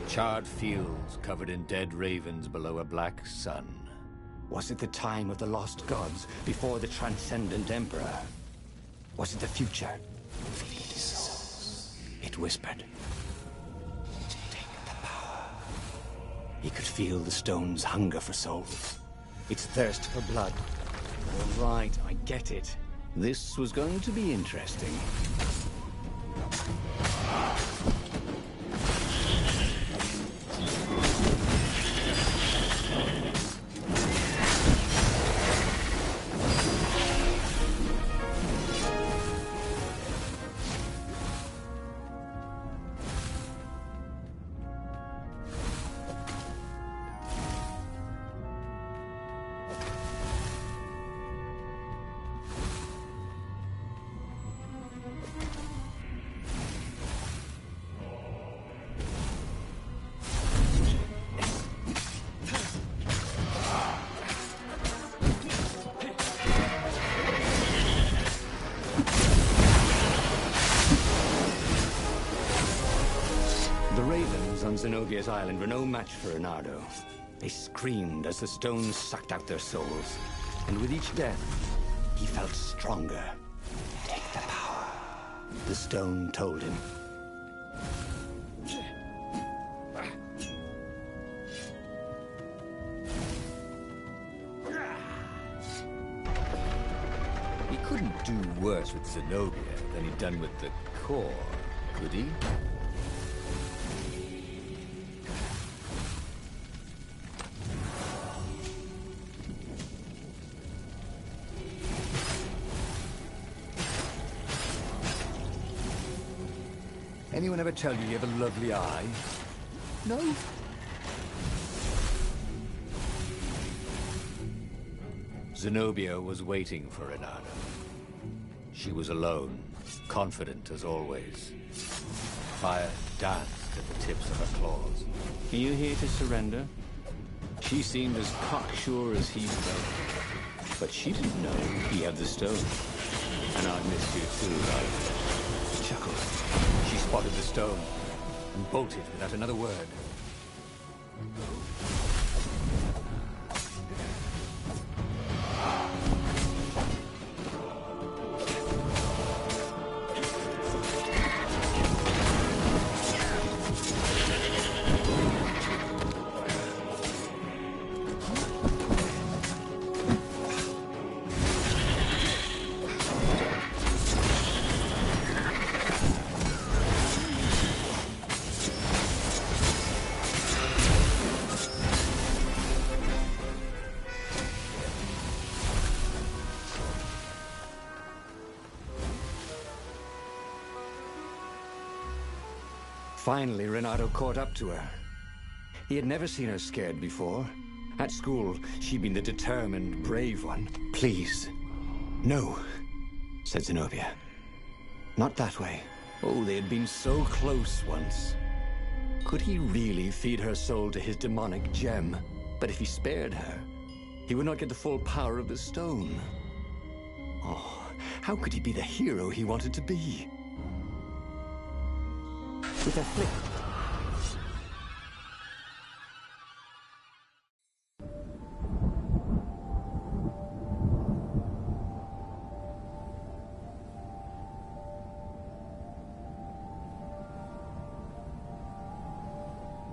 Charred fields covered in dead ravens below a black sun. Was it the time of the lost gods before the transcendent emperor? Was it the future? Please, it whispered. Take the power. He could feel the stone's hunger for souls, its thirst for blood. All right, I get it. This was going to be interesting. Zenobia's island were no match for Renato. They screamed as the stones sucked out their souls. And with each death, he felt stronger. Take the power, the stone told him. He couldn't do worse with Zenobia than he'd done with the core, could he? Anyone ever tell you have a lovely eye? No? Zenobia was waiting for Renato. She was alone, confident as always. Fire danced at the tips of her claws. Are you here to surrender? She seemed as cocksure as he felt. But she didn't know he had the stone. And I'd miss you too, right? He chuckled. She spotted the stone and bolted without another word. Finally, Renato caught up to her. He had never seen her scared before. At school, she'd been the determined, brave one. Please. No, said Zenobia. Not that way. Oh, they had been so close once. Could he really feed her soul to his demonic gem? But if he spared her, he would not get the full power of the stone. Oh, how could he be the hero he wanted to be? With a flick.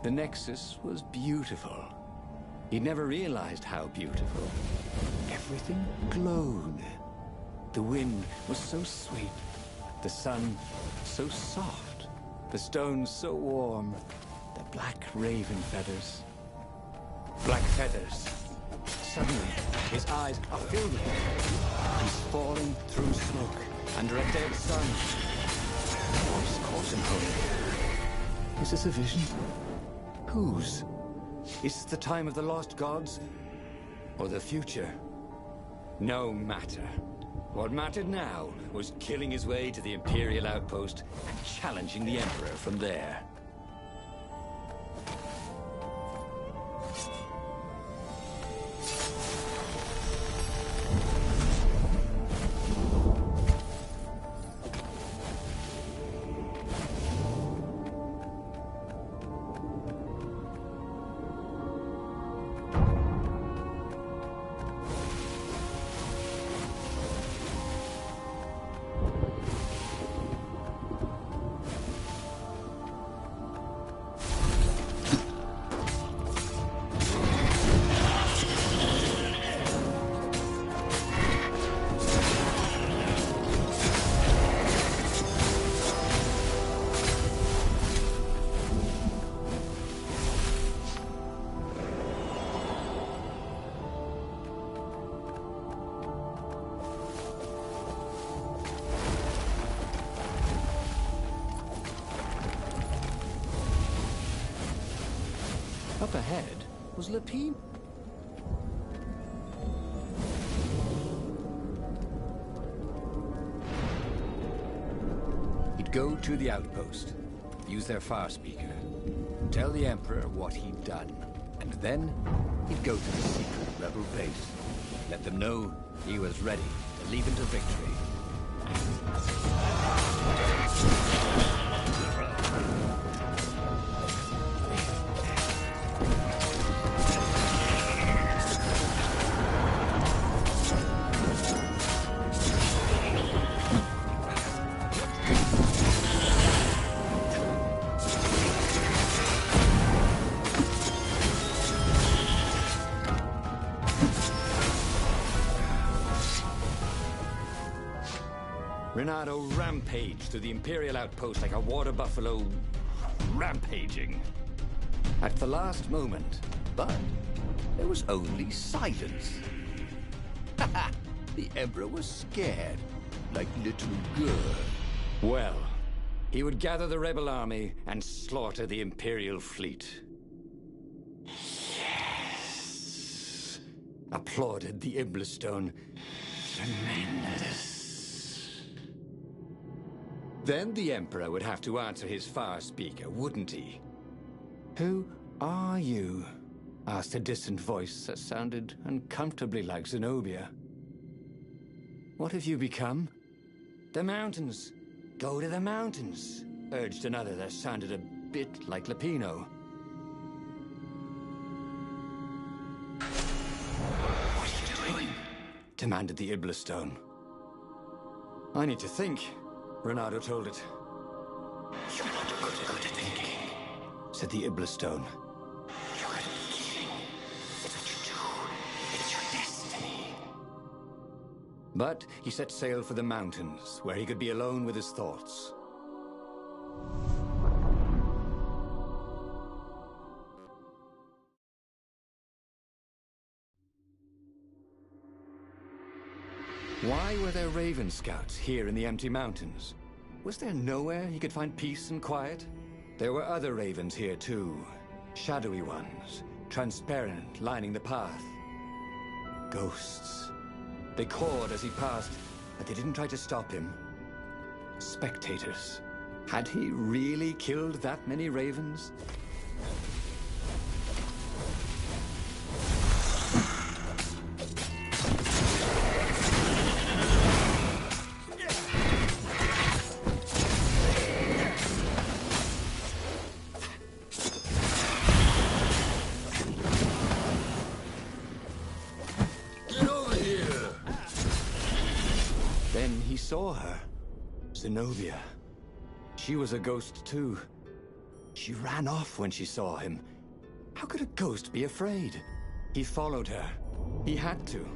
The Nexus was beautiful. He'd never realized how beautiful. Everything glowed. The wind was so sweet. The sun so soft. The stones so warm, the black raven feathers. Black feathers. Suddenly, his eyes are filled with it. He's falling through smoke, under a dead sun. A voice calls him home. Is this a vision? Whose? Is this the time of the lost gods? Or the future? No matter. What mattered now was killing his way to the Imperial outpost and challenging the Emperor from there. Up ahead was Lapine. He'd go to the outpost, use their far speaker, tell the Emperor what he'd done, and then he'd go to the secret rebel base, let them know he was ready to lead them to victory. Renato rampaged through the Imperial outpost like a water buffalo rampaging. At the last moment, but there was only silence. The Emperor was scared, like little girl. Well, he would gather the rebel army and slaughter the Imperial fleet. Yes! Applauded the Iblistone. Tremendous. Then the Emperor would have to answer his far speaker, wouldn't he? Who are you? Asked a distant voice that sounded uncomfortably like Zenobia. What have you become? The mountains. Go to the mountains, urged another that sounded a bit like Lapino. What are you doing? Demanded the Iblistone. I need to think. Renato told it. You're not good at thinking, said the Iblistone. You're good at killing. It's what you do. It's your destiny. But he set sail for the mountains, where he could be alone with his thoughts. Why were there Raven Scouts here in the empty mountains? Was there nowhere he could find peace and quiet? There were other ravens here too. Shadowy ones, transparent, lining the path. Ghosts. They cawed as he passed, but they didn't try to stop him. Spectators. Had he really killed that many ravens? Saw her. Zenobia. She was a ghost too. She ran off when she saw him. How could a ghost be afraid? He followed her. He had to.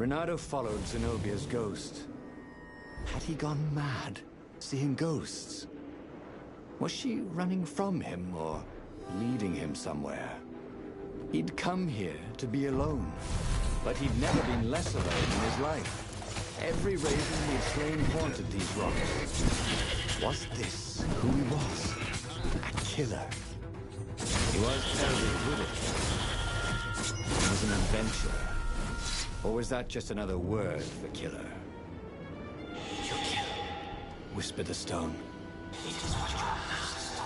Renato followed Zenobia's ghost. Had he gone mad, seeing ghosts? Was she running from him or leading him somewhere? He'd come here to be alone, but he'd never been less alone in his life. Every raven he'd slain haunted these rocks. Was this who he was? A killer. He was terribly good at it. He was an adventurer. Or was that just another word for killer? You kill, whispered the stone. It is what you must.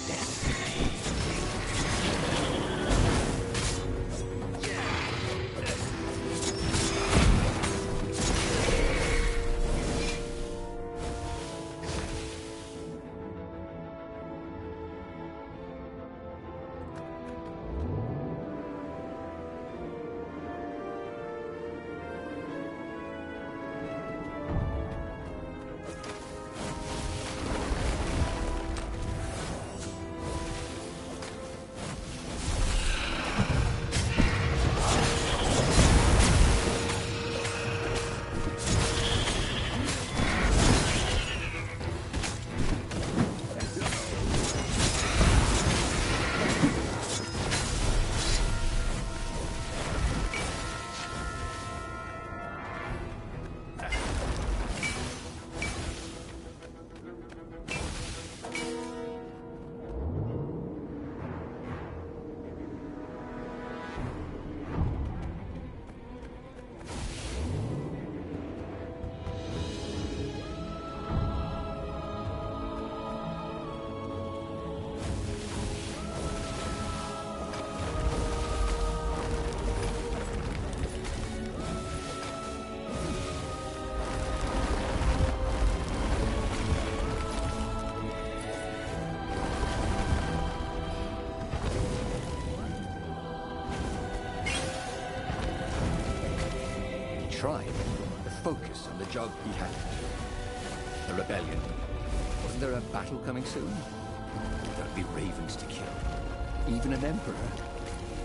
Destiny. Tried to focus on the job he had to do. The rebellion. Wasn't there a battle coming soon? There'd be ravens to kill. Even an emperor.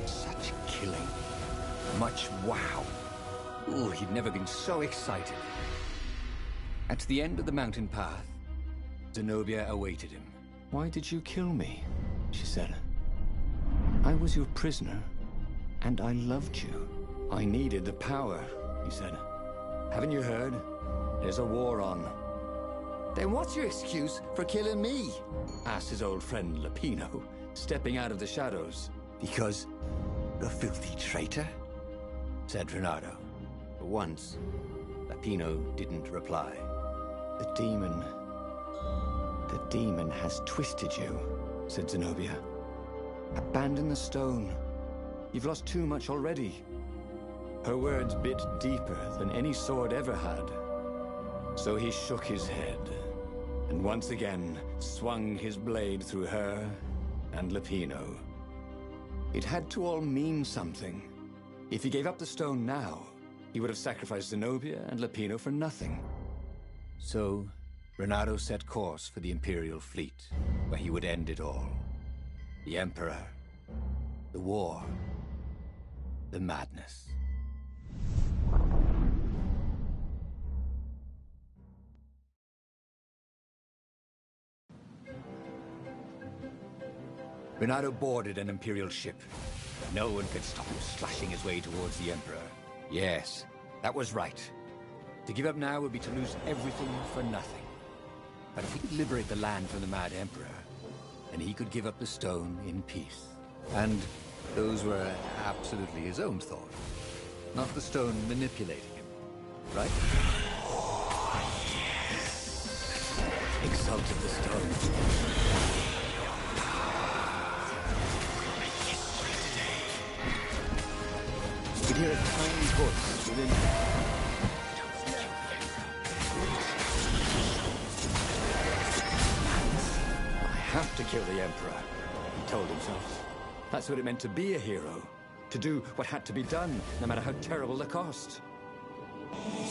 Such killing. Much wow. Ooh, he'd never been so excited. At the end of the mountain path, Zenobia awaited him. Why did you kill me? She said. I was your prisoner, and I loved you. I needed the power, he said. Haven't you heard? There's a war on. Then what's your excuse for killing me? Asked his old friend Lapino, stepping out of the shadows. Because the filthy traitor? Said Renato. For once, Lapino didn't reply. The demon has twisted you, said Zenobia. Abandon the stone. You've lost too much already. Her words bit deeper than any sword ever had. So he shook his head, and once again swung his blade through her and Lapino. It had to all mean something. If he gave up the stone now, he would have sacrificed Zenobia and Lapino for nothing. So, Renato set course for the Imperial fleet, where he would end it all. The Emperor, the war, the madness. Renato boarded an Imperial ship. No one could stop him slashing his way towards the Emperor. Yes, that was right. To give up now would be to lose everything for nothing. But if he could liberate the land from the Mad Emperor, then he could give up the stone in peace. And those were absolutely his own thoughts. Not the stone manipulating him, right? Exulted the stone. You could hear a tiny voice within him. I have to kill the Emperor, he told himself. That's what it meant to be a hero. To do what had to be done, no matter how terrible the cost.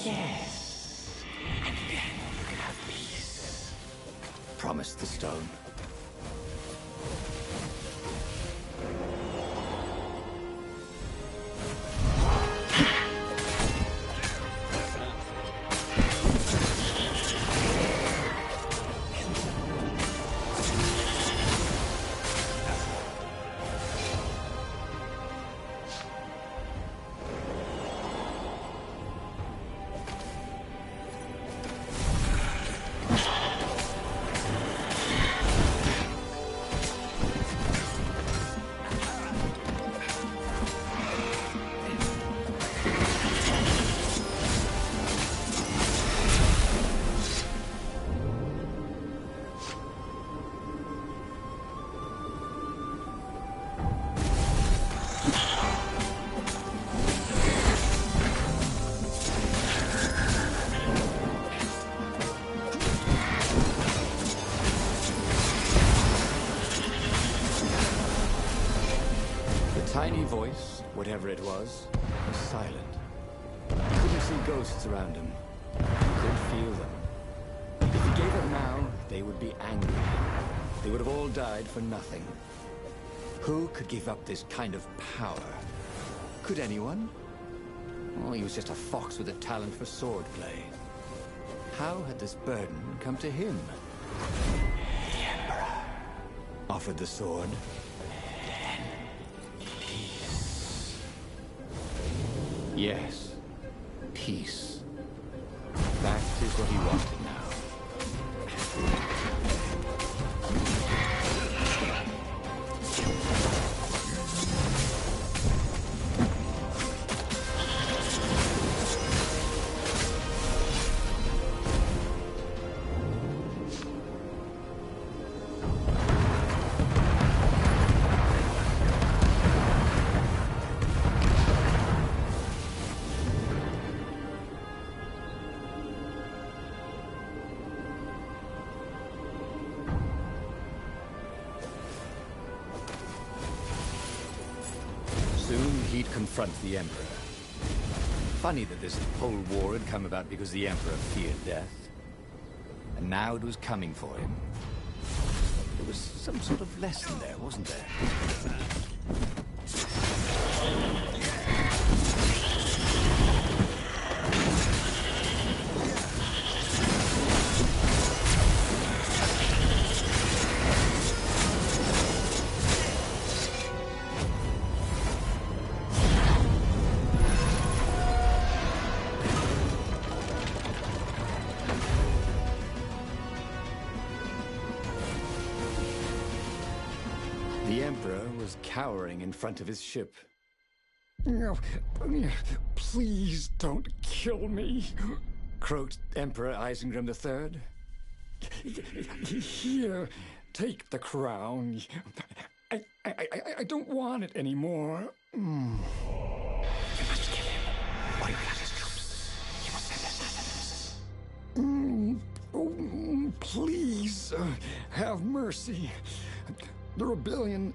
Yes. And then you can have peace. Promised the stone. tiny voice, whatever it was silent. He couldn't see ghosts around him. He could feel them. If he gave up now, they would be angry. They would have all died for nothing. Who could give up this kind of power? Could anyone? Well, he was just a fox with a talent for swordplay. How had this burden come to him? The Emperor offered the sword. Peace. Yes, peace. That is what he wanted now. Soon he'd confront the Emperor. Funny that this whole war had come about because the Emperor feared death. And now it was coming for him. There was some sort of lesson there, wasn't there? The Emperor was cowering in front of his ship. No, please don't kill me. Croaked Emperor Isengrim III. Here, take the crown. I don't want it anymore. We must kill him. What about his troops? He will send assassins. Oh, please, have mercy. The rebellion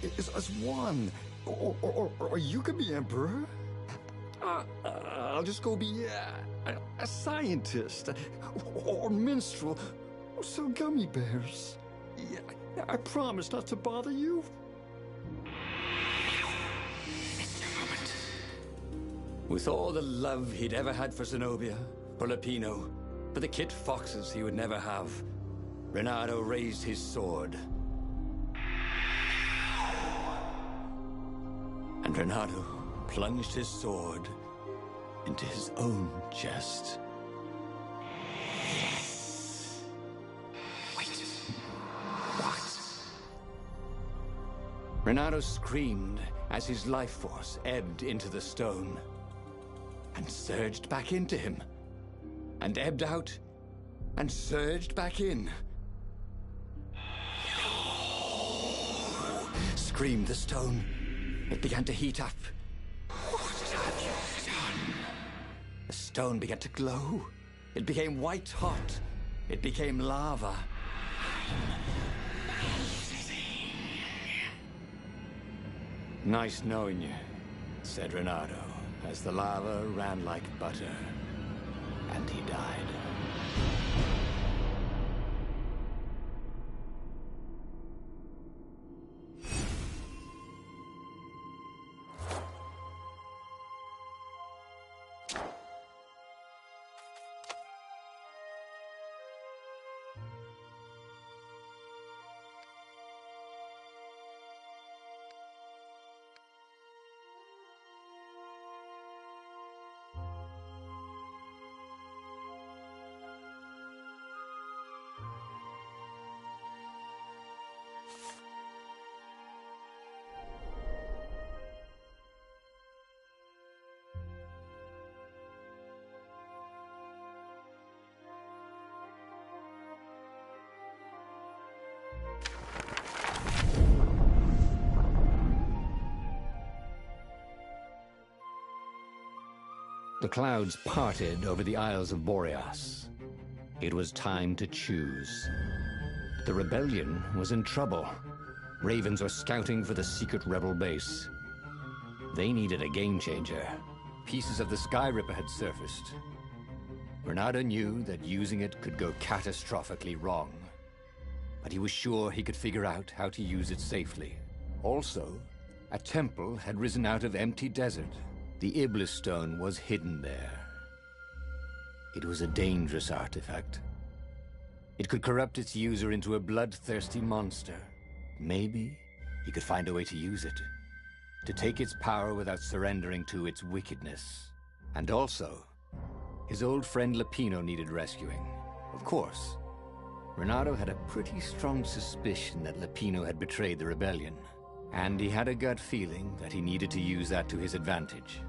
is won. Or you could be emperor. I'll just go be a scientist or minstrel or sell gummy bears. Yeah, I promise not to bother you. It's the moment. With all the love he'd ever had for Zenobia, for Lapino, for the kit foxes he would never have, Renato raised his sword. And Renato plunged his sword into his own chest. Wait. What? Renato screamed as his life force ebbed into the stone and surged back into him, and ebbed out and surged back in. Screamed the stone. It began to heat up. What have you done? The stone began to glow. It became white hot. It became lava. Nice knowing you, said Renato, as the lava ran like butter. And he died. The clouds parted over the Isles of Boreas. It was time to choose. The rebellion was in trouble. Ravens were scouting for the secret rebel base. They needed a game changer. Pieces of the Sky Ripper had surfaced. Renato knew that using it could go catastrophically wrong, but he was sure he could figure out how to use it safely. Also, a temple had risen out of empty desert. The Iblis stone was hidden there. It was a dangerous artifact. It could corrupt its user into a bloodthirsty monster. Maybe he could find a way to use it, to take its power without surrendering to its wickedness. And also, his old friend Lapino needed rescuing. Of course, Renato had a pretty strong suspicion that Lapino had betrayed the rebellion, and he had a gut feeling that he needed to use that to his advantage.